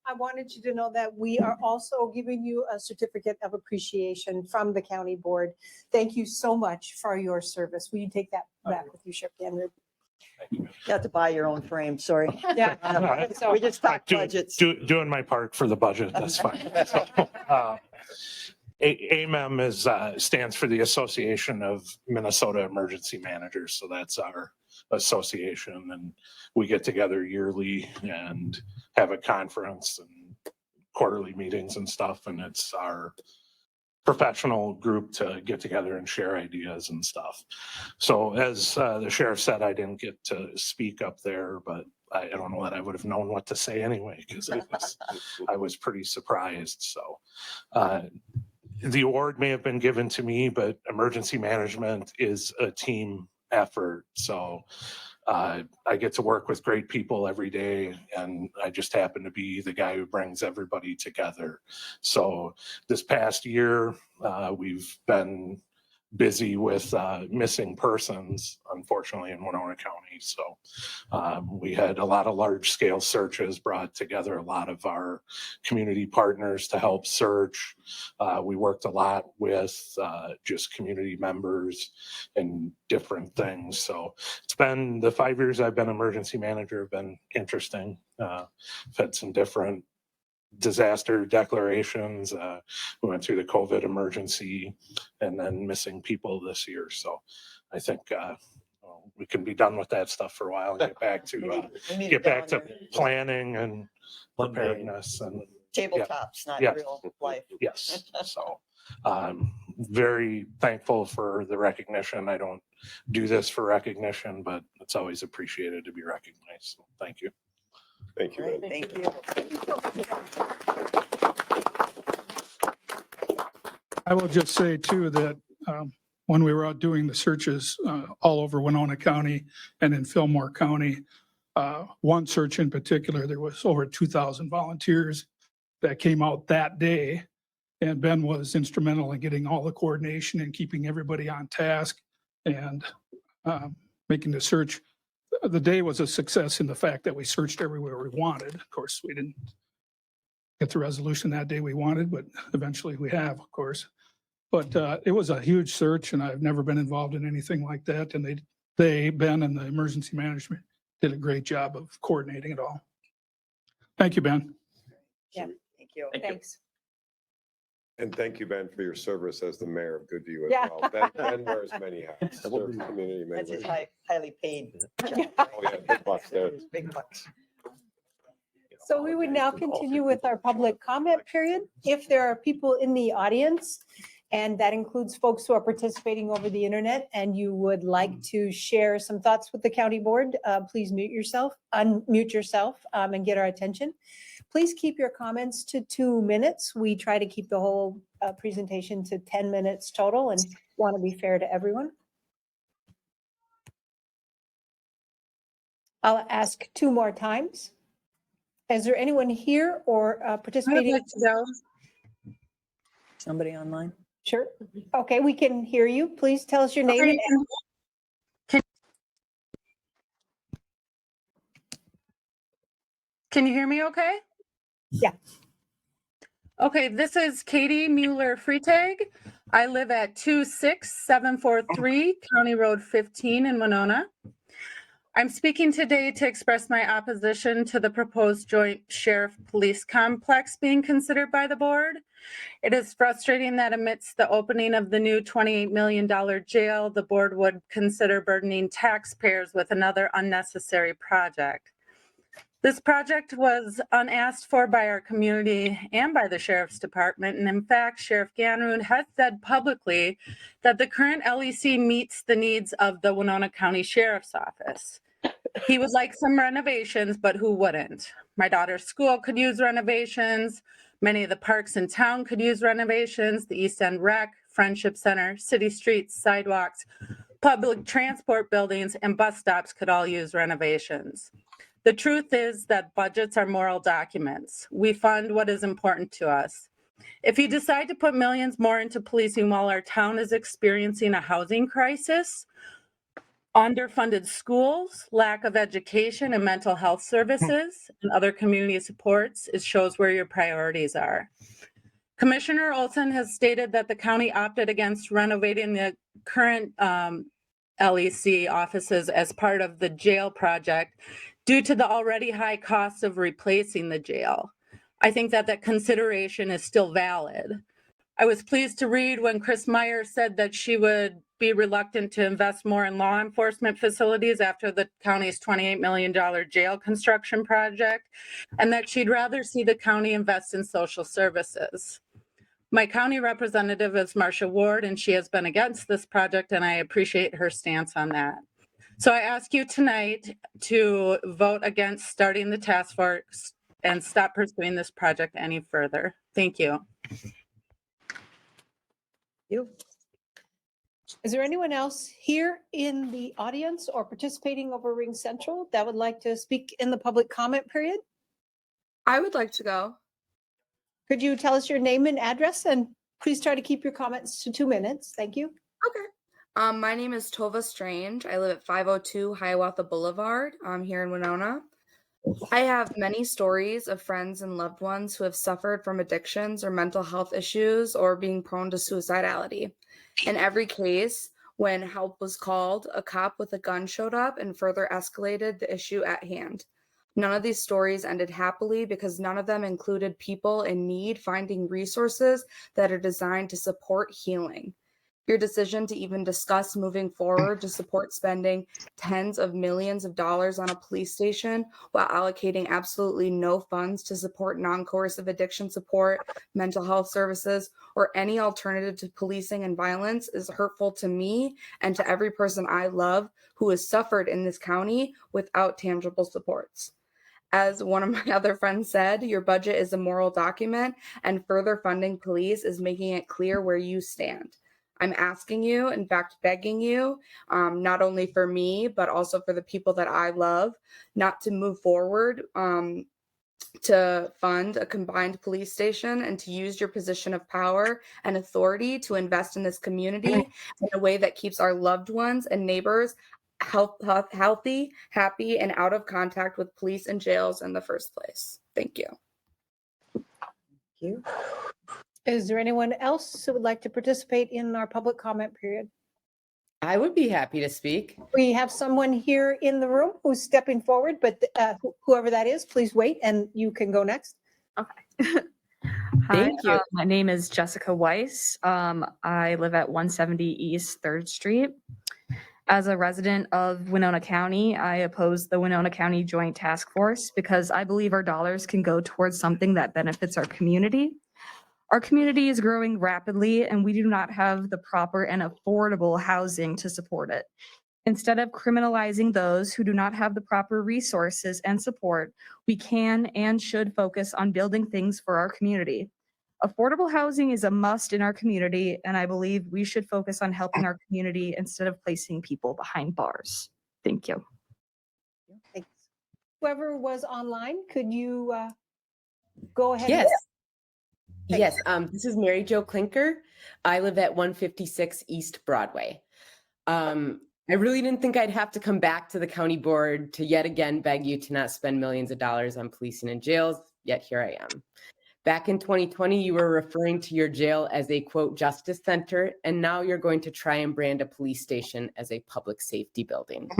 I wanted you to know that we are also giving you a certificate of appreciation from the county board. Thank you so much for your service. Will you take that back with you, Sheriff Andrew? You have to buy your own frame, sorry. Yeah. We just talked budgets. Doing my part for the budget, that's fine. So, AMEM stands for the Association of Minnesota Emergency Managers. So that's our association, and we get together yearly and have a conference and quarterly meetings and stuff. And it's our professional group to get together and share ideas and stuff. So as the sheriff said, I didn't get to speak up there, but I don't know that I would have known what to say anyway, because I was pretty surprised. So the award may have been given to me, but emergency management is a team effort. So I get to work with great people every day, and I just happen to be the guy who brings everybody together. So this past year, we've been busy with missing persons, unfortunately, in Winona County. So we had a lot of large scale searches, brought together a lot of our community partners to help search. We worked a lot with just community members and different things. So it's been, the 5 years I've been emergency manager have been interesting. I've had some different disaster declarations. We went through the COVID emergency and then missing people this year. So I think we can be done with that stuff for a while and get back to planning and preparedness and Tabletops, not Yes. real life. Yes. So very thankful for the recognition. I don't do this for recognition, but it's always appreciated to be recognized. So thank you. Thank you. Great, thank you. I will just say too that when we were out doing the searches all over Winona County and in Fillmore County, one search in particular, there was over 2,000 volunteers that came out that day. And Ben was instrumental in getting all the coordination and keeping everybody on task and making the search. The day was a success in the fact that we searched everywhere we wanted. Of course, we didn't get the resolution that day we wanted, but eventually we have, of course. But it was a huge search, and I've never been involved in anything like that. And Ben and the emergency management did a great job of coordinating it all. Thank you, Ben. Yeah. Thank you. Thanks. And thank you, Ben, for your service as the mayor of Goodview as Yeah. well. Ben wears many hats. Serves community That's his members. highly paid job. Oh, yeah, big bucks there. Big bucks. So we would now continue with our public comment period. If there are people in the audience, and that includes folks who are participating over the internet, and you would like to share some thoughts with the county board, please unmute yourself and get our attention. Please keep your comments to 2 minutes. We try to keep the whole presentation to 10 minutes total and want to be fair to everyone. I'll ask 2 more times. Is there anyone here or participating? Somebody online? Sure. Okay, we can hear you. Please tell us your name. Can you hear me okay? Yeah. Okay, this is Katie Mueller-Freitag. I live at 26743 County Road 15 in Winona. I'm speaking today to express my opposition to the proposed joint sheriff-police complex being considered by the board. It is frustrating that amidst the opening of the new $28 million jail, the board would consider burdening taxpayers with another unnecessary project. This project was unasked for by our community and by the Sheriff's Department. And in fact, Sheriff Ganroon has said publicly that the current LEC meets the needs of the Winona County Sheriff's Office. He would like some renovations, but who wouldn't? My daughter's school could use renovations. Many of the parks in town could use renovations. The East End Rec, Friendship Center, city streets, sidewalks, public transport buildings, and bus stops could all use renovations. The truth is that budgets are moral documents. We fund what is important to us. If you decide to put millions more into policing while our town is experiencing a housing crisis, underfunded schools, lack of education and mental health services, and other community supports, it shows where your priorities are. Commissioner Olson has stated that the county opted against renovating the current LEC offices as part of the jail project due to the already high cost of replacing the jail. I think that that consideration is still valid. I was pleased to read when Chris Meyer said that she would be reluctant to invest more in law enforcement facilities after the county's $28 million jail construction project, and that she'd rather see the county invest in social services. My county representative is Marcia Ward, and she has been against this project, and I appreciate her stance on that. So I ask you tonight to vote against starting the task force and stop pursuing this project any further. Thank you. Is there anyone else here in the audience or participating over Ring Central that would like to speak in the public comment period? I would like to go. Could you tell us your name and address, and please try to keep your comments to 2 minutes? Thank you. Okay. My name is Tova Strange. I live at 502 Hiawatha Boulevard. I'm here in Winona. I have many stories of friends and loved ones who have suffered from addictions or mental health issues or being prone to suicidality. In every case, when help was called, a cop with a gun showed up and further escalated the issue at hand. None of these stories ended happily because none of them included people in need finding resources that are designed to support healing. Your decision to even discuss moving forward to support spending tens of millions of dollars on a police station while allocating absolutely no funds to support non-coercive addiction support, mental health services, or any alternative to policing and violence is hurtful to me and to every person I love who has suffered in this county without tangible supports. As one of my other friends said, your budget is a moral document, and further funding police is making it clear where you stand. I'm asking you, in fact, begging you, not only for me, but also for the people that I love, not to move forward to fund a combined police station and to use your position of power and authority to invest in this community in a way that keeps our loved ones and neighbors healthy, happy, and out of contact with police and jails in the first place. Thank you. Thank you. Is there anyone else who would like to participate in our public comment period? I would be happy to speak. We have someone here in the room who's stepping forward, but whoever that is, please wait and you can go next. Okay. Thank you. My name is Jessica Weiss. I live at 170 East 3rd Street. As a resident of Winona County, I oppose the Winona County Joint Task Force because I believe our dollars can go towards something that benefits our community. Our community is growing rapidly and we do not have the proper and affordable housing to support it. Instead of criminalizing those who do not have the proper resources and support, we can and should focus on building things for our community. Affordable housing is a must in our community, and I believe we should focus on helping our community instead of placing people behind bars. Thank you. Thanks. Whoever was online, could you go ahead? Yes. Yes, this is Mary Jo Klinker. I live at 156 East Broadway. I really didn't think I'd have to come back to the county board to yet again beg you to not spend millions of dollars on policing and jails, yet here I am. Back in 2020, you were referring to your jail as a, quote, justice center, and now you're going to try and brand a police station as a public safety building.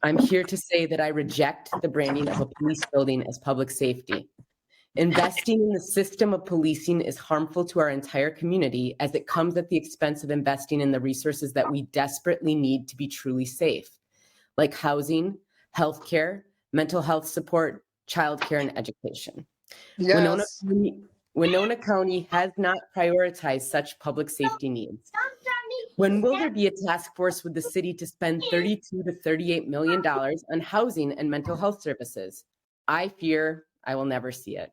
I'm here to say that I reject the branding of a police building as public safety. Investing in the system of policing is harmful to our entire community as it comes at the expense of investing in the resources that we desperately need to be truly safe, like housing, healthcare, mental health support, childcare, and education. Yes. Winona County has not prioritized such public safety needs. When will there be a task force with the city to spend $32 to $38 million on housing and mental health services? I fear I will never see it.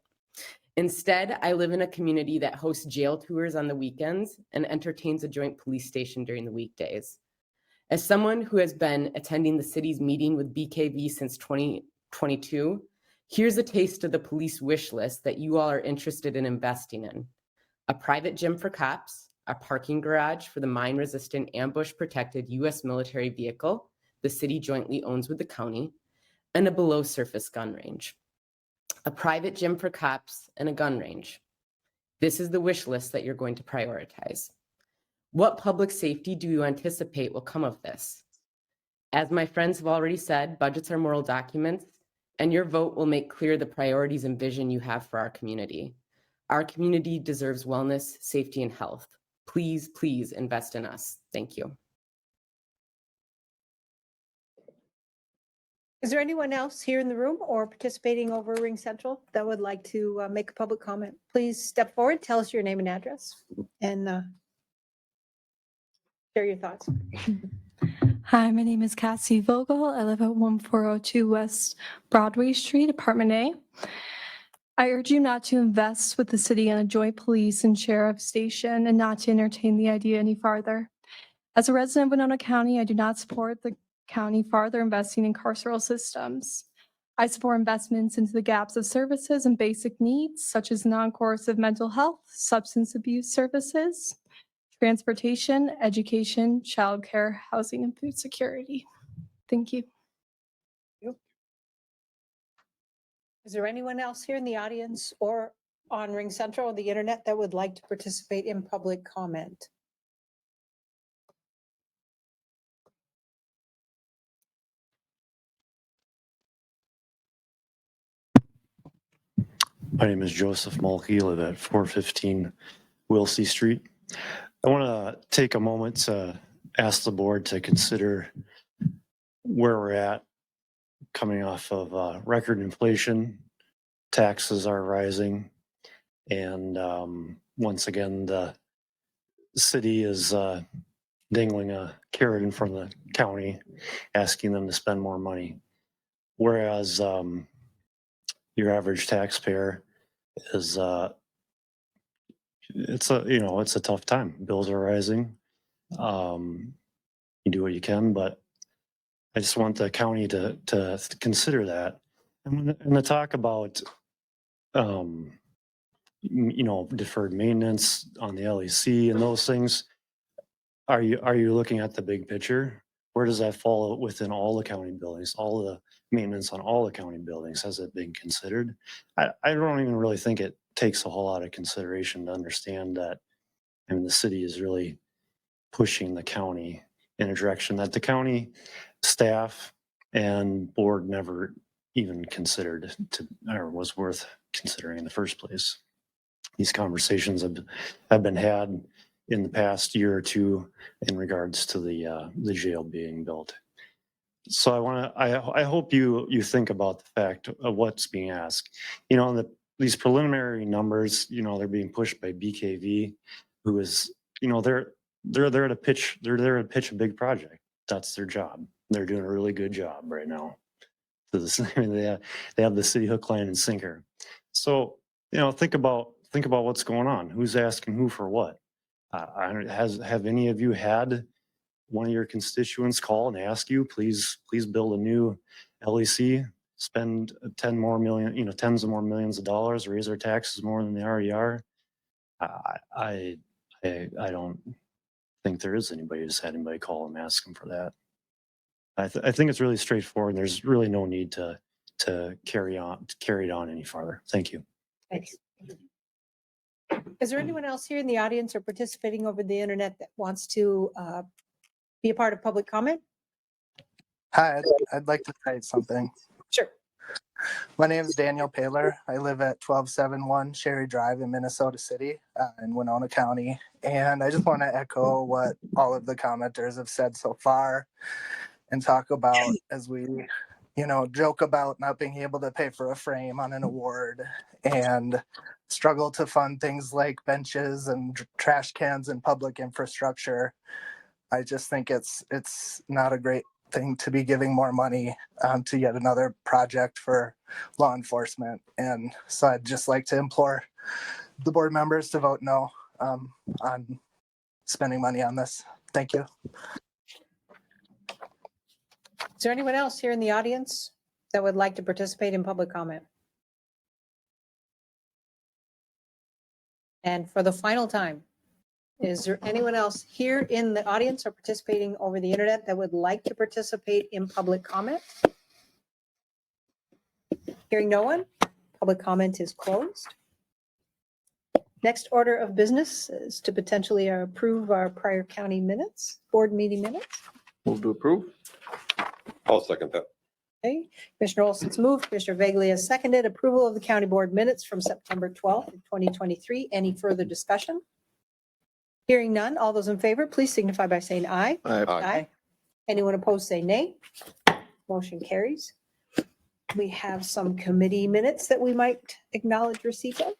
Instead, I live in a community that hosts jail tours on the weekends and entertains a joint police station during the weekdays. As someone who has been attending the city's meeting with BKV since 2022, here's a taste of the police wish list that you all are interested in investing in. A private gym for cops, a parking garage for the mine-resistant ambush-protected U.S. military vehicle the city jointly owns with the county, and a below-surface gun range. A private gym for cops and a gun range. This is the wish list that you're going to prioritize. What public safety do you anticipate will come of this? As my friends have already said, budgets are moral documents, and your vote will make clear the priorities and vision you have for our community. Our community deserves wellness, safety, and health. Please, please invest in us. Thank you. Is there anyone else here in the room or participating over Ring Central that would like to make a public comment? Please step forward, tell us your name and address, and share your thoughts. Hi, my name is Cassie Vogel. I live at 1402 West Broadway Street, Apartment A. I urge you not to invest with the city in a joint police and sheriff station and not to entertain the idea any farther. As a resident of Winona County, I do not support the county farther investing in carceral systems. I support investments into the gaps of services and basic needs, such as non-coercive mental health, substance abuse services, transportation, education, childcare, housing, and food security. Thank you. Is there anyone else here in the audience or on Ring Central or the internet that would like to participate in public comment? My name is Joseph Mulkey, live at 415 Wilsey Street. I want to take a moment to ask the board to consider where we're at coming off of record inflation. Taxes are rising, and once again, the city is dangling a carrot in front of the county, asking them to spend more money. Whereas your average taxpayer is it's a tough time. Bills are rising. You do what you can, but I just want the county to consider that. And to talk about deferred maintenance on the LEC and those things, are you looking at the big picture? Where does that fall within all the county buildings, all the maintenance on all the county buildings? Has it been considered? I don't even really think it takes a whole lot of consideration to understand that. I mean, the city is really pushing the county in a direction that the county staff and board never even considered or was worth considering in the first place. These conversations have been had in the past year or two in regards to the jail being built. So I hope you think about the fact of what's being asked. These preliminary numbers, they're being pushed by BKV, who is, they're there to pitch a big project. That's their job. They're doing a really good job right now. They have the city hook, line, and sinker. So think about what's going on. Who's asking who for what? Have any of you had one of your constituents call and ask you, please build a new LEC, spend tens of more millions of dollars, raise our taxes more than they already are? I don't think there is anybody who's had anybody call and ask them for that. I think it's really straightforward. There's really no need to carry it on any farther. Thank you. Thanks. Is there anyone else here in the audience or participating over the internet that wants to be a part of public comment? Hi, I'd like to say something. Sure. My name is Daniel Paler. I live at 1271 Sherry Drive in Minnesota City in Winona County. And I just want to echo what all of the commenters have said so far and talk about as we joke about not being able to pay for a frame on an award and struggle to fund things like benches and trash cans and public infrastructure. I just think it's not a great thing to be giving more money to yet another project for law enforcement. And so I'd just like to implore the board members to vote no on spending money on this. Thank you. Is there anyone else here in the audience that would like to participate in public comment? And for the final time, is there anyone else here in the audience or participating over the internet that would like to participate in public comment? Hearing no one, public comment is closed. Next order of business is to potentially approve our prior county minutes, board meeting minutes. Move to approve. I'll second that. Okay, Commissioner Olson's moved, Commissioner Vagley has seconded approval of the county board minutes from September 12th, 2023. Any further discussion? Hearing none, all those in favor, please signify by saying aye. Aye. Anyone opposed, say nay. Motion carries. We have some committee minutes that we might acknowledge receipt of.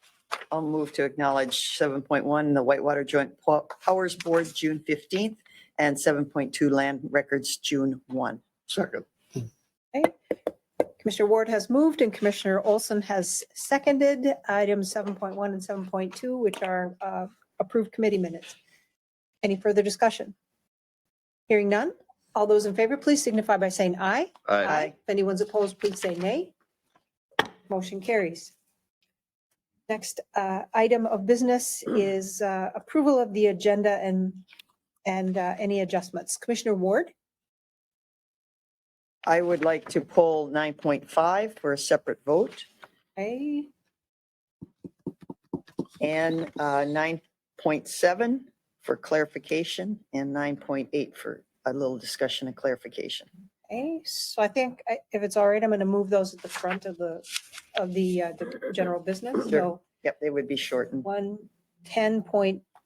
I'll move to acknowledge 7.1, the Whitewater Joint Powers Board, June 15th, and 7.2 Land Records, June 1. Second. Okay. Commissioner Ward has moved and Commissioner Olson has seconded items 7.1 and 7.2, which are approved committee minutes. Any further discussion? Hearing none. All those in favor, please signify by saying aye. Aye. If anyone's opposed, please say nay. Motion carries. Next item of business is approval of the agenda and any adjustments. Commissioner Ward? I would like to pull 9.5 for a separate vote Okay. and 9.7 for clarification and 9.8 for a little discussion and clarification. Okay, so I think if it's all right, I'm going to move those at the front of the general business. So Yep, they would be shortened. 10.01,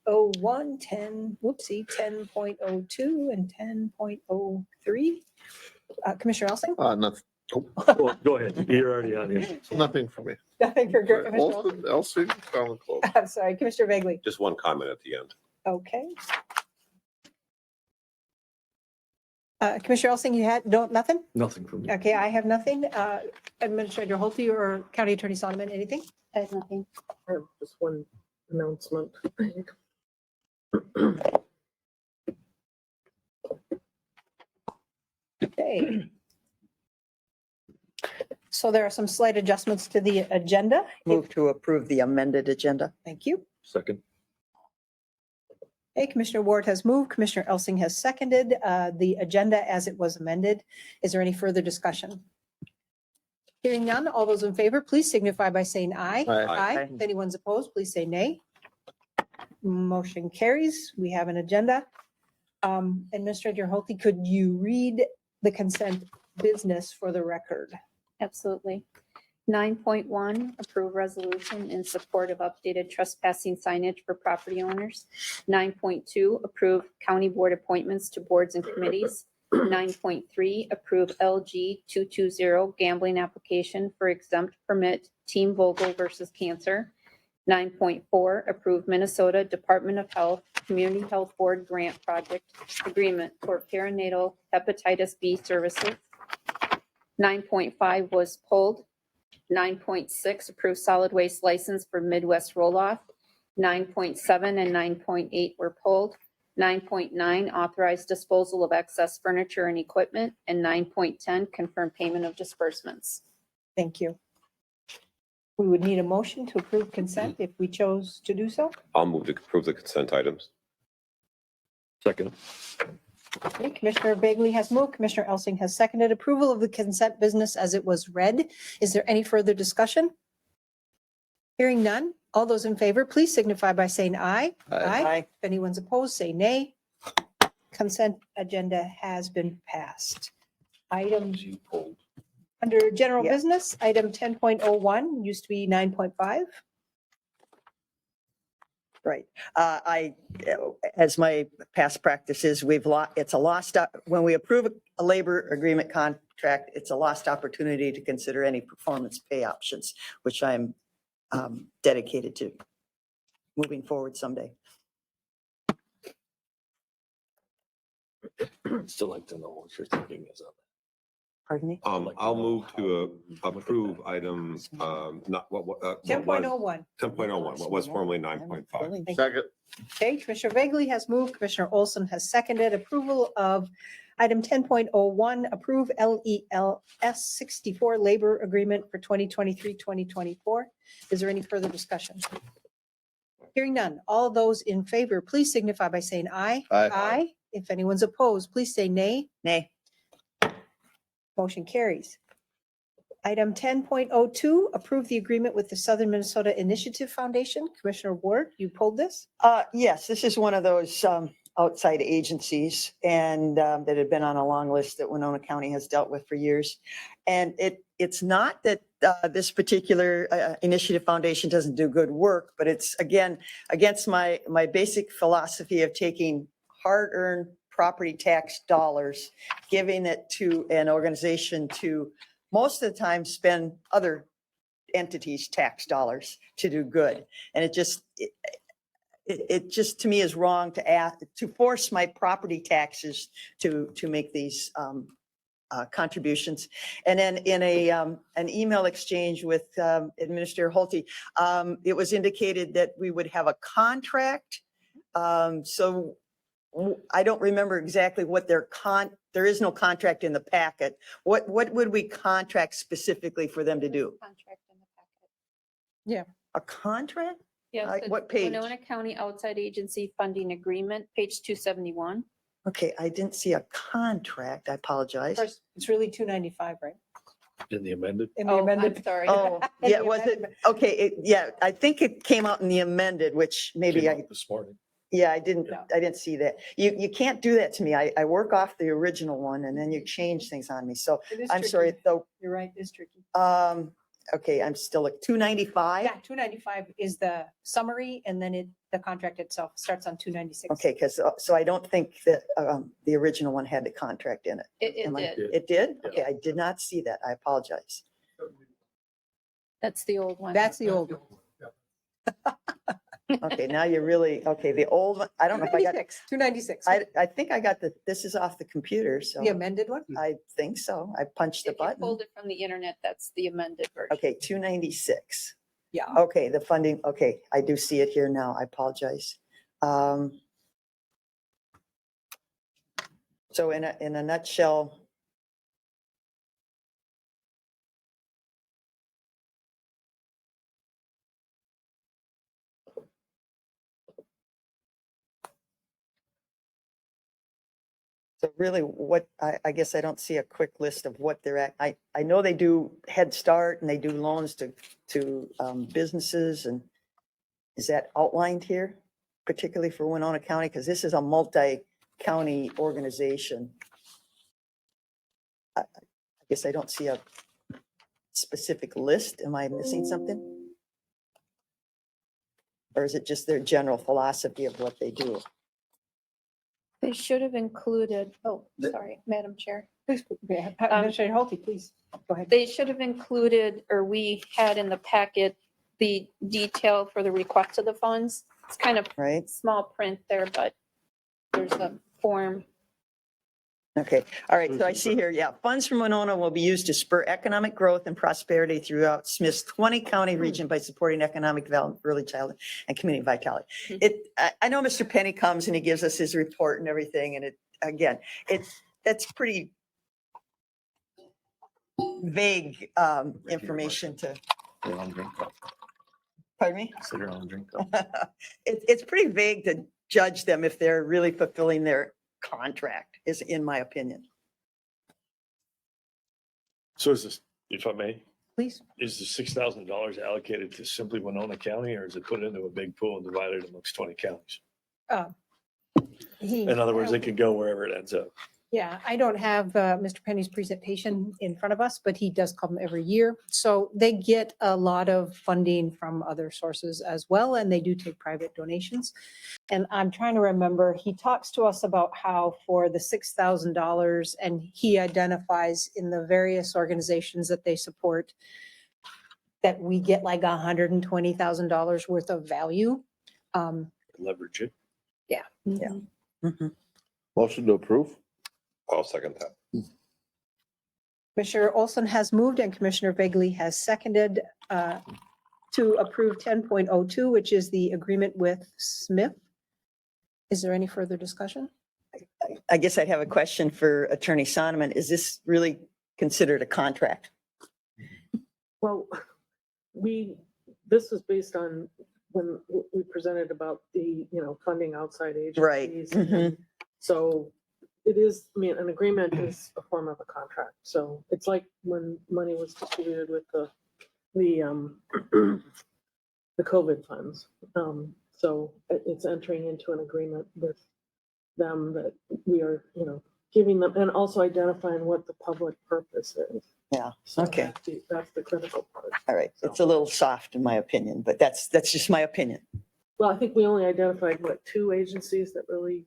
10.02 and 10.03. Commissioner Elsing? Nothing. Go ahead. You're already on here. Nothing for me. Nothing for Commissioner Olson? Elsie, Colin Close. I'm sorry, Commissioner Vagley. Just one comment at the end. Okay. Commissioner Elsing, you had nothing? Nothing from me. Okay, I have nothing. Administrator Holte or County Attorney Sonneman, anything? I have nothing. I have just one announcement. Okay. So there are some slight adjustments to the agenda. Move to approve the amended agenda. Thank you. Second. Okay, Commissioner Ward has moved, Commissioner Elsing has seconded the agenda as it was amended. Is there any further discussion? Hearing none, all those in favor, please signify by saying aye. Aye. If anyone's opposed, please say nay. Motion carries. We have an agenda. Administrator Holte, could you read the consent business for the record? Absolutely. 9.1, approve resolution in support of updated trespassing signage for property owners. 9.2, approve county board appointments to boards and committees. 9.3, approve LG 220 gambling application for exempt permit Team Vogel versus Cancer. 9.4, approve Minnesota Department of Health Community Health Board Grant Project Agreement for perinatal hepatitis B services. 9.5 was pulled. 9.6, approve solid waste license for Midwest Roll-Off. 9.7 and 9.8 were pulled. 9.9, authorized disposal of excess furniture and equipment. And 9.10, confirm payment of disbursements. Thank you. We would need a motion to approve consent if we chose to do so. I'll move to approve the consent items. Second. Okay, Commissioner Bagley has moved, Commissioner Elsing has seconded approval of the consent business as it was read. Is there any further discussion? Hearing none, all those in favor, please signify by saying aye. Aye. If anyone's opposed, say nay. Consent agenda has been passed. Item under general Yeah. business, item 10.01 used to be 9.5. Right. As my past practice is, it's a lost, when we approve a labor agreement contract, it's a lost opportunity to consider any performance pay options, which I'm dedicated to moving forward someday. I'd still like to know what your thinking is on that. Pardon me? I'll move to approve item, not what 10.01. 10.01, what was formerly 9.5. Second. Okay, Commissioner Vagley has moved, Commissioner Olson has seconded approval of item 10.01, approve LELS 64 labor agreement for 2023-2024. Is there any further discussion? Hearing none. All those in favor, please signify by saying aye. Aye. Aye. If anyone's opposed, please say nay. Nay. Motion carries. Item 10.02, approve the agreement with the Southern Minnesota Initiative Foundation. Commissioner Ward, you pulled this? Yes, this is one of those outside agencies and that had been on a long list that Winona County has dealt with for years. And it's not that this particular initiative foundation doesn't do good work, but it's again against my basic philosophy of taking hard-earned property tax dollars, giving it to an organization to most of the time spend other entities' tax dollars to do good. And it just to me is wrong to force my property taxes to make these contributions. And then in an email exchange with Administrator Holte, it was indicated that we would have a contract. So I don't remember exactly what there is no contract in the packet. What would we contract specifically for them to do? Contract in the packet. Yeah. A contract? Yes. it's What page? Winona County Outside Agency Funding Agreement, page 271. Okay, I didn't see a contract. I apologize. First, it's really 295, right? In the amended? In the Oh, amended. I'm sorry. Oh, In yeah, the was it? amendment. Okay, yeah, I think it came out in the amended, which maybe Came I, out this morning. yeah, I didn't Yeah. see that. You can't do that to me. I work off the original one and then you change things on me. So It is I'm tricky. sorry, though. You're right, it's tricky. Okay, I'm still at 295. Yeah, 295 is the summary and then the contract itself starts on 296. Okay, because, so I don't think that the original one had the contract in it. It Am I- did. It did? Yeah. Okay, I did not see that. I apologize. That's the old one. That's the old one. Okay, now you're really, okay, the old one, I don't know if I got, 296. I think I got this is off the computer, so. The amended one? I think so. I punched the If you button. pulled it from the internet, that's the amended version. Okay, 296. Yeah. Okay, the funding, okay, I do see it here now. I apologize. So in a nutshell, so really what, I guess I don't see a quick list of what they're at. I know they do Head Start and they do loans to businesses, and is that outlined here, particularly for Winona County? Because this is a multi-county organization. I guess I don't see a specific list. Am I missing something? Or is it just their general philosophy of what they do? They should have included, oh, sorry, Madam Chair. Please, Administrator Holte, please, go ahead. They should have included, or we had in the packet, the detail for the request of the funds. It's kind of Right. small print there, but there's a form. Okay, all right, so I see here, yeah, funds from Winona will be used to spur economic growth and prosperity throughout Smith's 20-county region by supporting economic development, early childhood, and community vitality. I know Mr. Penny comes and he gives us his report and everything, and that's pretty vague information to, pardon me? Sit around and drink coffee. It's pretty vague to judge them if they're really fulfilling their contract, is in my opinion. So is this, if I may, Please. is the $6,000 allocated to simply Winona County, or is it put into a big pool and divided amongst 20 counties? In other words, it could go wherever it ends up. Yeah, I don't have Mr. Penny's presentation in front of us, but he does come every year. So they get a lot of funding from other sources as well, and they do take private donations. And I'm trying to remember, he talks to us about how for the $6,000, and he identifies in the various organizations that they support that we get like $120,000 worth of value. Leverage it. Yeah. Yeah. Mhm. Motion to approve? I'll second that. Commissioner Olson has moved and Commissioner Begley has seconded to approve 10.02, which is the agreement with Smith. Is there any further discussion? I guess I'd have a question for Attorney Sonneman. Is this really considered a contract? Well, this is based on when we presented about the, funding outside Right. agencies. Mhm. And so it is, an agreement is a form of a contract. So it's like when money was distributed with the COVID funds. So it's entering into an agreement with them that we are, giving them, and also identifying what the public purpose is. Yeah, So okay. That's the critical part. All right. It's a little soft in my opinion, but that's just my opinion. Well, I think we only identified, two agencies that really.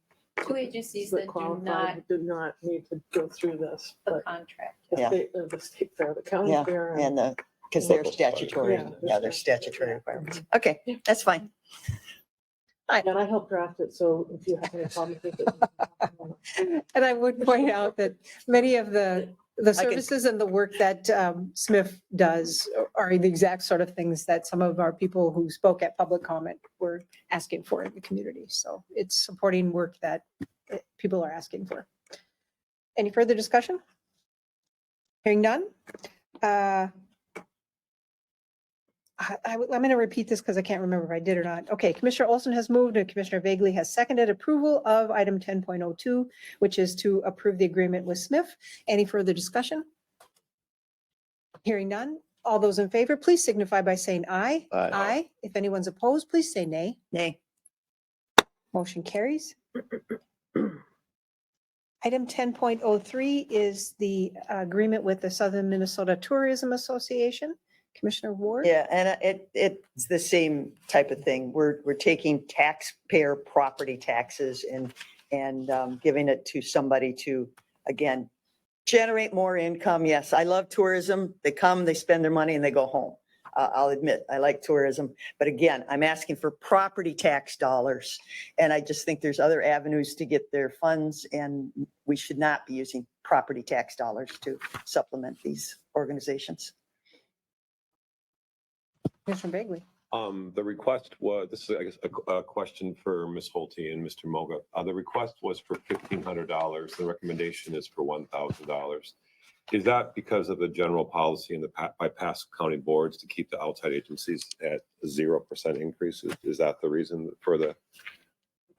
Two agencies that do not need to go through this. the But contract. Yeah. the state fair, the county Yeah, fair. and because they're statutory, Yeah, they're statutory requirements. Okay, that's fine. And I helped draft it, so if you have any problems with it. And I would point out that many of the can- services and the work that Smith does are the exact sort of things that some of our people who spoke at public comment were asking for in the community. So it's supporting work that people are asking for. Any further discussion? Hearing none. I'm going to repeat this because I can't remember if I did or not. Okay, Commissioner Olson has moved and Commissioner Bagley has seconded approval of item 10.02, which is to approve the agreement with Smith. Any further discussion? Hearing none. All those in favor, please signify by saying aye. Aye. If anyone's opposed, please say nay. Nay. Motion carries. Item 10.03 is the agreement with the Southern Minnesota Tourism Association. Commissioner Ward? Yeah, and it's the same type of thing. We're taking taxpayer property taxes and giving it to somebody to, again, generate more income. Yes, I love tourism. They come, they spend their money and they go home. I'll admit, I like tourism, but again, I'm asking for property tax dollars. And I just think there's other avenues to get their funds and we should not be using property tax dollars to supplement these organizations. Commissioner Bagley? The request was, this is, I guess, a question for Ms. Holte and Mr. Moga. The request was for $1,500. The recommendation is for $1,000. Is that because of the general policy in by past county boards to keep the outside agencies at 0% increases? Is that the reason for the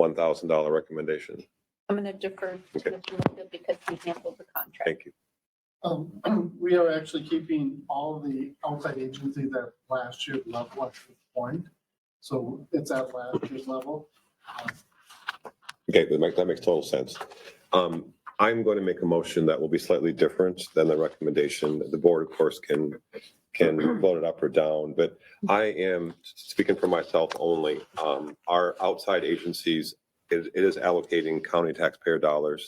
$1,000 recommendation? I'm going to defer to Okay. Mr. Moga because he handled the contract. Thank you. We are actually keeping all the outside agencies at last year's level at this point. So it's at last year's level. Okay, that makes total sense. I'm going to make a motion that will be slightly different than the recommendation. The board, of course, can vote it up or down, but I am speaking for myself only. Our outside agencies, it is allocating county taxpayer dollars,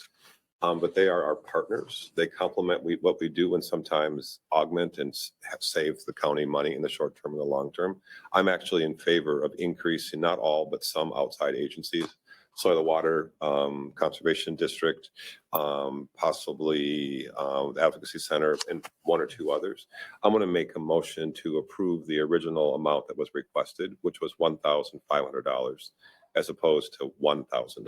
but they are our partners. They complement what we do and sometimes augment and save the county money in the short term and the long term. I'm actually in favor of increasing not all, but some outside agencies. Soil and Water Conservation District, possibly the Advocacy Center, and one or two others. I'm going to make a motion to approve the original amount that was requested, which was $1,500, as opposed to $1,000.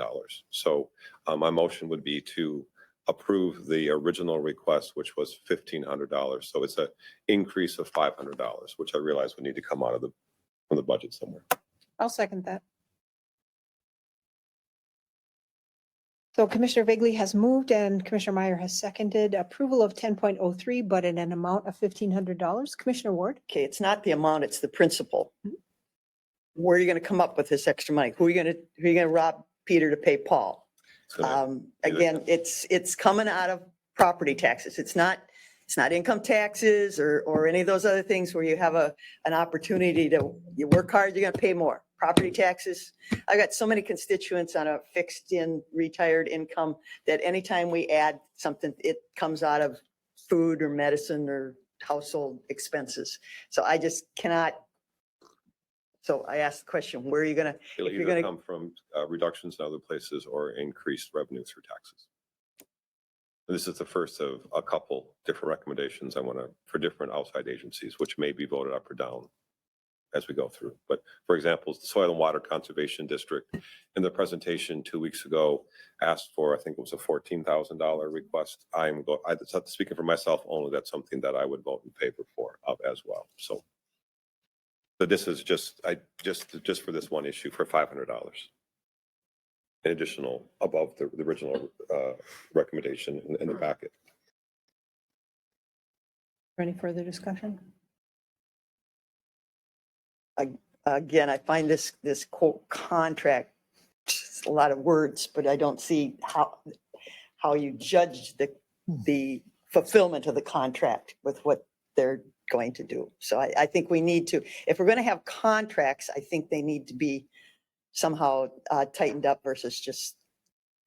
So my motion would be to approve the original request, which was $1,500. So it's an increase of $500, which I realize would need to come out of from the budget somewhere. I'll second that. So Commissioner Bagley has moved and Commissioner Meyer has seconded approval of 10.03, but in an amount of $1,500. Commissioner Ward? Okay, it's not the amount, it's the principle. Where are you going to come up with this extra money? Who are you going to rob Peter to pay Paul? gonna be the- Again, it's coming out of property taxes. It's not income taxes or any of those other things where you have an opportunity to, you work hard, you're gonna pay more. Property taxes. I got so many constituents on a fixed in retired income that anytime we add something, it comes out of food or medicine or household expenses. So I just cannot. So I asked the question, where are you gonna, It'll if you're either gonna, come from reductions in other places or increased revenue through taxes. This is the first of a couple different recommendations I want to, for different outside agencies, which may be voted up or down as we go through. But for example, the Soil and Water Conservation District in the presentation 2 weeks ago asked for, I think it was a $14,000 request. Speaking for myself only, that's something that I would vote in favor of as well. So this is just for this one issue for $500. An additional above the original recommendation in the packet. Any further discussion? again, I find this quote contract, just a lot of words, but I don't see how you judge the fulfillment of the contract with what they're going to do. So I think we need to, if we're going to have contracts, I think they need to be somehow tightened up versus just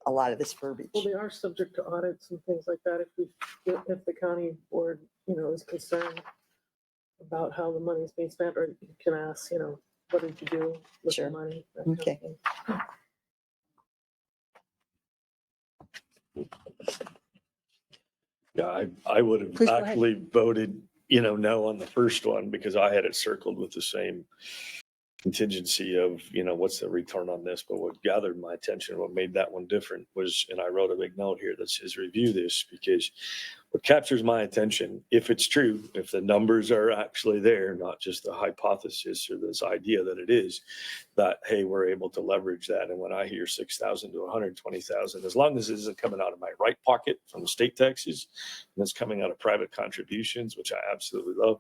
a lot of this verbiage. Well, they are subject to audits and things like that if the county board, is concerned about how the money's being spent, or you can ask, what did you do with the money? that kind of Okay. thing. Yeah, I would have Please go ahead. actually voted, no on the first one because I had it circled with the same contingency of, what's the return on this? But what gathered my attention, what made that one different was, and I wrote a big note here that says review this, because what captures my attention, if it's true, if the numbers are actually there, not just the hypothesis or this idea that it is, that, hey, we're able to leverage that. And when I hear 6,000 to 120,000, as long as it isn't coming out of my right pocket from the state taxes, and it's coming out of private contributions, which I absolutely love,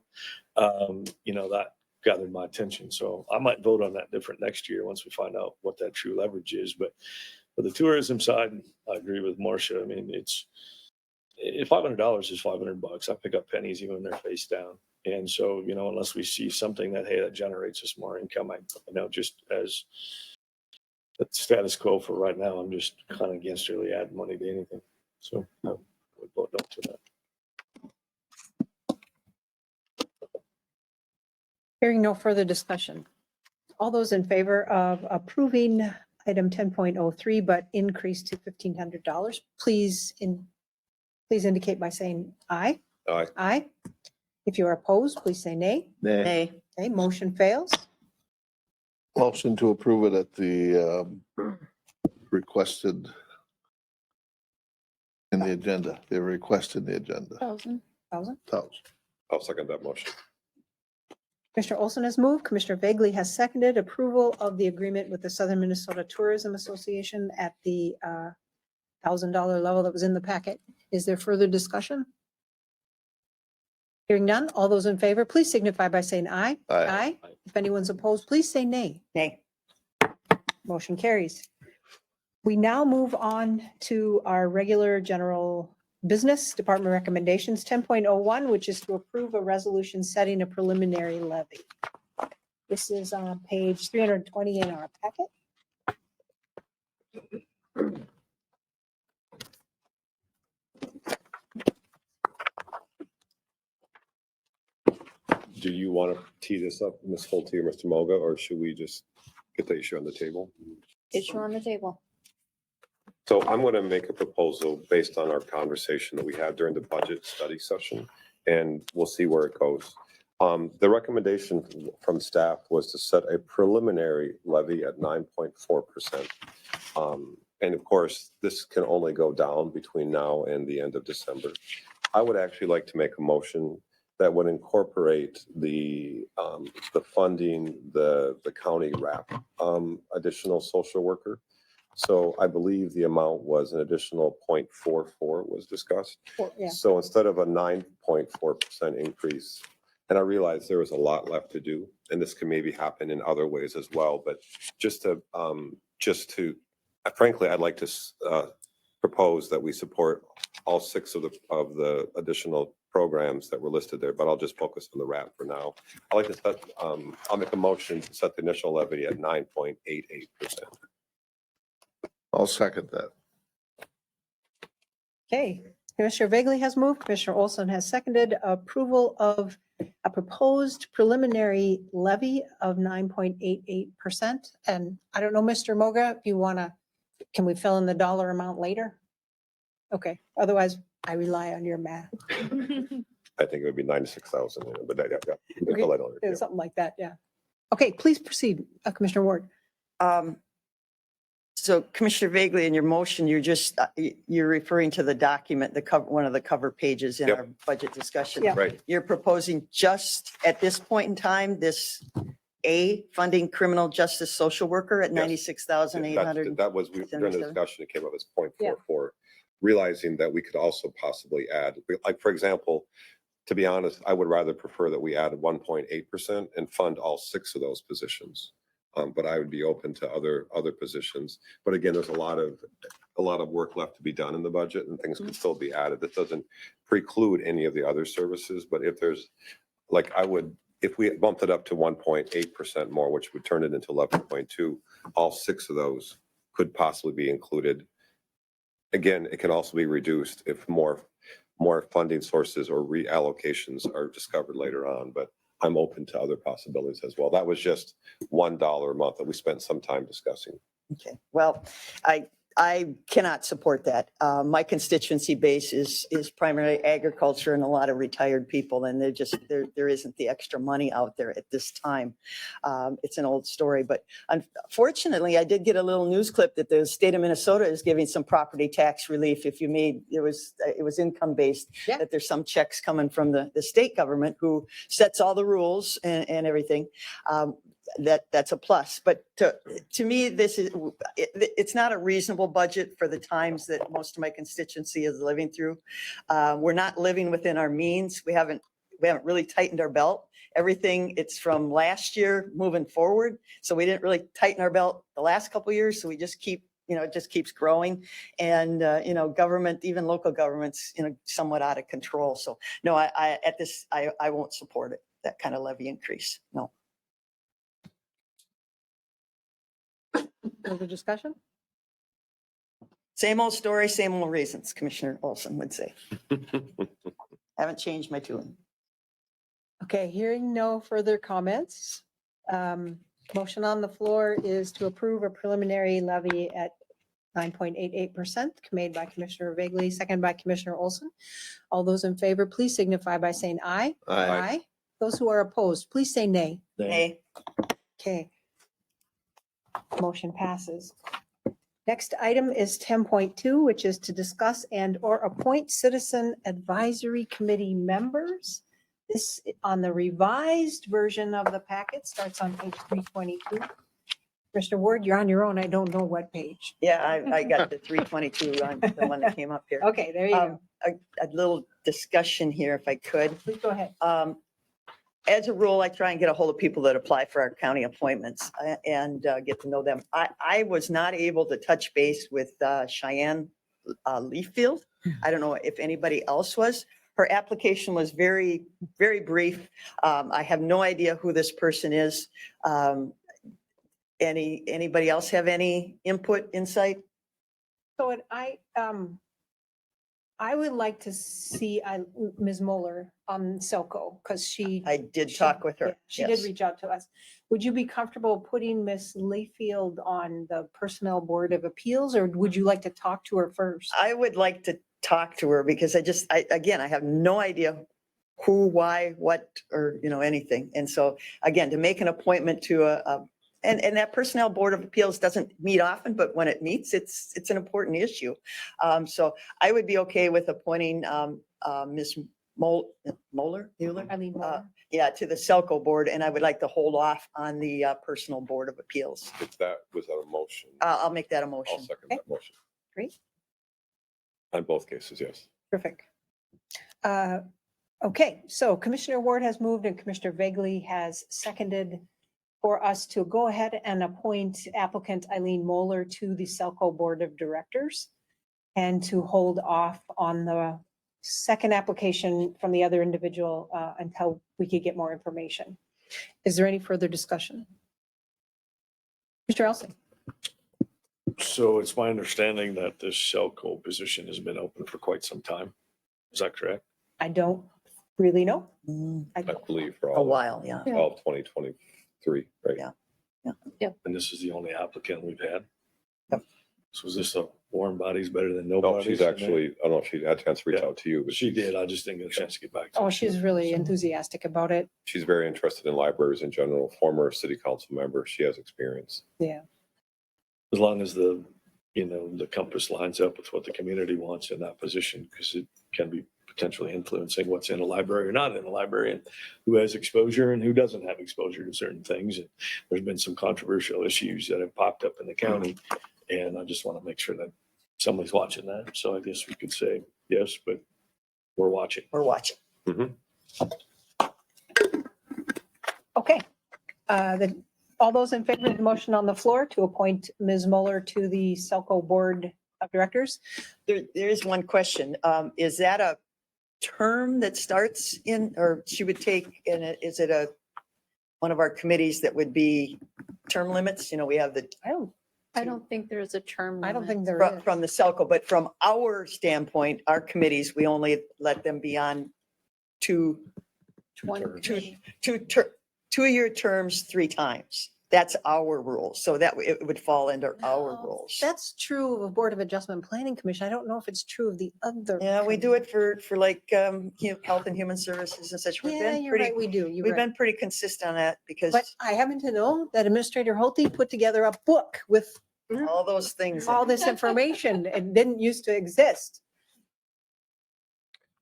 that gathered my attention. So I might vote on that different next year once we find out what that true leverage is. But for the tourism side, I agree with Marcia. I mean, if $500 is $500, I pick up pennies even when they're face down. And so, unless we see something that, hey, that generates us more income, just as the status quo for right now, I'm just kind of against really adding money to anything. So I would vote no to that. Hearing no further discussion. All those in favor of approving item 10.03, but increase to $1,500, please indicate by saying aye. Aye. Aye. If you are opposed, please say nay. Nay. Okay, motion fails. Motion to approve it at the requested in the agenda. They requested the agenda. 1,000. I'll second that motion. Commissioner Olson has moved. Commissioner Vagley has seconded approval of the agreement with the Southern Minnesota Tourism Association at the $1,000 level that was in the packet. Is there further discussion? Hearing none, all those in favor, please signify by saying aye. Aye. If anyone's opposed, please say nay. Nay. Motion carries. We now move on to our regular general business department recommendations, 10.01, which is to approve a resolution setting a preliminary levy. This is on page 320 in our packet. Do you want to tee this up, Ms. Fulte or Mr. Moga, or should we just get the issue on the table? Issue on the table. So I'm going to make a proposal based on our conversation that we had during the budget study session, and we'll see where it goes. The recommendation from staff was to set a preliminary levy at 9.4%. And of course, this can only go down between now and the end of December. I would actually like to make a motion that would incorporate the funding, the county RAP additional social worker. So I believe the amount was an additional 0.44 was discussed. Yeah. So instead of a 9.4% increase, and I realize there was a lot left to do, and this can maybe happen in other ways as well, but just to frankly, I'd like to propose that we support all 6 of the additional programs that were listed there, but I'll just focus on the RAP for now. I'd like to set, I'll make a motion to set the initial levy at 9.88%. I'll second that. Okay, Commissioner Vagley has moved, Commissioner Olson has seconded approval of a proposed preliminary levy of 9.88%. And I don't know, Mr. Moga, if you want to, can we fill in the dollar amount later? Okay, otherwise I rely on your math. I think it would be 96,000, but that, yeah. we can Okay, fill that out, yeah. something like that, yeah. Okay, please proceed, Commissioner Ward. So Commissioner Vagley, in your motion, you're referring to the document, one of the cover pages in Yep. our budget discussion. Yeah. Right. You're proposing just at this point in time, this funding criminal justice social worker at Yes. 96,800. That was, during the discussion, it came up as Yeah. 0.44, realizing that we could also possibly add, like, for example, to be honest, I would rather prefer that we add 1.8% and fund all 6 of those positions. But I would be open to other positions. But again, there's a lot of work left to be done in the budget, and things can still be added. That doesn't preclude any of the other services, but if there's, like, if we bumped it up to 1.8% more, which would turn it into 11.2, all 6 of those could possibly be included. Again, it can also be reduced if more funding sources or reallocations are discovered later on, but I'm open to other possibilities as well. That was just $1 a month that we spent some time discussing. Okay, well, I cannot support that. My constituency base is primarily agriculture and a lot of retired people, and there isn't the extra money out there at this time. It's an old story, but unfortunately, I did get a little news clip that the state of Minnesota is giving some property tax relief if you made, it was income based, Yeah. that there's some checks coming from the state government who sets all the rules and everything. That's a plus. But to me, it's not a reasonable budget for the times that most of my constituency is living through. We're not living within our means. We haven't really tightened our belt. Everything, it's from last year moving forward. So we didn't really tighten our belt the last couple of years. So we just keep, it just keeps growing. And, government, even local governments, somewhat out of control. So no, I won't support it, that kind of levy increase. No. Further discussion? Same old story, same old reasons, Commissioner Olson would say. Haven't changed my tune. Okay, hearing no further comments. Motion on the floor is to approve a preliminary levy at 9.88%, made by Commissioner Vagley, second by Commissioner Olson. All those in favor, please signify by saying aye. Aye. Those who are opposed, please say nay. Nay. Okay. Motion passes. Next item is 10.2, which is to discuss and/or appoint citizen advisory committee members. This, on the revised version of the packet, starts on page 322. Mr. Ward, you're on your own. I don't know what page. Yeah, I got the 322 on the one that came up here. Okay, there you go. A little discussion here, if I could. Please go ahead. As a rule, I try and get a hold of people that apply for our county appointments and get to know them. I was not able to touch base with Cheyenne Leafield. I don't know if anybody else was. Her application was very, very brief. I have no idea who this person is. Anybody else have any input, insight? So I would like to see Ms. Moeller on Selco, because I did talk with her. She did reach out to us. Would you be comfortable putting Ms. Layfield on the Personnel Board of Appeals, or would you like to talk to her first? I would like to talk to her because I have no idea who, why, what, or, anything. And so again, to make an appointment to and that Personnel Board of Appeals doesn't meet often, but when it meets, it's an important issue. So I would be okay with appointing Ms. Moeller, Eileen Moeller. to the Selco board, and I would like to hold off on the Personnel Board of Appeals. Was that a motion? I'll make that a I'll motion. second that motion. Great. On both cases, yes. Terrific. Okay, so Commissioner Ward has moved and Commissioner Vagley has seconded for us to go ahead and appoint applicant Eileen Moeller to the Selco Board of Directors and to hold off on the second application from the other individual until we could get more information. Is there any further discussion? Mr. Elson? So it's my understanding that this Selco position has been open for quite some time. Is that correct? I don't really know. I believe for A all, while, yeah. all of 2023, right? Yeah. And this is the only applicant we've had? Yep. So is this a warm body's better than No, nobody? she's actually, I don't know if she had a chance to reach out to you, but She did. I just didn't get a chance to get back to her. Oh, she's really enthusiastic about it. she's very interested in libraries in general, former city council member. She has experience. Yeah. As long as the, the compass lines up with what the community wants in that position, because it can be potentially influencing what's in a library or not in a library, and who has exposure and who doesn't have exposure to certain things. And there's been some controversial issues that have popped up in the county, and I just want to make sure that somebody's watching that. So I guess we could say yes, but we're watching. We're watching. Okay. All those in favor of the motion on the floor to appoint Ms. Mueller to the Selco Board of Directors? There is one question. Is that a term that starts in, or she would take, is it one of our committees that would be term limits? We have the, I don't think there's a term. I don't limit. think there is. from the Selco, but from our standpoint, our committees, we only let them be on two 2-year terms 3 times. That's our rules. So that it would fall under our rules. That's true of a Board of Adjustment Planning Commission. I don't know if it's true of the other. Yeah, we do it for like Health and Human Services and such. We've Yeah, been you're pretty, right, we do. You're we've right. been pretty consistent on that because But I happen to know that Administrator Holte put together a book with all those things. all this information. It didn't used to exist.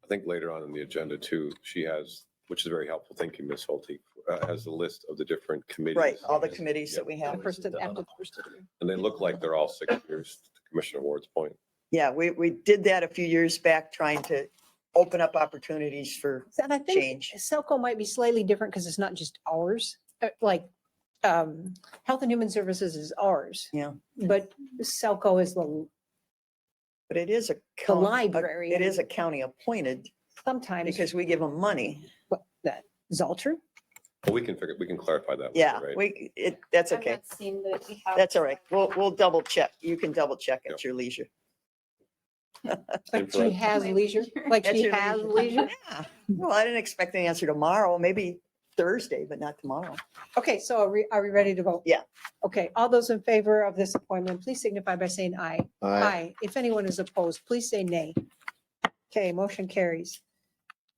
I think later on in the agenda too, she has, which is very helpful. Thank you, Ms. Holte, has a list of the different committees. Right, all the committees that we have. After the first of the year. And they look like they're all 6 years, to Commissioner Ward's point. Yeah, we did that a few years back, trying to open up opportunities for And I think change. Selco might be slightly different because it's not just ours. Health and Human Services is ours. Yeah. But Selco is But it is a the county, library. it is a county appointed Sometimes. because we give them money. Is all true? But we can clarify that. Yeah, Right? that's I've okay. not seen that we have. That's all right. We'll double check. You can double check at your leisure. Like she has leisure, like At she your has leisure. Yeah. Well, I didn't expect an answer tomorrow, maybe Thursday, but not tomorrow. Okay, so are we ready to vote? Yeah. Okay, all those in favor of this appointment, please signify by saying aye. Aye. If anyone is opposed, please say nay. Okay, motion carries.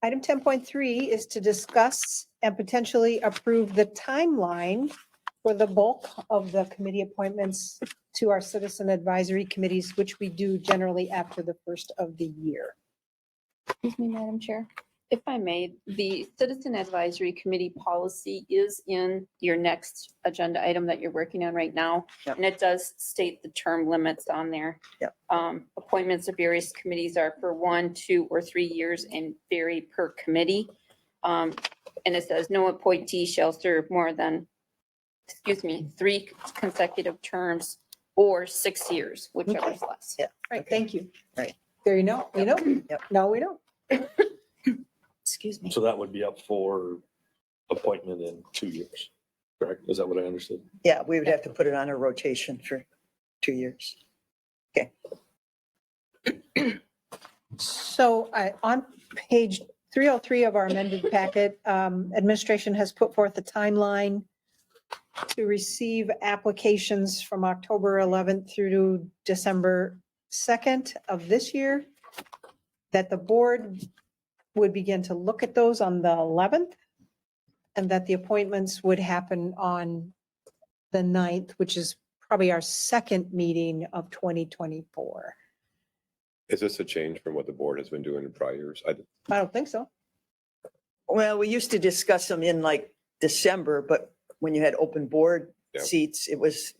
Item 10.3 is to discuss and potentially approve the timeline for the bulk of the committee appointments to our citizen advisory committees, which we do generally after the first of the year. Excuse me, Madam Chair. If I may, the Citizen Advisory Committee policy is in your next agenda item that you're working on right now. Yep. And it does state the term limits on there. Yep. Appointments of various committees are for 1, 2, or 3 years and vary per committee. And it says no appointee shall serve more than, 3 consecutive terms or 6 years, whichever is less. Yeah. Right, thank you. Right. There you know, Yep. No, we don't. Excuse me. So that would be up for appointment in 2 years, correct? Is that what I understood? Yeah, we would have to put it on a rotation for 2 years. Okay. So on page 303 of our amended packet, administration has put forth a timeline to receive applications from October 11th through to December 2nd of this year, that the board would begin to look at those on the 11th, and that the appointments would happen on the 9th, which is probably our second meeting of 2024. Is this a change from what the board has been doing in prior years? I don't think so. Well, we used to discuss them in like December, but when you had open board Yeah. seats, it was,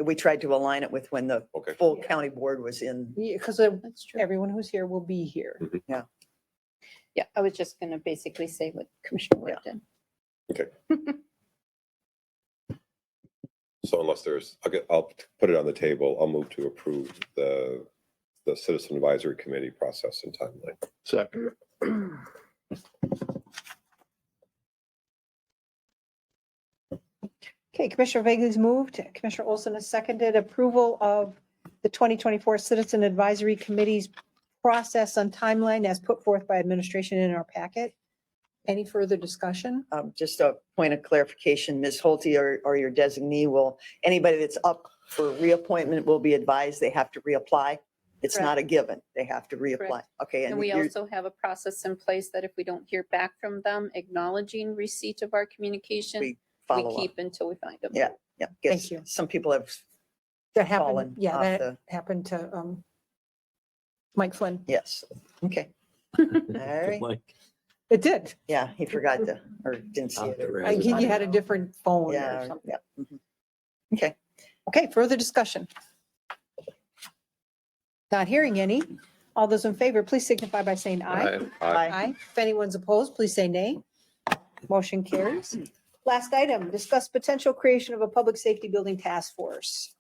we tried to align it with when the full county board was in. Because That's true. everyone who's here will be here. Yeah. Yeah, I was just going to basically say what Commissioner Ward did. Okay. So unless there's, I'll put it on the table. I'll move to approve the Citizen Advisory Committee process and timeline. Second. Okay, Commissioner Vegley's moved, Commissioner Olson has seconded approval of the 2024 Citizen Advisory Committee's process and timeline as put forth by administration in our packet. Any further discussion? Just a point of clarification, Ms. Holte or your designee will, anybody that's up for reappointment will be advised they have to reapply. It's not a given. They have to reapply. Correct. Okay. And we you're- also have a process in place that if we don't hear back from them acknowledging receipt of our communication, We we follow up. keep until we find them. Yeah, yeah. Thank you. Some people have That fallen happened, yeah, off that the- happened to Mike Flynn. Yes. Okay. All right. It did. Yeah, he forgot to, or didn't see it. or- Like he had a different phone or Yeah, something. yeah. Mhm. Okay. Okay, further discussion. Not hearing any. All those in favor, please signify by saying aye. Aye. If anyone's opposed, please say nay. Motion carries. Last item, discuss potential creation of a public safety building task force.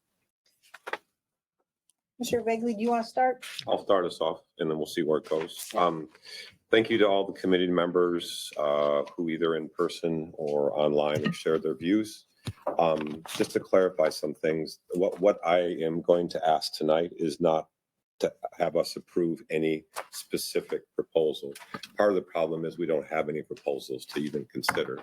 Mr. Vegley, do you want to start? I'll start us off and then we'll see where it goes. Thank you to all the committee members who either in person or online have shared their views. Just to clarify some things, what I am going to ask tonight is not to have us approve any specific proposal. Part of the problem is we don't have any proposals to even consider.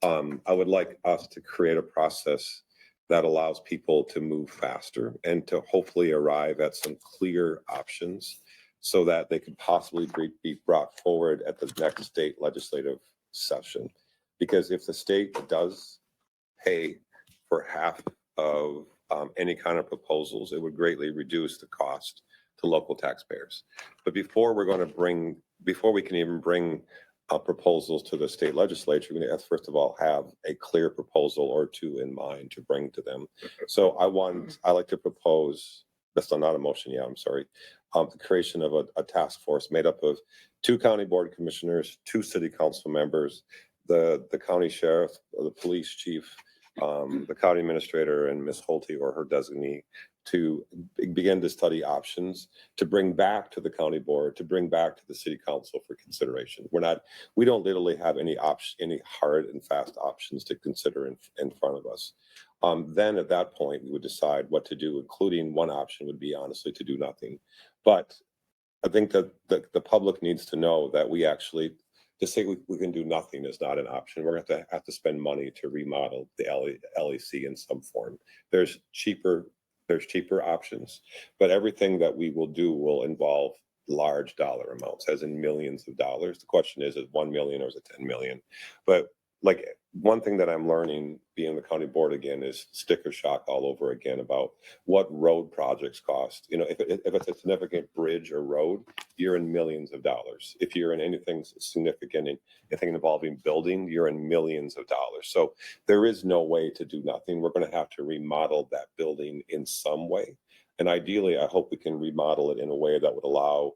I would like us to create a process that allows people to move faster and to hopefully arrive at some clear options so that they could possibly be brought forward at the next state legislative session. Because if the state does pay for half of any kind of proposals, it would greatly reduce the cost to local taxpayers. But before we can even bring proposals to the state legislature, we have to first of all have a clear proposal or two in mind to bring to them. So I like to propose, that's not a motion yet, I'm sorry, the creation of a task force made up of 2 county board commissioners, 2 city council members, the county sheriff, the police chief, the county administrator, and Ms. Holte or her designee, to begin to study options to bring back to the county board, to bring back to the city council for consideration. We don't literally have any hard and fast options to consider in front of us. Then at that point, we would decide what to do, including one option would be honestly to do nothing. But I think that the public needs to know that we actually, to say we can do nothing is not an option. We're going to have to spend money to remodel the LEC in some form. There's cheaper options, but everything that we will do will involve large dollar amounts, as in millions of dollars. The question is it 1 million or is it 10 million? But like one thing that I'm learning being the county board again is sticker shock all over again about what road projects cost. You know, if it's a significant bridge or road, you're in millions of dollars. If you're in anything significant, anything involving building, you're in millions of dollars. So there is no way to do nothing. We're going to have to remodel that building in some way. And ideally, I hope we can remodel it in a way that would allow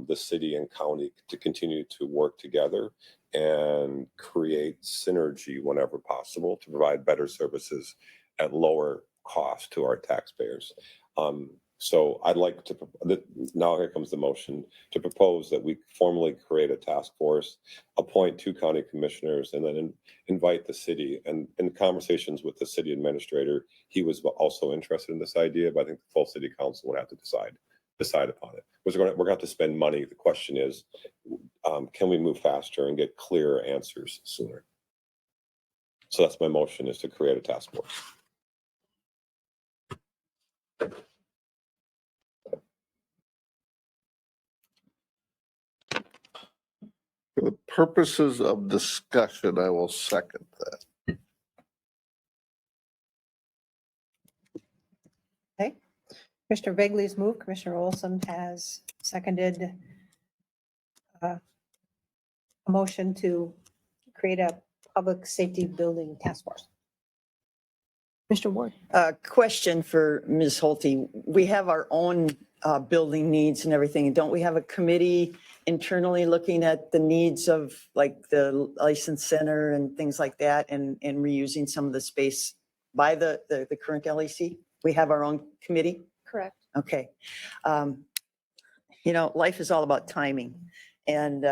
the city and county to continue to work together and create synergy whenever possible to provide better services at lower cost to our taxpayers. So I'd like to, now here comes the motion, to propose that we formally create a task force, appoint 2 county commissioners, and then invite the city. And in conversations with the city administrator, he was also interested in this idea, but I think the full city council would have to decide upon it. We're going to have to spend money. The question is, can we move faster and get clearer answers sooner? So that's my motion, is to create a task force. For the purposes of discussion, I will second that. Okay. Commissioner Vegley's moved. Commissioner Olson has seconded a motion to create a public safety building task force. Mr. Ward. Question for Ms. Holte. We have our own building needs and everything. Don't we have a committee internally looking at the needs of like the license center and things like that and reusing some of the space by the current LEC? We have our own committee? Correct. Okay. Life is all about timing. And,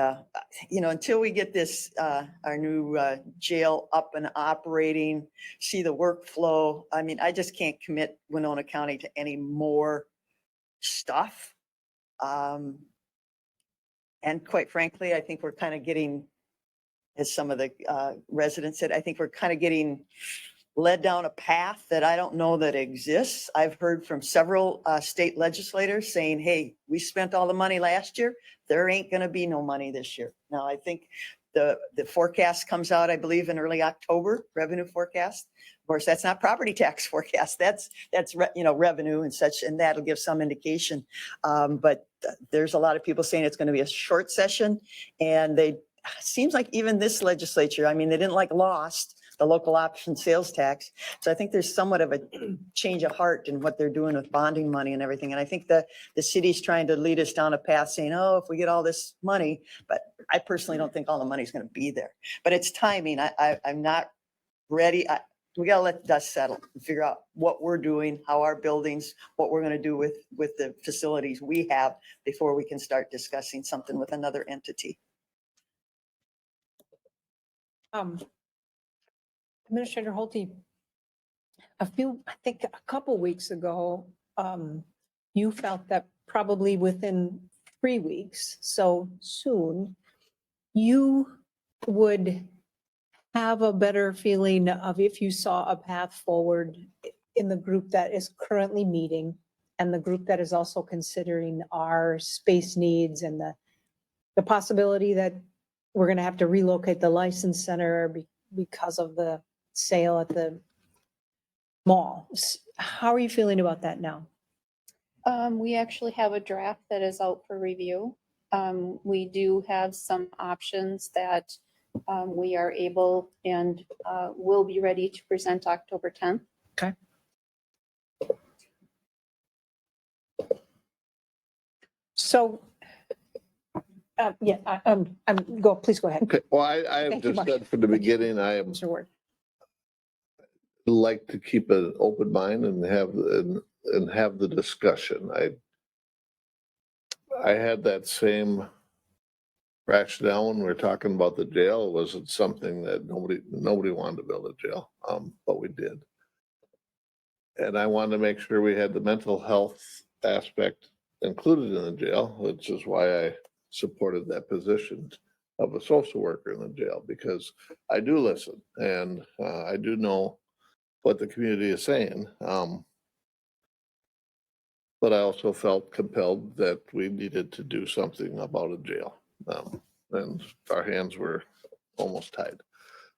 until we get this, our new jail up and operating, see the workflow, I mean, I just can't commit Winona County to any more stuff. And quite frankly, I think we're kind of getting, as some of the residents said, I think we're kind of getting led down a path that I don't know that exists. I've heard from several state legislators saying, hey, we spent all the money last year. There ain't going to be no money this year. Now, I think the forecast comes out, I believe, in early October, revenue forecast. Of course, that's not property tax forecast. That's revenue and such, and that'll give some indication. But there's a lot of people saying it's going to be a short session, and seems like even this legislature, I mean, they didn't lost the local option sales tax. So I think there's somewhat of a change of heart in what they're doing with bonding money and everything. And I think the city's trying to lead us down a path saying, oh, if we get all this money, but I personally don't think all the money's going to be there. But it's timing. I'm not ready. We got to let the dust settle and figure out what we're doing, how our buildings, what we're going to do with the facilities we have before we can start discussing something with another entity. Administrator Holte, I think a couple weeks ago, you felt that probably within 3 weeks, so soon, you would have a better feeling of if you saw a path forward in the group that is currently meeting and the group that is also considering our space needs and the possibility that we're going to have to relocate the license center because of the sale at the mall. How are you feeling about that now? We actually have a draft that is out for review. We do have some options that we are able and will be ready to present October 10th. Okay. So, please go ahead. Okay, well, I have Thank you, just Mark. said from the beginning, I am Mr. Ward. like to keep an open mind and have the discussion. I had that same rationale when we were talking about the jail. It wasn't something that nobody wanted to build a jail, but we did. And I wanted to make sure we had the mental health aspect included in the jail, which is why I supported that position of a social worker in the jail, because I do listen and I do know what the community is saying. But I also felt compelled that we needed to do something about a jail. And our hands were almost tied.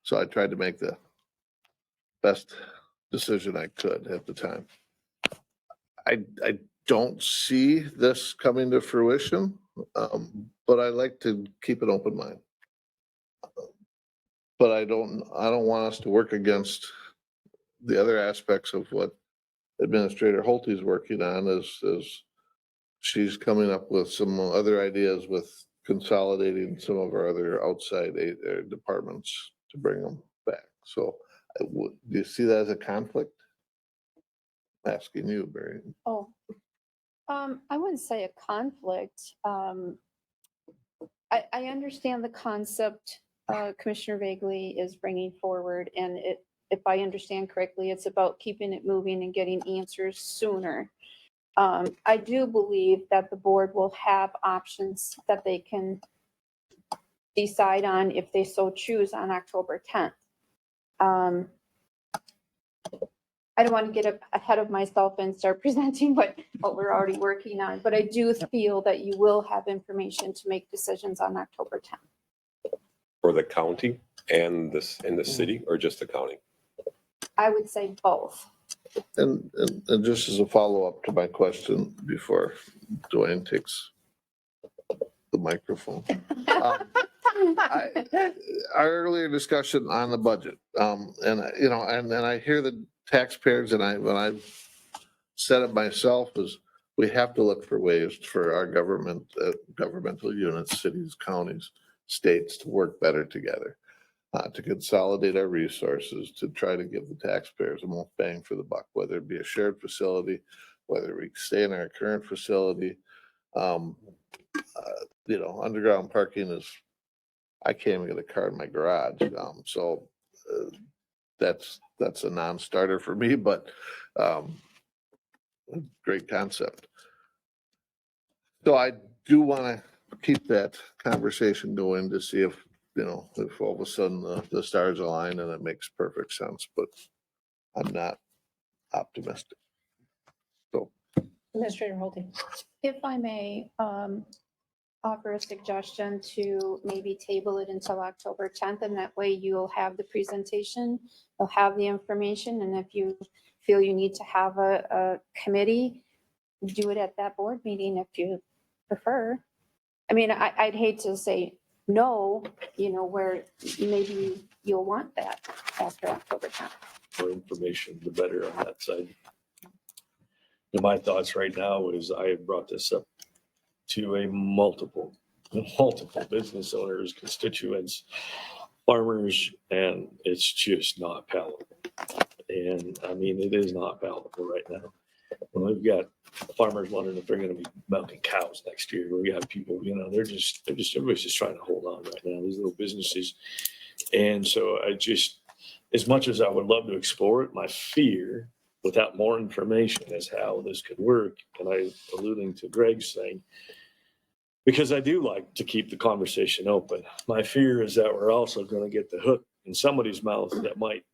So I tried to make the best decision I could at the time. I don't see this coming to fruition, but I like to keep an open mind. But I don't want us to work against the other aspects of what Administrator Holte is working on is she's coming up with some other ideas with consolidating some of our other outside departments to bring them back. So do you see that as a conflict? I'm asking you, Barry. Oh, I wouldn't say a conflict. I understand the concept Commissioner Vagley is bringing forward, and if I understand correctly, it's about keeping it moving and getting answers sooner. I do believe that the board will have options that they can decide on if they so choose on October 10th. I don't want to get ahead of myself and start presenting what we're already working on, but I do feel that you will have information to make decisions on October 10th. For the county and in the city, or just the county? I would say both. And just as a follow-up to my question before Dwayne takes the microphone. Our earlier discussion on the budget, and I hear the taxpayers, and when I said it myself, is we have to look for ways for our governmental units, cities, counties, states to work better together. to consolidate our resources to try to give the taxpayers the most bang for the buck, whether it be a shared facility, whether we stay in our current facility. Underground parking is, I can't even get a car in my garage. So that's a non-starter for me, but great concept. So I do want to keep that conversation going to see if all of a sudden the stars align and it makes perfect sense, but I'm not optimistic. So Administrator Holte. If I may, offer a suggestion to maybe table it until October 10th, and that way you'll have the presentation, you'll have the information, and if you feel you need to have a committee, do it at that board meeting if you prefer. I mean, I'd hate to say no, where maybe you'll want that after October 10th. More information, the better on that side. And my thoughts right now is I have brought this up to a multiple business owners, constituents, farmers, and it's just not palatable. And I mean, it is not palatable right now. When we've got farmers wondering if they're going to be milking cows next year, we got people, everybody's just trying to hold on right now, these little businesses. And so as much as I would love to explore it, my fear without more information is how this could work. And I alluding to Greg's thing, because I do like to keep the conversation open. My fear is that we're also going to get the hook in somebody's mouth that might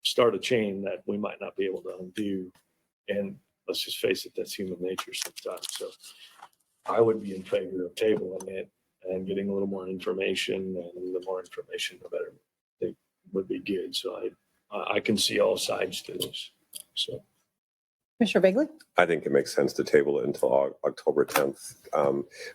start a chain that we might not be able to undo. And let's just face it, that's human nature sometimes. So I would be in favor of tabling it and getting a little more information, and the more information, the better. I think would be good. So I can see all sides to this. So. Commissioner Bagley? I think it makes sense to table it until October 10th.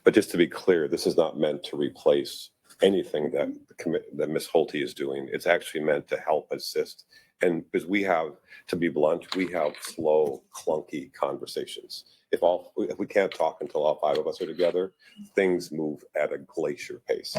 But just to be clear, this is not meant to replace anything that Ms. Holte is doing. It's actually meant to help assist. And because we have, to be blunt, we have slow, clunky conversations. If we can't talk until all five of us are together, things move at a glacier pace.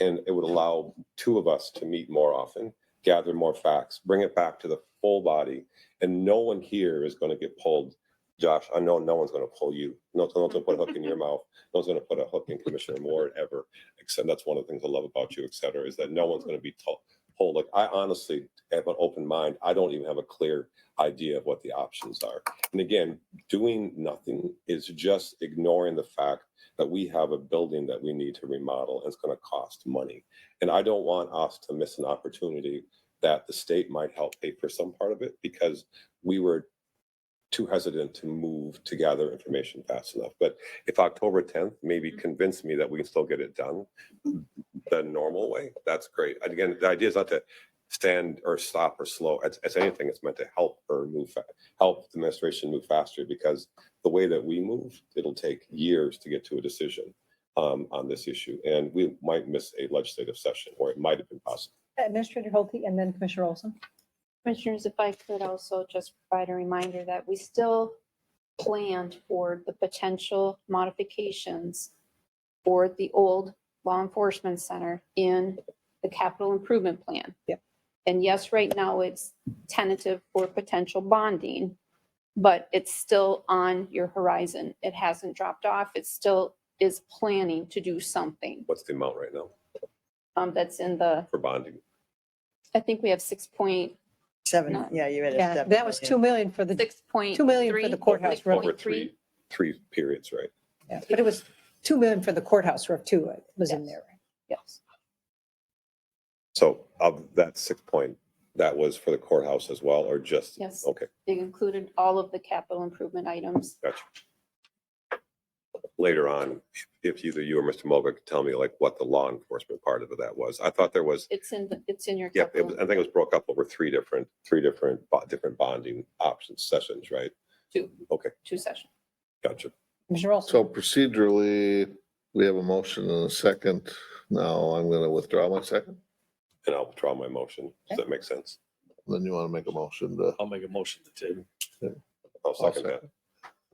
And it would allow two of us to meet more often, gather more facts, bring it back to the full body. And no one here is going to get pulled. Josh, I know no one's going to pull you. No one's going to put a hook in your mouth. No one's going to put a hook in Commissioner Ward ever. Except that's one of the things I love about you, et cetera, is that no one's going to be pulled. Like, I honestly have an open mind. I don't even have a clear idea of what the options are. And again, doing nothing is just ignoring the fact that we have a building that we need to remodel, and it's going to cost money. And I don't want us to miss an opportunity that the state might help pay for some part of it because we were too hesitant to move to gather information fast enough. But if October 10th maybe convince me that we can still get it done the normal way, that's great. Again, the idea is not to stand or stop or slow. It's anything. It's meant to help or help the administration move faster, because the way that we move, it'll take years to get to a decision on this issue. And we might miss a legislative session, or it might have been possible. Administrator Holte and then Commissioner Olson. Commissioners, if I could also just provide a reminder that we still planned for the potential modifications for the old law enforcement center in the capital improvement plan. Yep. And yes, right now it's tentative for potential bonding, but it's still on your horizon. It hasn't dropped off. It still is planning to do something. What's the amount right now That's in the, for bonding? I think we have 6.7. Yeah, you had a Yeah, 7. that was 2 million for the 6.3. 2 million for the courthouse roof. Over three periods, right? Yeah, but it was 2 million for the courthouse roof too. It was in there. Yes. So of that 6 point, that was for the courthouse as well, or just? Yes. Okay, It included all of the capital improvement items. gotcha. Later on, if either you or Mr. Moga could tell me like what the law enforcement part of that was. I thought there was, It's in your yeah, capital. I think it was broke up over three different bonding options, sessions, right? Two. Okay, 2 sessions. gotcha. Commissioner Olson. So procedurally, we have a motion and a second. Now I'm going to withdraw my second. And I'll withdraw my motion. Does that make sense? Then you want to make a motion to. I'll make a motion to table. I'll second that.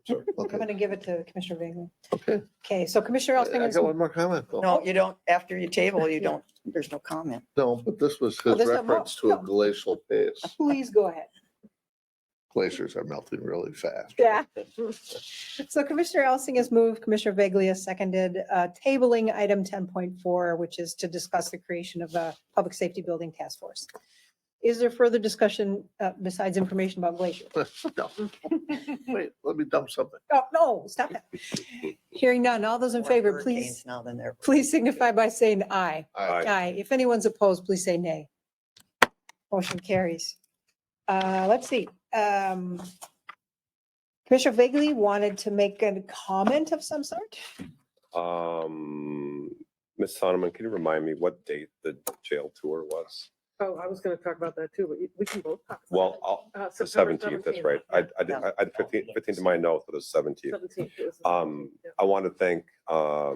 Sure, I'm okay. going to give it to Commissioner Vagle. Okay. Okay, so Commissioner I Elstinger's. got one more comment though. No, you don't, after you table, you don't, there's no comment. No, but this was Oh, his there's no more- reference to a no. glacial pace. Please go ahead. Glaciers are melting really fast. Yeah. So Commissioner Elsing has moved, Commissioner Vagle has seconded, tabling item 10.4, which is to discuss the creation of a public safety building task force. Is there further discussion besides information about glacier? No. Wait, let me dump something. Oh, no, stop that. Hearing none. All those in More favor, hurricanes please, now than there. please signify by saying aye. Aye. Aye. If anyone's opposed, please say nay. Motion carries. Let's see. Commissioner Vagle wanted to make a comment of some sort. Ms. Sonneman, can you remind me what date the jail tour was? Oh, I was gonna talk about that too, but we can both talk. Well, the September 17th, that's 17th. right. I had 15th in my notes, but it was 17th. 17th is the 17th, yeah. I want to thank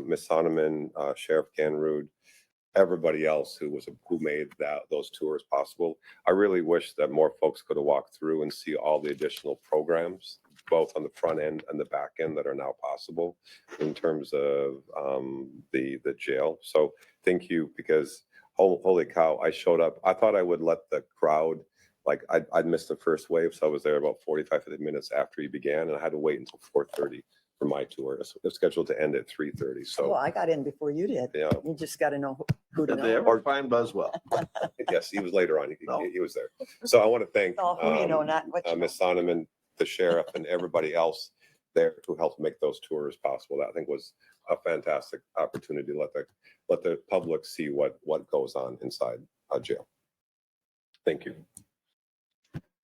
Ms. Sonneman, Sheriff Ganrud, everybody else who made those tours possible. I really wish that more folks could have walked through and see all the additional programs, both on the front end and the back end, that are now possible in terms of the jail. So thank you, because holy cow, I showed up. I thought I would let the crowd, like I'd missed the first wave, so I was there about 45, 50 minutes after he began, and I had to wait until 4:30 for my tour. It was scheduled to end at 3:30, so. Well, I got in before you did. Yeah. You just got to know who to Did they know. ever find Buswell? Yes, he was later on. No. He was there. So I want to thank Oh, who you know, not what you know. Ms. Sonneman, the sheriff, and everybody else there who helped make those tours possible. That I think was a fantastic opportunity to let the public see what goes on inside a jail. Thank you.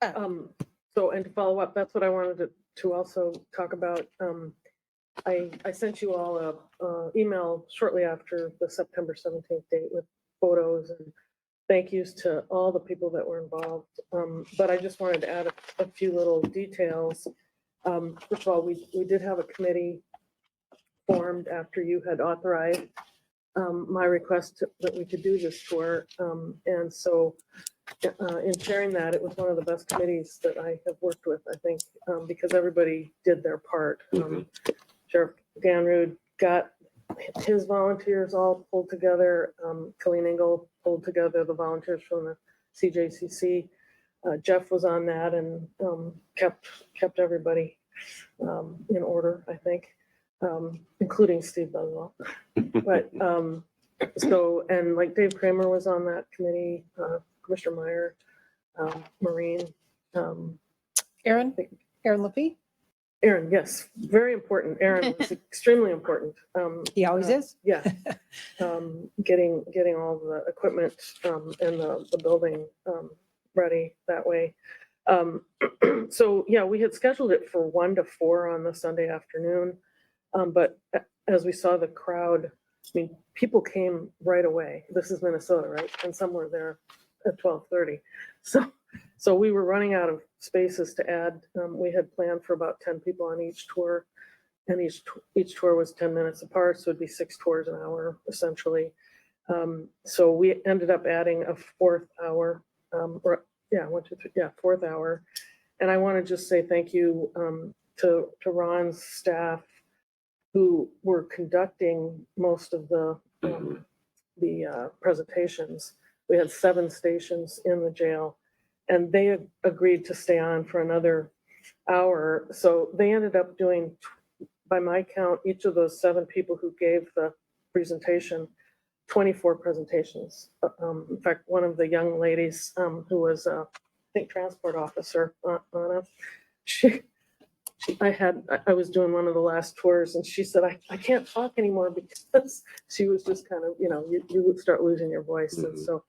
So, and to follow up, that's what I wanted to also talk about. I sent you all a email shortly after the September 17th date with photos and thank yous to all the people that were involved. But I just wanted to add a few little details. First of all, we did have a committee formed after you had authorized my request that we could do this tour. And so in sharing that, it was one of the best committees that I have worked with, I think, because everybody did their part. Sheriff Ganrud got his volunteers all pulled together. Colleen Engel pulled together the volunteers from the CJCC. Jeff was on that and kept everybody in order, I think, including Steve Buswell. But so, and like Dave Kramer was on that committee, Commissioner Meyer, Maureen. Aaron Lappy? Aaron, yes, very important. Aaron was extremely important. He always is. Yeah. Getting all the equipment and the building ready that way. So yeah, we had scheduled it for 1 to 4 on the Sunday afternoon. But as we saw the crowd, I mean, people came right away. This is Minnesota, right? And some were there at 12:30. So we were running out of spaces to add. We had planned for about 10 people on each tour, and each tour was 10 minutes apart, so it'd be 6 tours an hour essentially. So we ended up adding a 4th hour, fourth hour. And I want to just say thank you to Ron's staff who were conducting most of the presentations. We had 7 stations in the jail, and they agreed to stay on for another hour. So they ended up doing, by my count, each of those 7 people who gave the presentation, 24 presentations. In fact, one of the young ladies who was, I think, transport officer, Anna, I was doing one of the last tours and she said, I can't talk anymore because she was just kind of, you would start losing your voice. And so,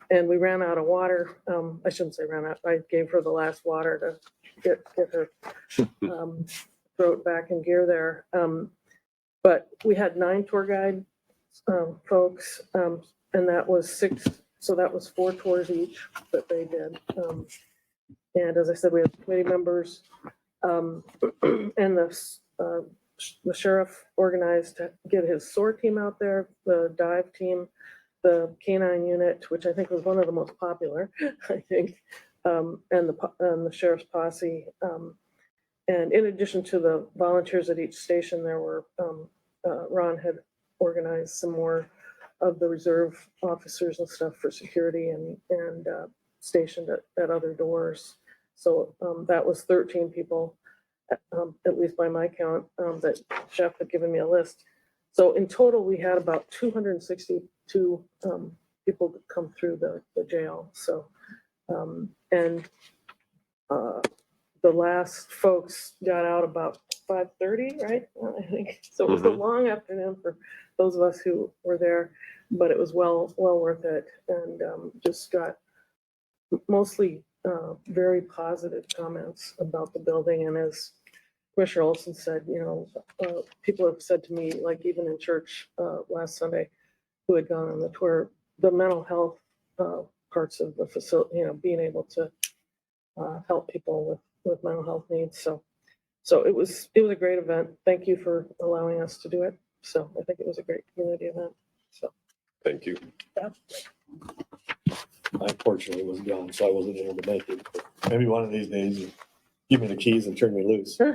and we ran out of water. I shouldn't say ran out. I gave her the last water to get her throat back in gear there. But we had 9 tour guide folks, and that was 6. So that was 4 tours each that they did. And as I said, we have committee members, and the sheriff organized to get his SOAR team out there, the dive team, the K9 unit, which I think was one of the most popular, I think, and the sheriff's posse. And in addition to the volunteers at each station, there were, Ron had organized some more of the reserve officers and stuff for security and stationed at other doors. So that was 13 people, at least by my count, that Jeff had given me a list. So in total, we had about 262 people that come through the jail. So, the last folks got out about 5:30, right? I think, so it was a long afternoon for those of us who were there, but it was well worth it, and just got mostly very positive comments about the building. And as Commissioner Olson said, people have said to me, like even in church last Sunday, who had gone on the tour, the mental health parts of the facility, being able to help people with mental health needs. So it was a great event. Thank you for allowing us to do it. So I think it was a great community event. So Thank you. yeah. I unfortunately was gone, so I wasn't able to make it. But maybe one of these days, you give me the keys and turn me loose. In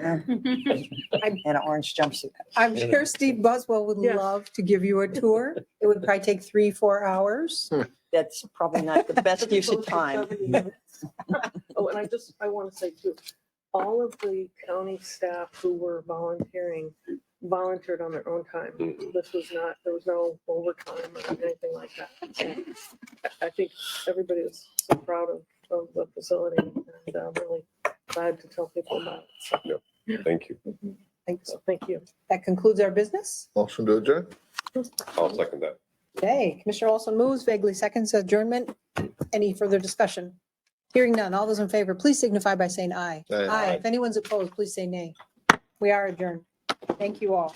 an orange jumpsuit. I'm sure Steve Buswell would Yes. love to give you a tour. It would probably take 3-4 hours. That's probably not the best use of time. Oh, and I want to say too, all of the county staff who were volunteering volunteered on their own time. This was not, there was no overtime or anything like that. I think everybody was so proud of the facility, and really glad to tell people about it. So, Thank you. thank you. That concludes our business. Motion to adjourn? I'll second that. Okay, Commissioner Olson moves, vaguely seconds adjournment. Any further discussion? Hearing none. All those in favor, please signify by saying aye. Aye. If anyone's opposed, please say nay. We are adjourned. Thank you all.